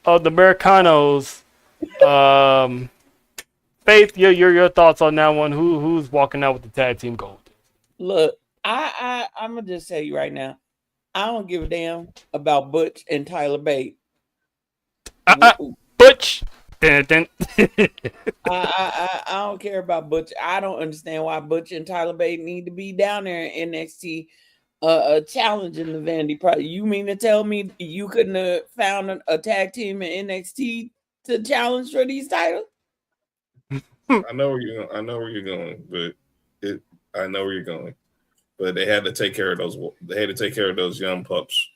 of the Americanos. Faith, your thoughts on that one? Who's walking out with the tag team gold? Look, I'm gonna just tell you right now, I don't give a damn about Butch and Tyler Bate. Butch. I don't care about Butch. I don't understand why Butch and Tyler Bate need to be down there in NXT challenging the Vanity Project. You mean to tell me you couldn't have found a tag team in NXT to challenge for these titles? I know where you're going, but they had to take care of those. They had to take care of those young pups.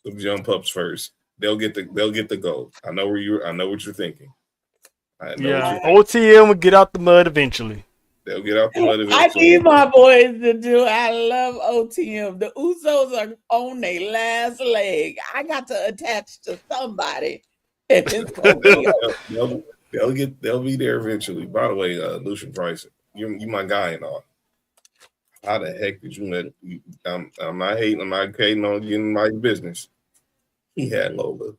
Those young pups first. They'll get the gold. I know what you're thinking. OTM will get out the mud eventually. They'll get out the mud eventually. I need my boys to do. I love OTM. The Usos are on their last leg. I got to attach to somebody. And it's gonna be They'll be there eventually. By the way, Lucian Price, you my guy and all. How the heck did you let? I'm not hating on you in my business. He had Lola.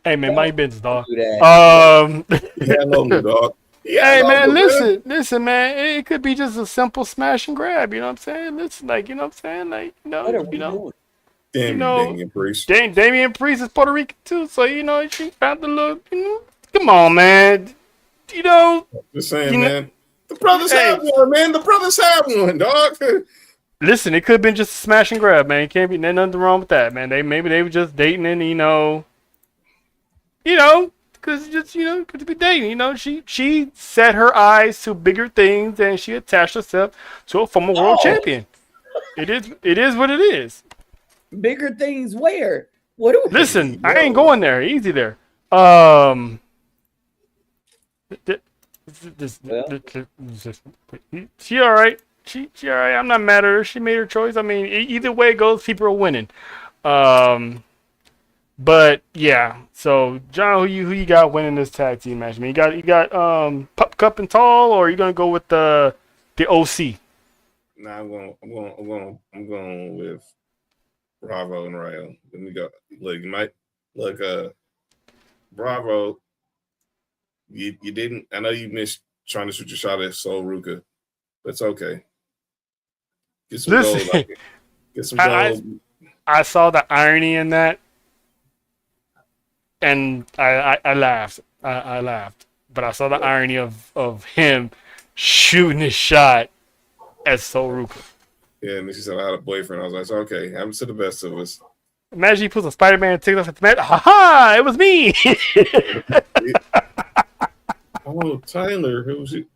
Hey man, my business, dog. He had Lola, dog. Hey man, listen, man. It could be just a simple smash and grab. You know what I'm saying? Listen, Damian Priest. Damian Priest is Puerto Rican too, so she found the look. Come on, man. Just saying, man. The brothers have one, man. The brothers have one, dog. Listen, it could have been just a smash and grab, man. Can't be nothing wrong with that, man. Maybe they were just dating and because could be dating. She set her eyes to bigger things and she attached herself to a former world champion. It is what it is. Bigger things where? Listen, I ain't going there. Easy there. She all right. She all right. I'm not mad at her. She made her choice. I mean, either way it goes, people are winning. But yeah. So John, who you got winning this tag team match? I mean, you got Pup Cup and Tall, or are you gonna go with the OC? Nah, I'm going with Bravo and Rayo. Let me go. Look, Bravo. You didn't. I know you missed trying to shoot your shot at Sol Ruka, but it's okay. Get some gold. Get some gold. I saw the irony in that, and I laughed. I laughed, but I saw the irony of him shooting his shot at Sol Ruka. Yeah, and then she said I had a boyfriend. I was like, it's okay. Happens to the best of us. Imagine he puts a Spider-Man TikTok at the match. Ha ha! It was me. Oh, Tyler, who's he?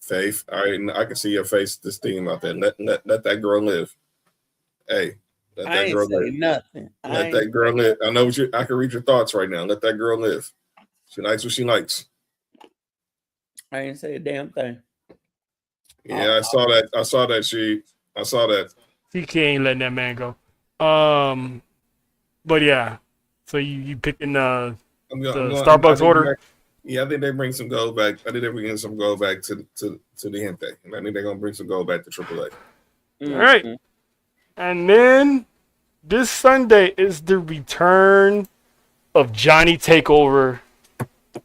Faith. All right, I can see your face this thing about that. Let that girl live. Hey, Let I that ain't girl say live. nothing. Let that girl live. I know I can read your thoughts right now. Let that girl live. She likes what she likes. I ain't say a damn thing. Yeah, I saw that. I saw that. I saw that. CK ain't letting that man go. But yeah. So you picking the Starbucks order? Yeah, I think they bring some gold back. I think they bring some gold back to the Gente. And I think they're gonna bring some gold back to AAA. All right. And then this Sunday is the return of Johnny Takeover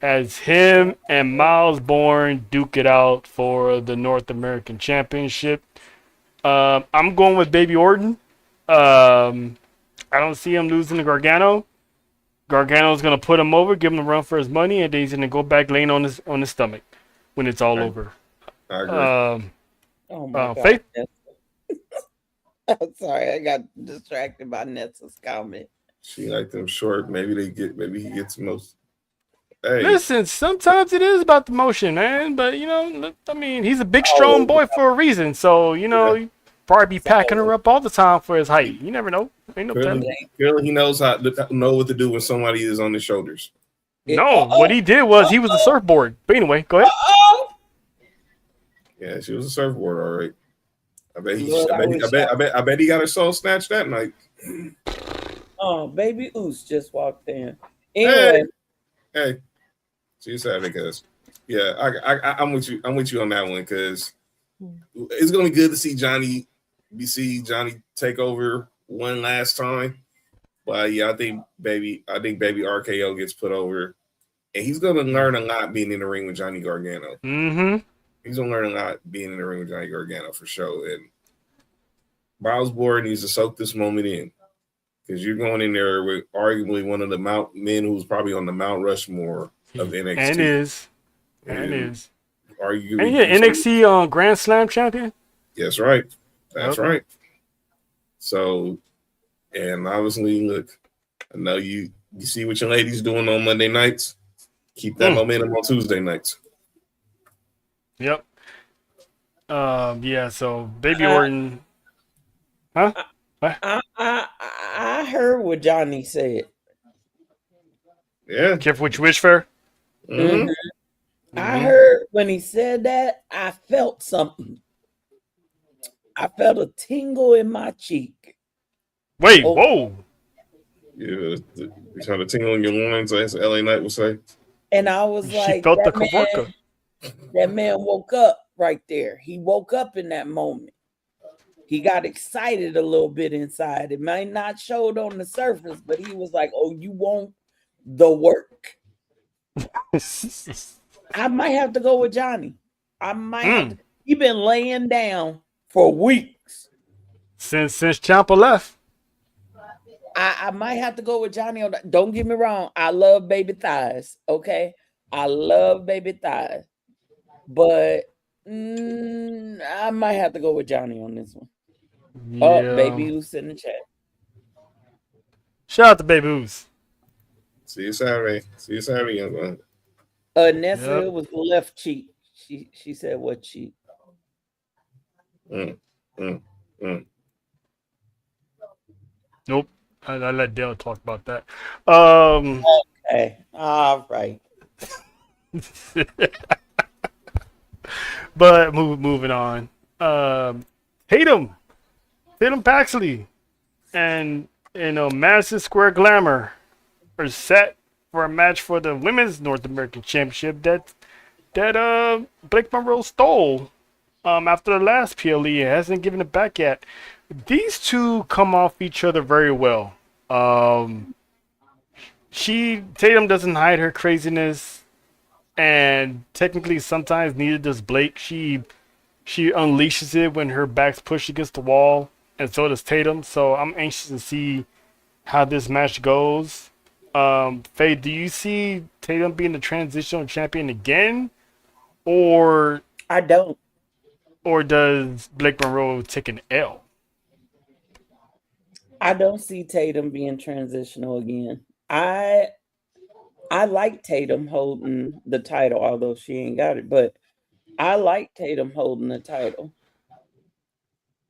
as him and Miles Bourne duke it out for the North American Championship. I'm going with Baby Orton. I don't see him losing to Gargano. Gargano's gonna put him over, give him a run for his money, and then he's gonna go back laying on his stomach when it's all over. I agree. Oh my God. Faith? I'm sorry, I got distracted by Nessa's comment. She like them short. Maybe he gets most. Hey. Listen, sometimes it is about the motion, man. But I mean, he's a big, strong boy for a reason. So he probably be packing her up all the time for his height. You never know. Ain't no telling. He knows how to know what to do when somebody is on his shoulders. No, what he did was he was a surfboard. But anyway, go ahead. Yeah, she was a surfboard, all right. I bet he got her soul snatched that night. Oh, Baby Oos just walked in. Anyway. Hey. She's sad because I'm with you. I'm with you on that one because it's gonna be good to see Johnny take over one last time. But yeah, I think baby RKO gets put over, and he's gonna learn a lot being in the ring with Johnny Gargano. Mm-hmm. He's gonna learn a lot being in the ring with Johnny Gargano for sure. And Miles Bourne needs to soak this moment in because you're going in there with arguably one of the men who's probably on the Mount Rushmore of NXT. And is. Arguably, and yeah, NXT Grand Slam champion. That's right. That's right. So, and obviously, look, I know you see what your ladies doing on Monday nights. Keep that momentum on Tuesday nights. Yep. Yeah. So, Baby Orton. Huh? I heard what Johnny said. Yeah. Careful what you wish for. Mm-hmm. I heard when he said that, I felt something. I felt a tingle in my cheek. Wait, whoa. Yeah, you trying to tingle in your loins, as LA Knight would say. And I was like, she felt the Kavorka. That man woke up right there. He woke up in that moment. He got excited a little bit inside. It might not show it on the surface, but he was like, oh, you want the work. I might have to go with Johnny. I might have to. He been laying down for weeks. Since Ciampa left. I might have to go with Johnny on that. Don't get me wrong. I love baby thighs. Okay. I love baby thighs. But I might have to go with Johnny on this one. Yeah. Oh, Baby Oos in the chat. Shout out to Baby Oos. See you Saturday, young man. Nessa was the left cheek. She said what cheek? Nope. I let Dale talk about that. Okay. All right. But moving on. Tatum Paxley and Madison Square Glamour are set for a match for the Women's North American Championship that Blake Monroe stole after the last PLE and hasn't given it back yet. These two come off each other very well. Tatum doesn't hide her craziness, and technically sometimes neither does Blake. She unleashes it when her back's pushed against the wall, and so does Tatum. So I'm anxious to see how this match goes. Faye, do you see Tatum being the transitional champion again, or I don't? Or does Blake Monroe take an L? I don't see Tatum being transitional again. I like Tatum holding the title, although she ain't got it, but I like Tatum holding the title.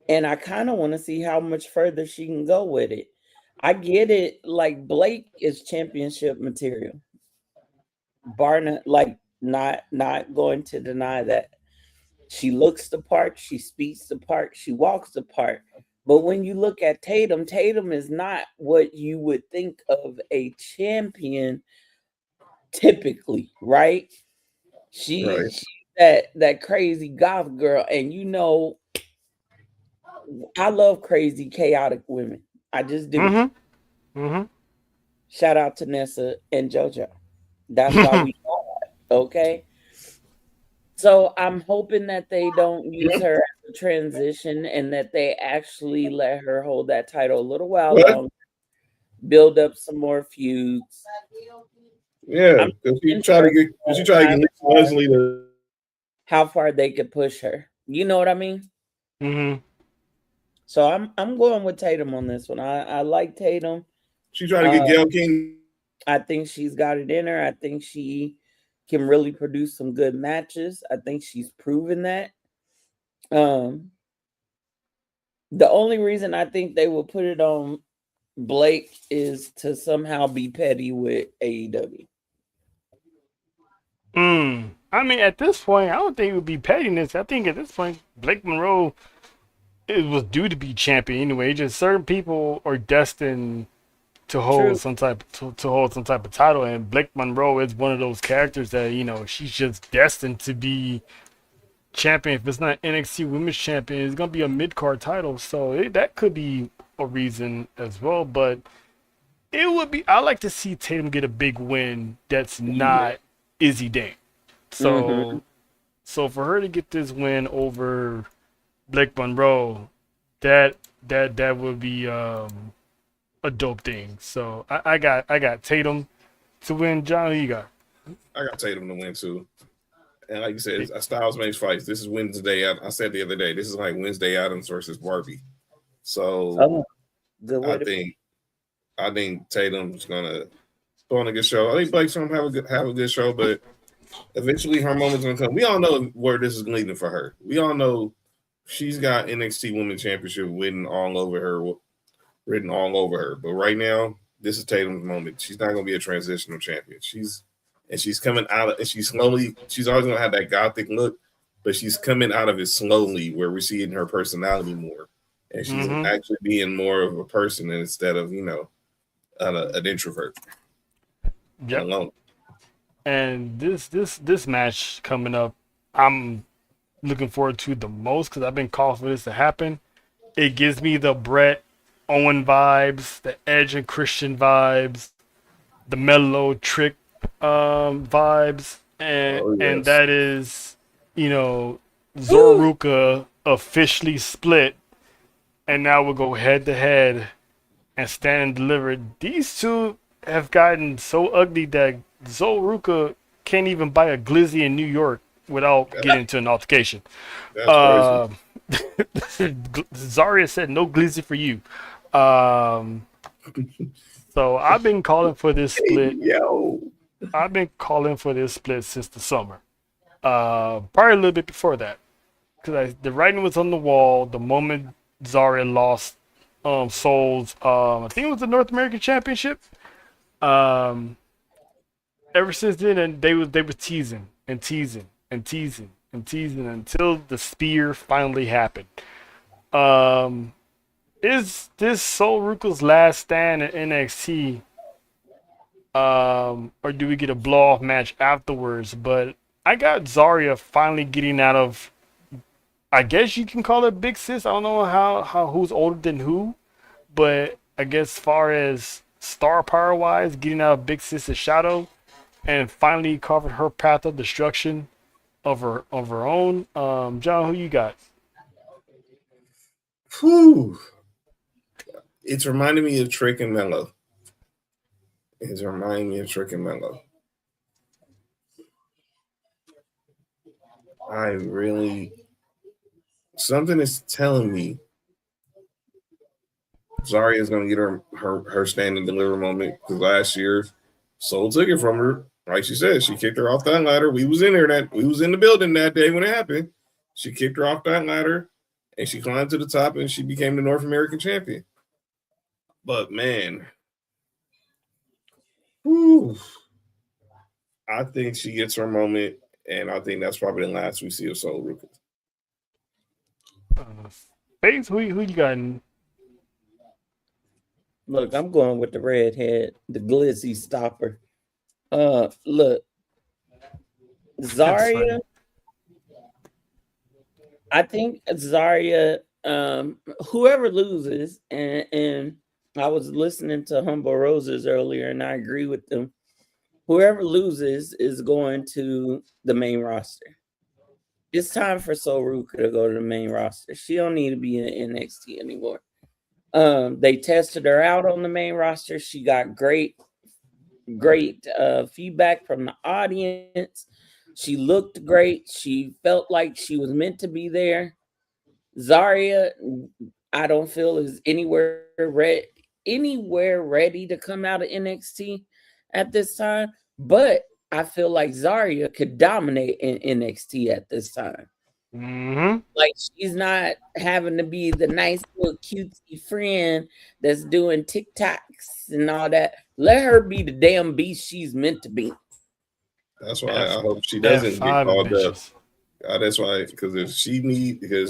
And I kind of want to see how much further she can go with it. I get it. Like Blake is championship material. Barna, like not going to deny that. She looks the part, she speaks the part, she walks the part. But when you look at Tatum, Tatum is not what you would think of a champion typically, right? Right. She's that crazy goth girl, and I love crazy, chaotic women. I just do. Mm-hmm. Shout out to Nessa and JoJo. That's why we okay. So I'm hoping that they don't use her as a transition and that they actually let her hold that title a little while What? longer, build up some more feuds. Yeah, I'm because she tried to get Lisa Leslie to. how far they could push her. You know what I mean? Mm-hmm. So I'm going with Tatum on this one. I like Tatum. She tried to get Gail King. I think she's got it in her. I think she can really produce some good matches. I think she's proven that. The only reason I think they will put it on Blake is to somehow be petty with AEW. I mean, at this point, I don't think it would be pettiness. I think at this point, Blake Monroe it was due to be champion anyway. Just certain people are destined to hold True. to hold some type of title, and Blake Monroe is one of those characters that she's just destined to be champion. If it's not NXT Women's Champion, it's gonna be a mid card title. So that could be a reason as well. But it would be. I like to see Tatum get a big win. That's not Izzy Dane. So so for her to get this win over Blake Monroe, that would be a dope thing. So I got Tatum to win. John, who you got? I got Tatum to win too. And like you said, Styles makes fights. This is Wednesday. I said the other day, this is like Wednesday Addams versus Barbie. So I think Tatum's gonna put on a good show. I think Blake's gonna have a good show, but eventually her moment's gonna come. We all know where this is leading for her. We all know she's got NXT Women's Championship written all over her. But right now, this is Tatum's moment. She's not gonna be a transitional champion. She's coming out of, and she's always gonna have that gothic look, but she's coming out of it slowly, where we're seeing her personality more, and she's actually being more of a person instead of an introvert. Yep. Alone. And this match coming up, I'm looking forward to the most because I've been calling for this to happen. It gives me the Brett Owen vibes, the Edge and Christian vibes, the Mellow Trick vibes, and that is Zoruka officially split, and now we'll go head to head and stand and deliver. These two have gotten so ugly that Zoruka can't even buy a glizzy in New York without getting into an altercation. That's crazy. Zarya said no glizzy for you. So I've been calling for this split. I've been calling for this split since the summer. Probably a little bit before that. Because the writing was on the wall the moment Zarya lost Souls. I think it was the North American Championship. Ever since then, and they were teasing until the spear finally happened. Is this Sol Ruka's last stand at NXT? Or do we get a blow off match afterwards? But I got Zarya finally getting out of, I guess you can call it Big Sis. I don't know how who's older than who, but I guess as far as star power wise, getting out of Big Sis's shadow and finally covered her path of destruction of her own. John, who you got? Whew. It's reminding me of Trick and Mello. Something is telling me Zarya is going to get her stand and deliver moment, because last year Soul took it from her. Like she said, she kicked her off that ladder. We was in the building that day when it happened. She kicked her off that ladder, and she climbed to the top, and she became the North American champion. But man, whew, I think she gets her moment, and I think that's probably the last we see of Sol Ruka. Bates, who you got in? Look, I'm going with the redhead, the glizzy stopper. Look, Zarya. I think Zarya, whoever loses, and I was listening to Humble Roses earlier, and I agree with them. Whoever loses is going to the main roster. It's time for Sol Ruka to go to the main roster. She don't need to be in NXT anymore. They tested her out on the main roster. She got great feedback from the audience. She looked great. She felt like she was meant to be there. Zarya, I don't feel is anywhere ready to come out of NXT at this time, but I feel like Zarya could dominate in NXT at this time. Mm-hmm. Like, she's not having to be the nice little cutesy friend that's doing TikToks and all that. Let her be the damn beast she's meant to be. That's why I hope she doesn't get called bitches. up. That's why, because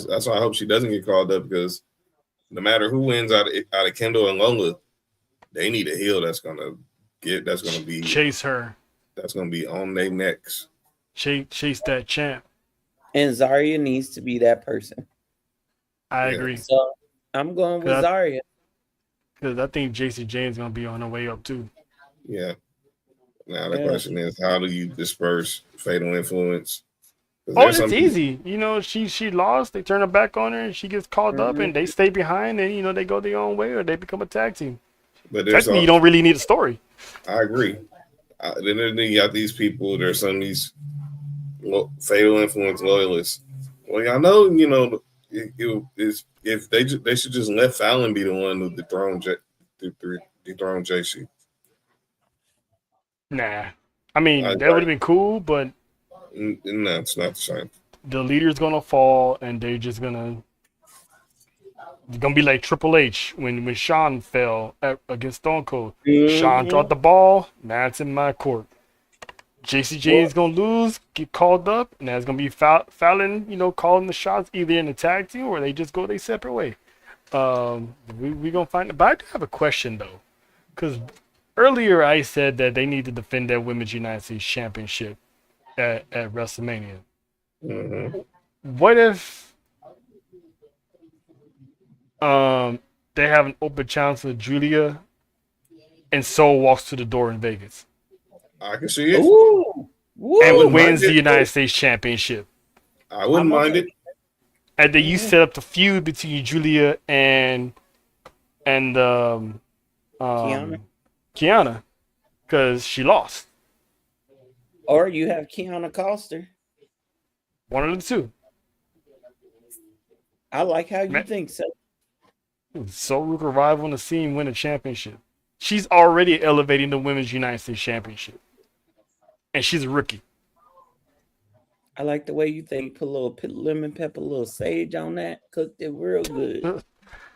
that's why I hope she doesn't get called up, because no matter who wins out of Kendall and Lola, they need a heel that's gonna be chase her. That's gonna be on their necks. Chase that champ. And Zarya needs to be that person. I agree. So I'm going with Zarya. Because I think JC Jane's gonna be on her way up too. Yeah. Now the question is, how do you disperse Fatal Influence? It's easy. You know, she lost. They turn her back on her, and she gets called up, and they stay behind, and they go their own way, or they become a tag team. But technically, you don't really need a story. I agree. Then you got these people. There's some of these Fatal Influence loyalists. Well, y'all know, if they should just let Fallon be the one who dethroned JC. Nah, I mean that would have been cool, but no, it's not the same. The leader's gonna fall, and they're just gonna be like Triple H when Shawn fell against Stone Cold. Mm-hmm. Shawn dropped the ball. Now it's in my court. JCJ is gonna lose, get called up, and that's gonna be Fallon, calling the shots either in the tag team or they just go their separate way. We gonna find it. But I do have a question though, because earlier I said that they need to defend their Women's United States Championship at WrestleMania. Mm-hmm. What if they have an open challenge with Julia and Sol walks to the door in Vegas? I can see it. Ooh. And wins the United States Championship. I wouldn't mind it. And then you set up the feud between Julia and Kiana, because she lost. Or you have Kiana Coster. One of the two. I like how you think so. Sol Ruka arrive on the scene, win a championship. She's already elevating the Women's United States Championship. And she's a rookie. I like the way you think. Put a little lemon pepper, a little sage on that. Cooked it real good.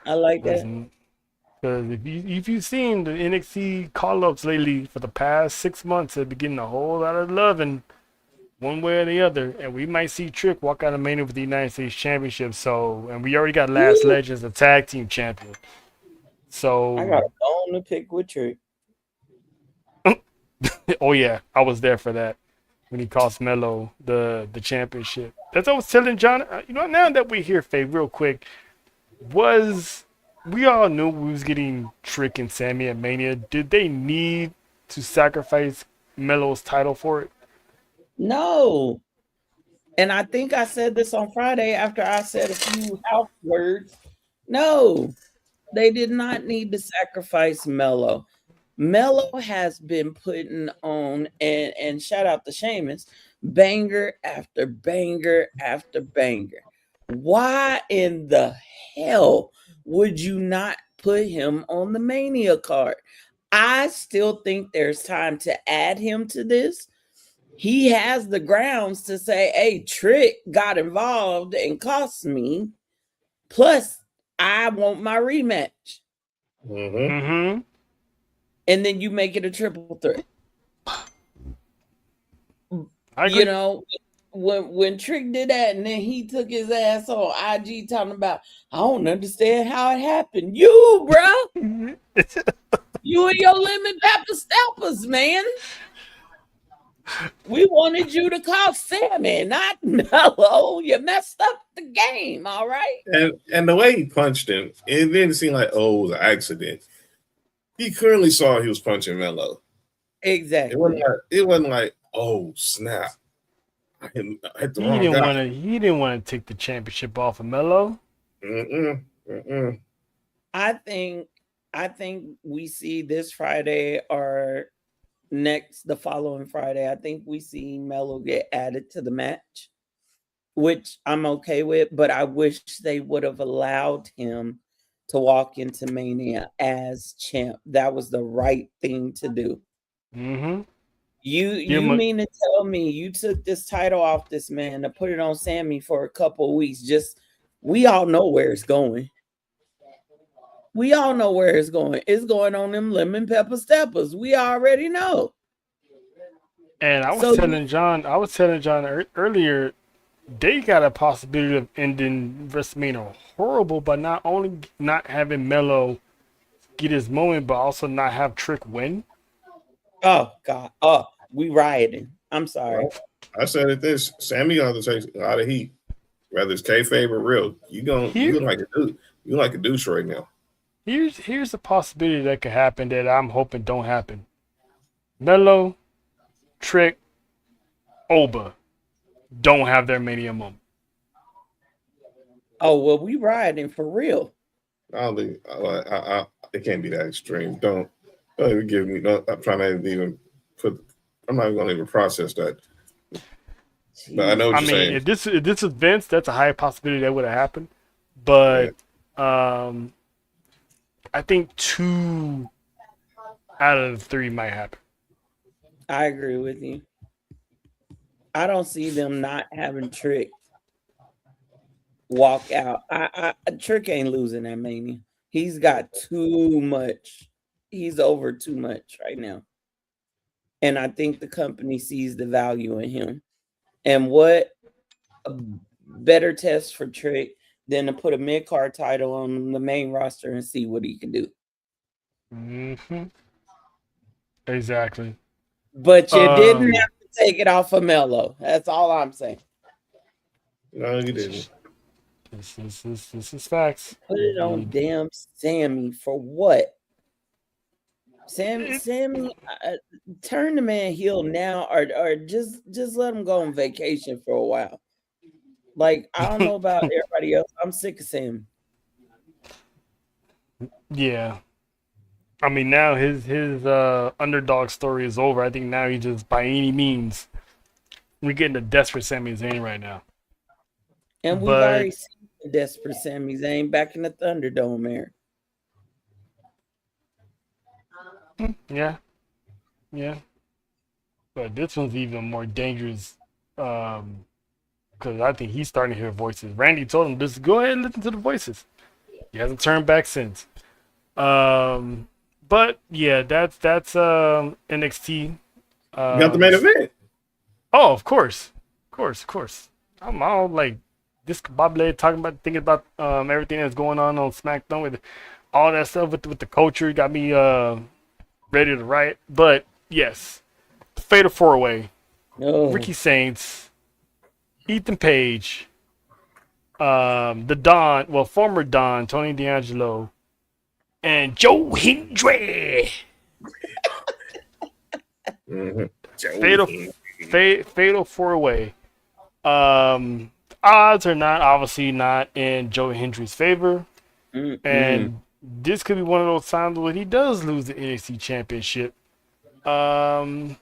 I like that. Because if you've seen the NXT call-ups lately for the past 6 months, they've been getting a whole lot of love in one way or the other. And we might see Trick walk out of Mania with the United States Championship. And we already got Last Legends, the tag team champion. So I got a bone to pick with Trick. Oh yeah, I was there for that when he cost Melo the championship. That's what I was telling John. Now that we're here, Faye, real quick, we all knew we was getting Trick and Sammy at Mania. Did they need to sacrifice Melo's title for it? No. And I think I said this on Friday after I said a few house words. No, they did not need to sacrifice Melo. Melo has been putting on, and shout out to Sheamus, banger after banger after banger. Why in the hell would you not put him on the Mania card? I still think there's time to add him to this. He has the grounds to say, hey, Trick got involved and cost me. Plus, I want my rematch. Mm-hmm. And then you make it a triple threat. I agree. You know, when Trick did that and then he took his ass on IG talking about, I don't understand how it happened. You, bro. You and your lemon pepper steppers, man. We wanted you to call Sammy, not Mello. You messed up the game, all right? And the way he punched him, it didn't seem like, oh, it was an accident. He clearly saw he was punching Mello. Exactly. It wasn't like, oh, snap. I hit the He wrong didn't guy. want to. He didn't want to take the championship off of Melo. I think we see this Friday or the following Friday. I think we see Melo get added to the match, which I'm okay with, but I wish they would have allowed him to walk into Mania as champ. That was the right thing to do. Mm-hmm. You mean to tell me you took this title off this man to put it on Sammy for a couple of weeks? We all know where it's going. We all know where it's going. It's going on them lemon pepper steppers. We already know. And I was telling John earlier, they got a possibility of ending WrestleMania horrible by not only not having Melo get his moment, but also not have Trick win. Oh God! Oh, we rioting. I'm sorry. Well, I said it this: Sammy ought to take a lot of heat, whether it's kayfabe or real. You like a dude. You like a douche right now. Here's a possibility that could happen that I'm hoping don't happen. Melo, Trick, Oba don't have their Mania moment. Oh well, we rioting for real. I don't think it can't be that extreme. Don't even give me. No, I'm trying to even put. I'm not even going to even process that. But I know what you're saying. If this is Vince, that's a high possibility that would have happened. But I think 2 out of 3 might happen. I agree with you. I don't see them not having Trick walk out. Trick ain't losing that Mania. He's got too much. He's over too much right now. And I think the company sees the value in him. And what a better test for Trick than to put a mid-card title on the main roster and see what he can do. Mm-hmm. Exactly. But you didn't have to take it off of Melo. That's all I'm saying. No, you didn't. This is facts. Put it on damn Sammy for what? Sammy, turn the man heel now, or just let him go on vacation for a while. Like, I don't know about everybody else. I'm sick of Sammy. Yeah. I mean, now his underdog story is over. I think now he just, by any means, we're getting a desperate Sami Zayn right now. And we've already seen the desperate Sami Zayn back in the Thunderdome era. Yeah. But this one's even more dangerous because I think he's starting to hear voices. Randy told him, just go ahead and listen to the voices. He hasn't turned back since. But yeah, that's NXT. You got the main event. Oh, of course. I'm all like discombobulated thinking about everything that's going on SmackDown with all that stuff with the culture. Got me ready to riot. But yes, the Fatal 4-Way. Ricky Saints, Ethan Page, the Don, well, former Don, Tony D'Angelo, and Joe Hendry. Fatal 4-Way. Odds are obviously not in Joe Hendry's favor. And this could be one of those times when he does lose the NXT Championship. I'm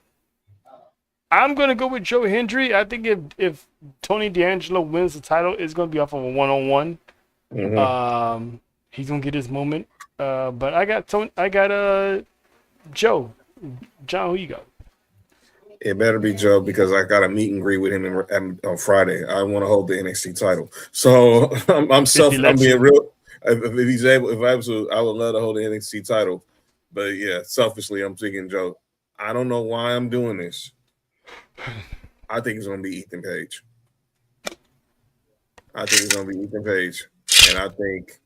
going to go with Joe Hendry. I think if Tony D'Angelo wins the title, it's going to be off of a one-on-one. He's going to get his moment. But I got Joe. John, who you got? It better be Joe because I got a meet and greet with him on Friday. I want to hold the NXT title, so I'm being real. If he's able, if I I would love to hold the NXT title, but yeah, selfishly, I'm thinking Joe. I don't know why I'm doing this. I think it's gonna be Ethan Page. I think it's gonna be Ethan Page, and I think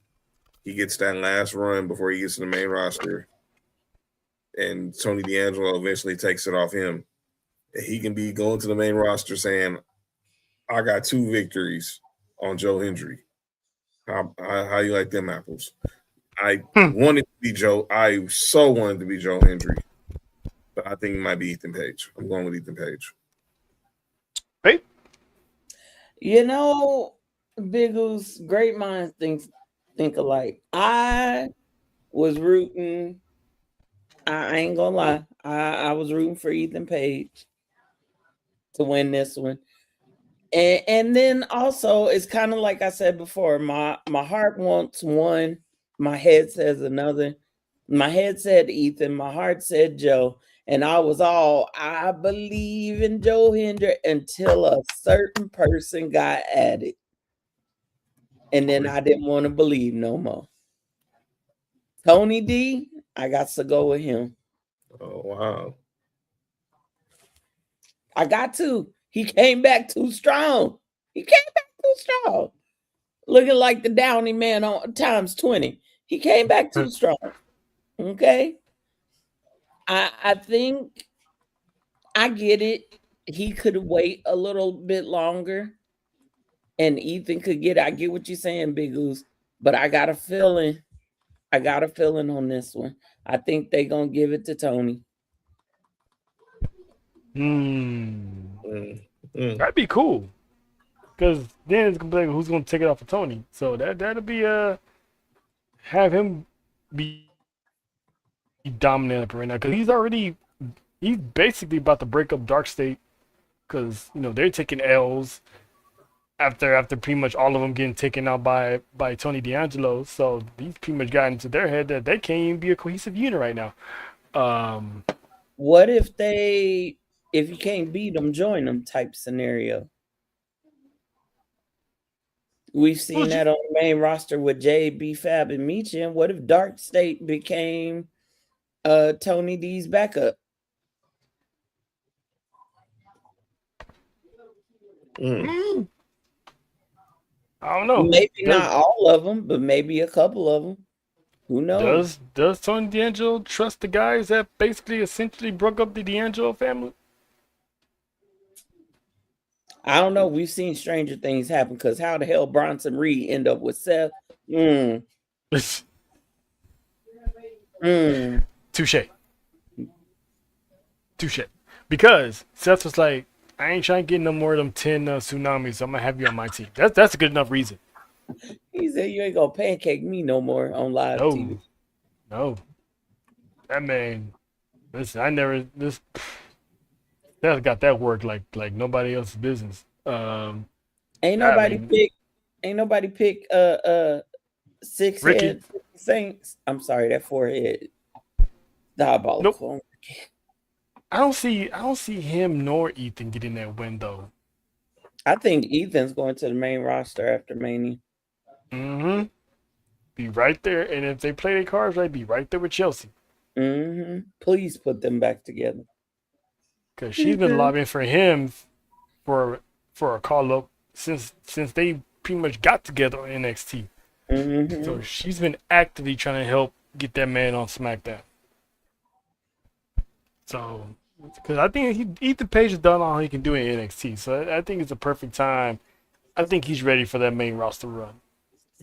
he gets that last run before he gets to the main roster, and Tony D'Angelo eventually takes it off him. He can be going to the main roster saying, I got 2 victories on Joe Hendry. How you like them apples? I wanted to be Joe. I so wanted to be Joe Hendry. But I think it might be Ethan Page. I'm going with Ethan Page. Hey. You know, Biggles, great minds think alike. I was rooting. I ain't gonna lie. I was rooting for Ethan Page to win this one. And then also it's kind of like I said before, my heart wants one, my head says another. My head said Ethan, my heart said Joe, and I was all I believe in Joe Hendry until a certain person got added. And then I didn't want to believe no more. Tony D, I got to go with him. Oh wow. I got to. He came back too strong. He came back too strong. Looking like the Downey man on times 20. He came back too strong. Okay. I think I get it. He could wait a little bit longer. And Ethan could get it. I get what you're saying, Big Goose. But I got a feeling. I got a feeling on this one. I think they're gonna give it to Tony. That'd be cool. Because then it's gonna be like, who's gonna take it off of Tony? So that'll be have him be dominant right now because he's basically about to break up Dark State because they're taking L's after pretty much all of them getting taken out by Tony D'Angelo. So these pretty much got into their head that they can't even be a cohesive unit right now. What if you can't beat them, join them type scenario? We've seen that on the main roster with Jay, B-Fab, and Meechin. What if Dark State became Tony D's backup? I don't know. Maybe not all of them, but maybe a couple of them. Who knows? Does Tony D'Angelo trust the guys that basically essentially broke up the D'Angelo family? I don't know. We've seen stranger things happen because how the hell Bronson Reed end up with Seth? Touche. Because Seth was like, I ain't trying to get no more of them 10 tsunamis, so I'm going to have you on my team. That's a good enough reason. He said, you ain't going to pancake me no more on live TV. No. That man, listen, Seth got that work like nobody else's business. Ain't nobody pick 6 Ricky. head Saints. I'm sorry, that 4 head diabolical. Nope. I don't see him nor Ethan getting that win though. I think Ethan's going to the main roster after Mania. Be right there, and if they play their cards right, be right there with Chelsea. Please put them back together. Because she's been lobbying for him for a call up since they pretty much got together on NXT. So she's been actively trying to help get that man on SmackDown. So, because I think Ethan Page has done all he can do in NXT, so I think it's a perfect time. I think he's ready for that main roster run.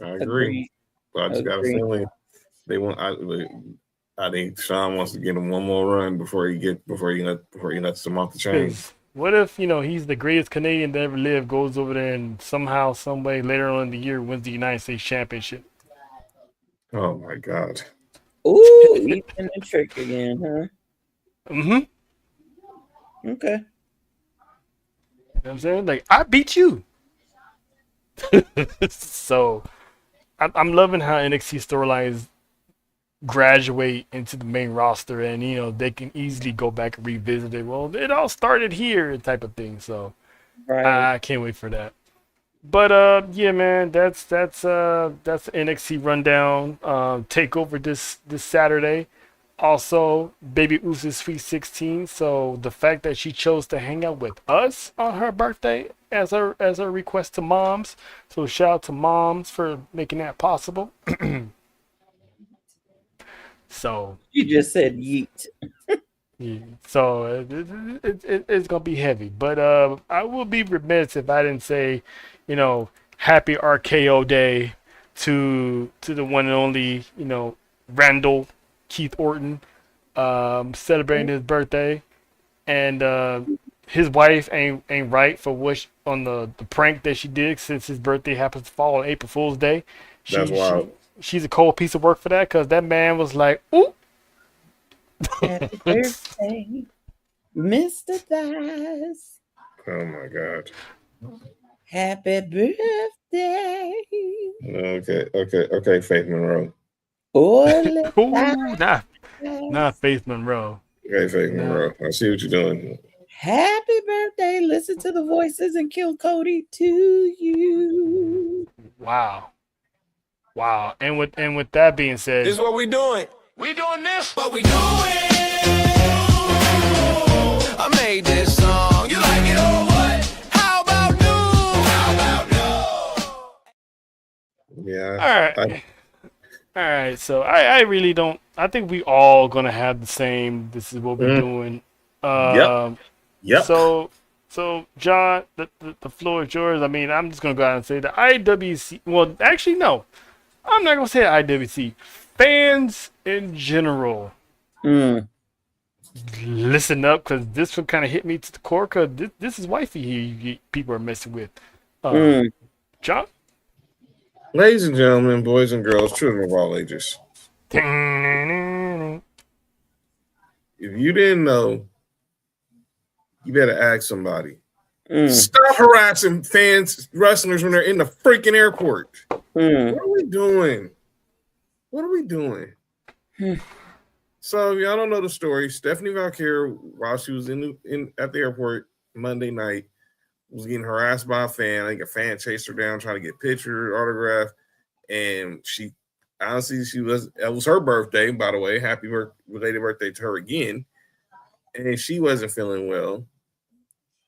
I agree. But I just got a feeling they want. I think Sean wants to get him one more run before he lets him off the chain. What if he's the greatest Canadian to ever live, goes over there and somehow, some way later on in the year wins the United States Championship? Oh my God! Ooh, Ethan and Trick again, huh? Okay. You know what I'm saying? Like, I beat you. So I'm loving how NXT storyline is graduate into the main roster, and they can easily go back and revisit it. Well, it all started here, type of thing. So Right. I can't wait for that. But yeah, man, that's NXT rundown. Takeover this Saturday. Also, Baby Uso's Sweet 16. So the fact that she chose to hang out with us on her birthday as a request to moms. So shout out to moms for making that possible. So You just said yeet. yeah, so it's gonna be heavy, but I will be remiss if I didn't say, happy RKO Day to the one and only, Randall Keith Orton, celebrating his birthday, and his wife ain't right for on the prank that she did, since his birthday happens to fall on April Fool's Day. That's wild. She's a cold piece of work for that, because that man was like, ooh. Happy birthday, Mr. Thighs. Oh my God. Happy birthday. Okay, Faith Monroe. Oh, Ooh, not Faith Monroe. Okay, Faith Monroe. I see what you're doing. happy birthday. Listen to the voices and kill Cody to you. Wow. And with that being said, This is what we doing. We doing this. What we doing? I made this song. You like it or what? How about new? Yeah. all right. So I really don't. I think we all gonna have the same. This is what we're doing. Yep. So John, the floor is yours. I mean, I'm just gonna go out and say the IWC. Well, actually, no. I'm not gonna say IWC. Fans in general, listen up, because this one kind of hit me to the core. Because this is wifey here. People are messing with. John. Ladies and gentlemen, boys and girls, children of all ages. If you didn't know, you better ask somebody. Stop harassing fans, wrestlers, when they're in the freaking airport. What are we doing? So if y'all don't know the story, Stephanie Valkyrie, while she was at the airport Monday night, was getting harassed by a fan. I think a fan chased her down trying to get picture, autograph, and she honestly, it was her birthday, by the way. Happy belated birthday to her again. And she wasn't feeling well.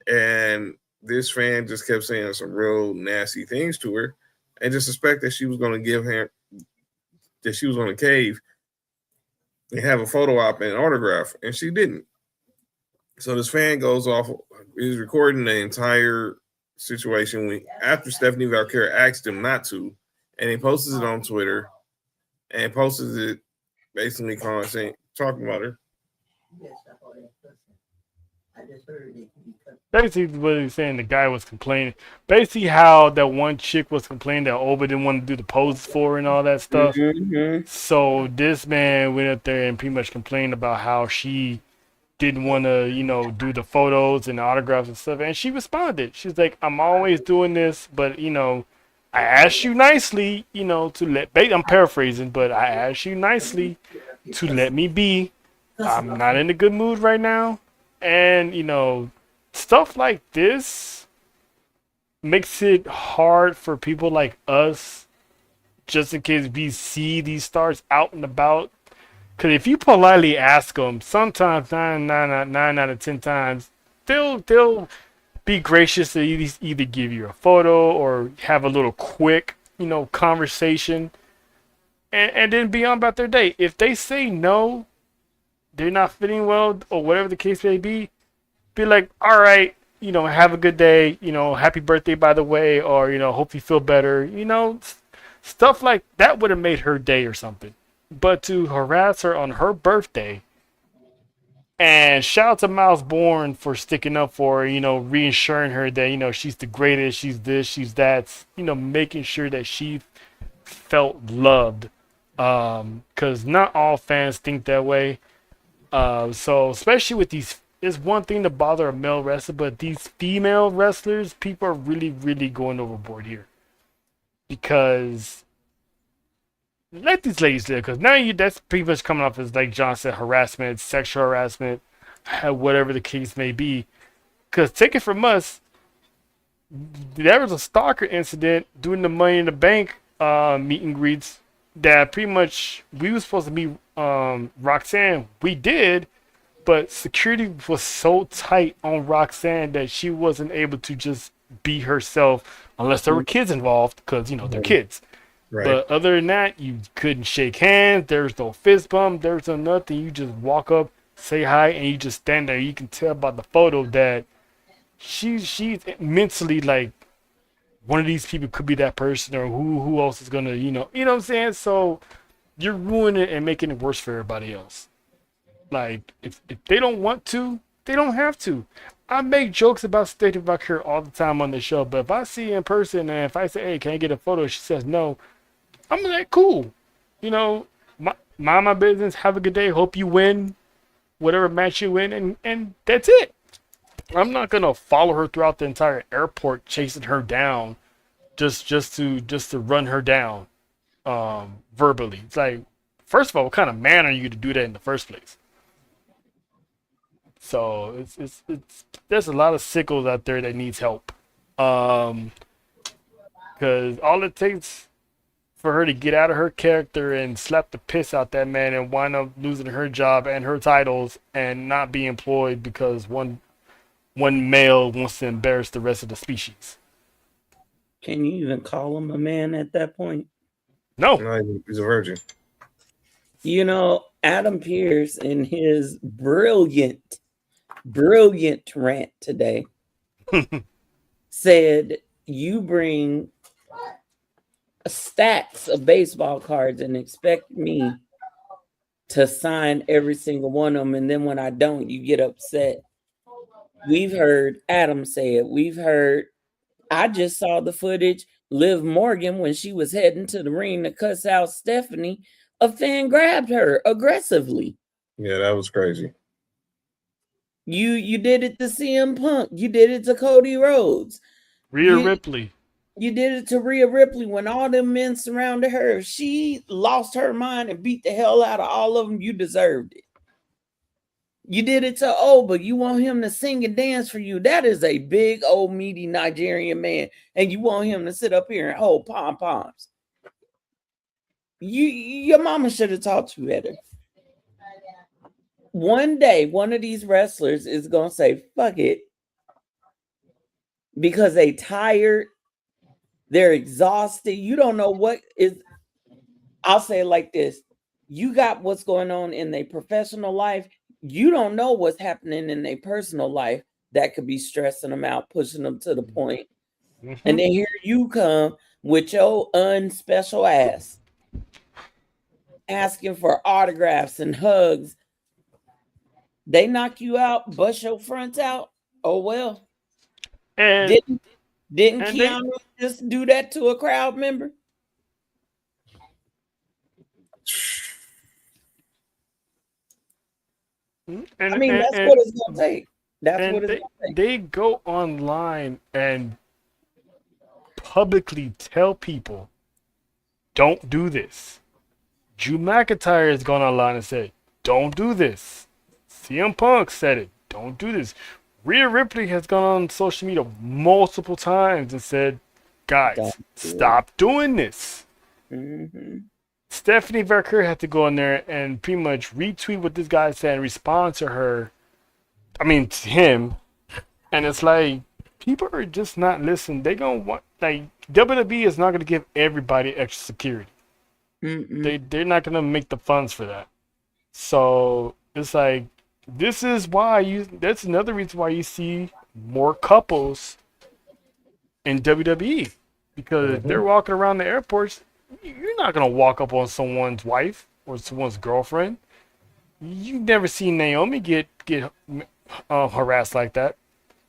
And this fan just kept saying some real nasty things to her, and just suspect that she was going to cave and have a photo op and autograph, and she didn't. So this fan goes off, he's recording the entire situation after Stephanie Valkyrie asked him not to, and he posts it on Twitter and posts it basically talking about her. Basically, what he's saying, the guy was complaining. Basically, how that one chick was complaining that Oba didn't want to do the poses for her and all that stuff. So this man went up there and pretty much complained about how she didn't want to, do the photos and the autographs and stuff. And she responded. She's like, I'm always doing this, but, I asked you nicely, to I'm paraphrasing, but I asked you nicely to let me be. I'm not in a good mood right now. And, stuff like this makes it hard for people like us, just in case we see these stars out and about. Because if you politely ask them, sometimes 9 out of 10 times, they'll be gracious to either give you a photo or have a little quick, conversation, and then be on about their day. If they say no, they're not feeling well, or whatever the case may be like, all right, have a good day, happy birthday, by the way, or, hope you feel better, stuff like that would have made her day or something. But to harass her on her birthday, and shout out to Miles Bourne for sticking up for her, reassuring her that, she's the greatest, she's this, she's that, making sure that she felt loved. Because not all fans think that way. So especially with these, it's one thing to bother a male wrestler, but these female wrestlers, people are really, really going overboard here. Because let these ladies live, because now that's pretty much coming off as, like John said, harassment, sexual harassment, whatever the case may be. Because take it from us, there was a stalker incident doing the Money in the Bank meet and greets that pretty much we were supposed to meet Roxanne. We did, but security was so tight on Roxanne that she wasn't able to just be herself unless there were kids involved, because they're kids. Right. But other than that, you couldn't shake hands. There's no fist bump. There's no nothing. You just walk up, say hi, and you just stand there. You can tell by the photo that she's mentally like one of these people could be that person, or who else is gonna what I'm saying. So you're ruining it and making it worse for everybody else. Like if they don't want to, they don't have to. I make jokes about State of here all the time on the show, but if I see her in person and if I say, "Hey, can I get a photo?" she says no, I'm like, cool. Mind my business. Have a good day. Hope you win whatever match you win, and that's it. I'm not gonna follow her throughout the entire airport, chasing her down, just to run her down, verbally. It's like, first of all, what kind of man are you to do that in the first place? So it's there's a lot of sickos out there that needs help, because all it takes for her to get out of her character and slap the piss out that man and wind up losing her job and her titles and not be employed because one male wants to embarrass the rest of the species. Can you even call him a man at that point? No, he's a virgin. Adam Pearce, in his brilliant rant today, said, you bring stacks of baseball cards and expect me to sign every single one of them, and then when I don't, you get upset. We've heard Adam say it. I just saw the footage. Liv Morgan, when she was heading to the ring to cuss out Stephanie, a fan grabbed her aggressively. Yeah, that was crazy. You did it to CM Punk. You did it to Cody Rhodes. Rhea Ripley. You did it to Rhea Ripley when all them men surrounded her. If she lost her mind and beat the hell out of all of them, you deserved it. You did it to Oba. You want him to sing and dance for you. That is a big, old, meaty Nigerian man. And you want him to sit up here and hold pom-poms. Your mama should have taught you better. One day, one of these wrestlers is going to say, fuck it. Because they tired. They're exhausted. You don't know what is. I'll say it like this. You got what's going on in their professional life. You don't know what's happening in their personal life that could be stressing them out, pushing them to the point. Mm-hmm. And then here you come with your unspecial ass asking for autographs and hugs. They knock you out, bust your fronts out. Oh, well. And didn't Keanu just do that to a crowd member? That's what it's going to take. That's what it's going to take. They go online and publicly tell people, don't do this. Drew McIntyre has gone online and said, don't do this. CM Punk said it, don't do this. Rhea Ripley has gone on social media multiple times and said, guys, stop doing this. Mm-hmm. Stephanie Verker had to go in there and pretty much retweet what this guy said and respond to to him. And it's like, people are just not listening. They gonna want, WWE is not gonna give everybody extra security. They're not gonna make the funds for that. So it's like, that's another reason why you see more couples in WWE, because they're walking around the airports. You're not gonna walk up on someone's wife or someone's girlfriend. You've never seen Naomi get harassed like that.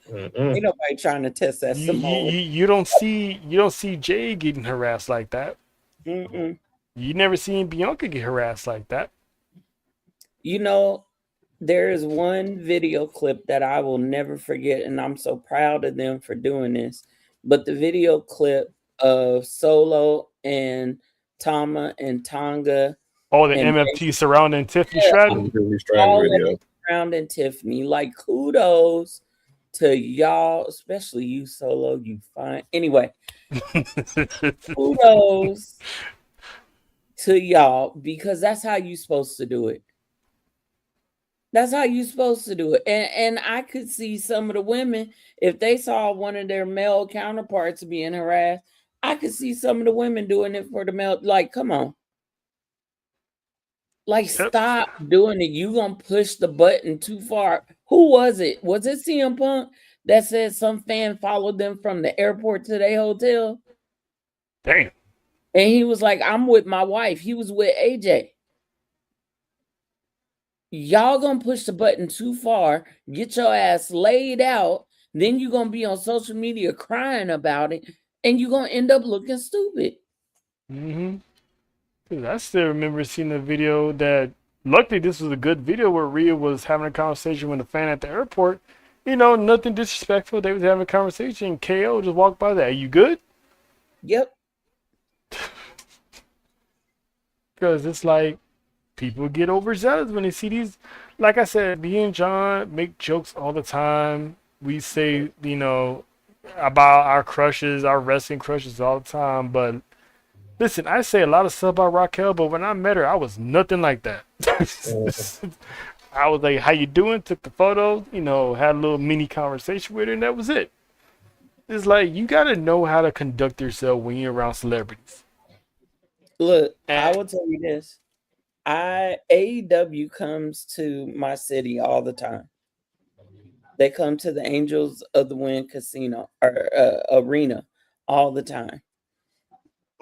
Ain't nobody trying to test that. You don't see Jay getting harassed like that. You never seen Bianca get harassed like that. There is one video clip that I will never forget, and I'm so proud of them for doing this. But the video clip of Solo and Tama and Tonga Oh, the and MFT surrounding Tiffany yeah, Stratton. Really Stratton all of video. them surrounding Tiffany. Like, kudos to y'all, especially you, Solo. You fine. Anyway, kudos to y'all because that's how you supposed to do it. That's how you supposed to do it. And I could see some of the women, if they saw one of their male counterparts being harassed, I could see some of the women doing it for the male. Like, come on. Like, Yep. stop doing it. You gonna push the button too far. Who was it? Was it CM Punk that said some fan followed them from the airport to their hotel? Damn. And he was like, I'm with my wife. He was with AJ. Y'all gonna push the button too far, get your ass laid out, then you're gonna be on social media crying about it, and you're gonna end up looking stupid. Mm-hmm. Dude, I still remember seeing the video that, luckily this was a good video where Rhea was having a conversation with a fan at the airport. You know, nothing disrespectful. They was having a conversation. KO just walked by that. Are you good? Yep. Because it's like, people get overzealous when they see these. Like I said, me and John make jokes all the time. We say, you know, about our crushes, our wrestling crushes all the time. But listen, I say a lot of stuff about Raquel, but when I met her, I was nothing like that. I was like, how you doing? Took the photo, you know, had a little mini conversation with her, and that was it. It's like, you got to know how to conduct yourself when you're around celebrities. Look, I will tell you this. AEW comes to my city all the time. They come to the Angels of the Wind Casino or arena all the time.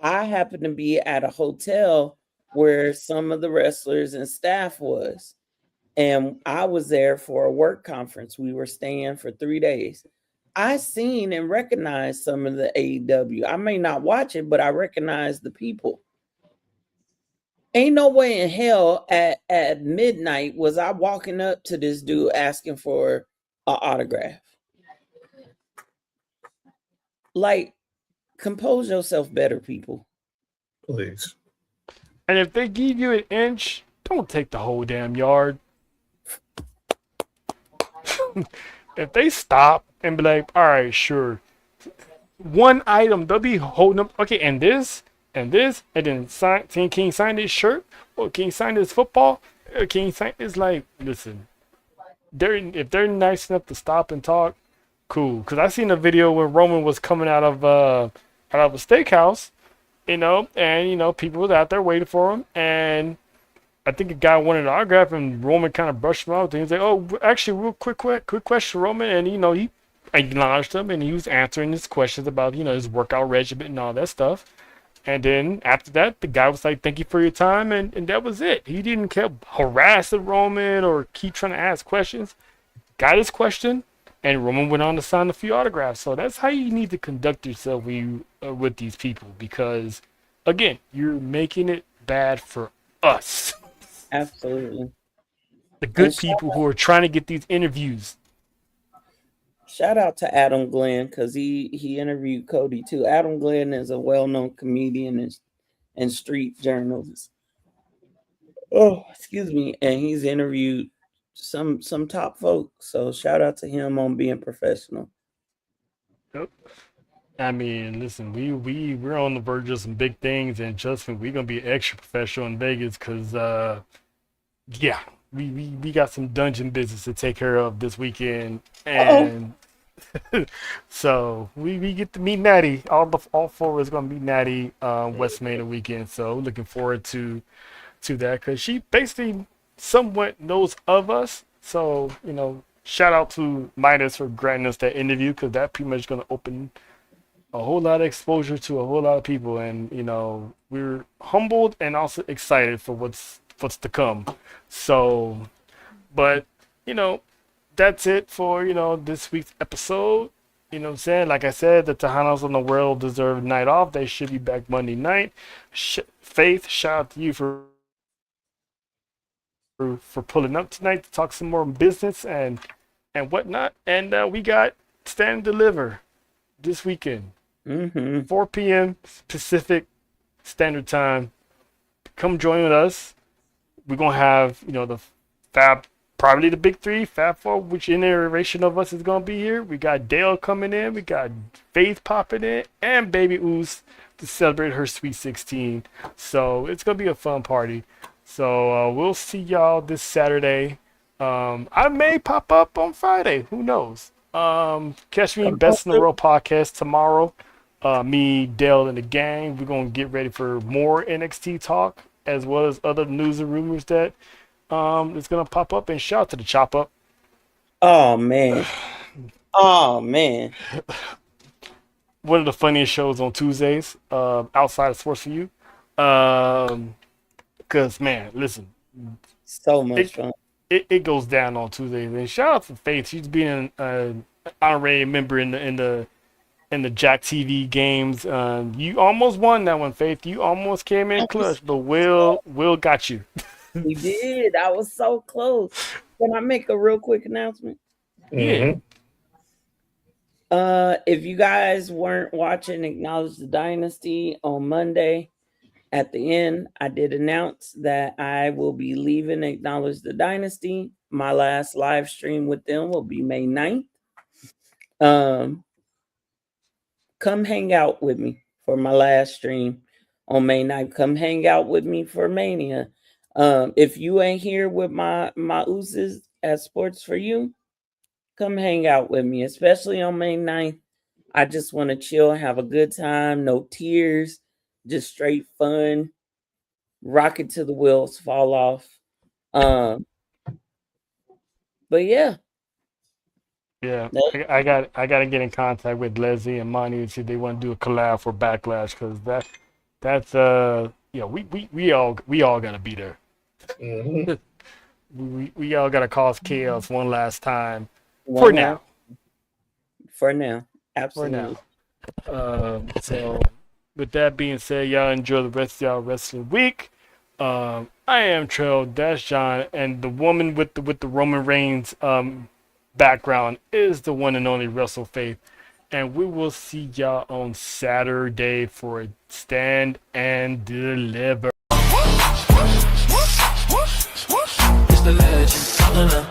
I happen to be at a hotel where some of the wrestlers and staff was. And I was there for a work conference. We were staying for 3 days. I seen and recognized some of the AEW. I may not watch it, but I recognize the people. Ain't no way in hell at midnight was I walking up to this dude asking for an autograph. Like, compose yourself better, people. Please. And if they give you an inch, don't take the whole damn yard. If they stop and be like, all right, sure. One item, they'll be holding up, okay, and this, and then sign, can you sign this shirt? Or can you sign this football? Or can you sign, it's like, listen, if they're nice enough to stop and talk, cool. Because I seen a video where Roman was coming out of a steakhouse, you know, and, you know, people was out there waiting for him, and I think a guy wanted an autograph, and Roman kind of brushed him off. And he was like, "Oh, actually, real quick question, Roman." And you know, he acknowledged him, and he was answering his questions about, you know, his workout regimen and all that stuff. And then after that, the guy was like, "Thank you for your time," and that was it. He didn't keep harassing Roman or keep trying to ask questions. Got his question, and Roman went on to sign a few autographs. So that's how you need to conduct yourself when you with these people, because again, you're making it bad for us. Absolutely. The good people who are trying to get these interviews. Shout out to Adam Glenn because he interviewed Cody too. Adam Glenn is a well-known comedian and street journalist. Oh, excuse me, and he's interviewed some top folks. So shout out to him on being professional. Yep. I mean, listen, we're on the verge of some big things, and Justin, we're gonna be extra professional in Vegas because yeah, we got some dungeon business to take care of this weekend, and so we get to meet Natty. All four of us gonna meet Natty WrestleMania weekend. So looking forward to that because she basically somewhat knows of us. So, you know, shout out to Midas for granting us that interview because that pretty much gonna open a whole lot of exposure to a whole lot of people, and you know, we're humbled and also excited for what's to come. So, but you know, that's it for, you know, this week's episode. You know what I'm saying? Like I said, the Tejanos on the world deserve a night off. They should be back Monday night. Faith, shout out to you for pulling up tonight to talk some more business and whatnot. And we got Stand and Deliver this weekend. 4 p.m. Pacific, Standard Time. Come join with us. We're gonna have the Fab, probably the big three, Fab Four, which iteration of us is gonna be here. We got Dale coming in, we got Faith popping in, and Baby Oos to celebrate her Sweet 16. So it's gonna be a fun party. So we'll see y'all this Saturday. I may pop up on Friday. Who knows? Catch me Best in the World podcast tomorrow. Me, Dale, and the gang. We're gonna get ready for more NXT talk as well as other news and rumors that is gonna pop up. And shout out to the Chop Up. Oh man. Oh man. One of the funniest shows on Tuesdays, outside of Sports for You. Because man, listen, so much fun. It goes down on Tuesdays. And shout out to Faith. She's being an honorary member in the Jack TV games. You almost won that one, Faith. You almost came in clutch, but Will got you. We did. I was so close. Can I make a real quick announcement? Yeah. If you guys weren't watching Acknowledge the Dynasty on Monday, at the end, I did announce that I will be leaving Acknowledge the Dynasty. My last live stream with them will be May 9th. Come hang out with me for my last stream on May 9th. Come hang out with me for Mania. If you ain't here with my oozes at Sports for You, come hang out with me, especially on May 9th. I just want to chill, have a good time, no tears, just straight fun. Rock it till the wheels fall off. But yeah. Yeah, I got to get in contact with Leslie and Monty and see if they want to do a collab for Backlash, because that's we all gotta be there. Mm-hmm. we all gotta cause chaos one last time for now. Absolutely. For now. So with that being said, y'all enjoy the rest of y'all wrestling week. I am Trail Dash John, and the woman with the Roman Reigns background is the one and only Wrestle Faith, and we will see y'all on Saturday for Stand and Deliver. It's the legend.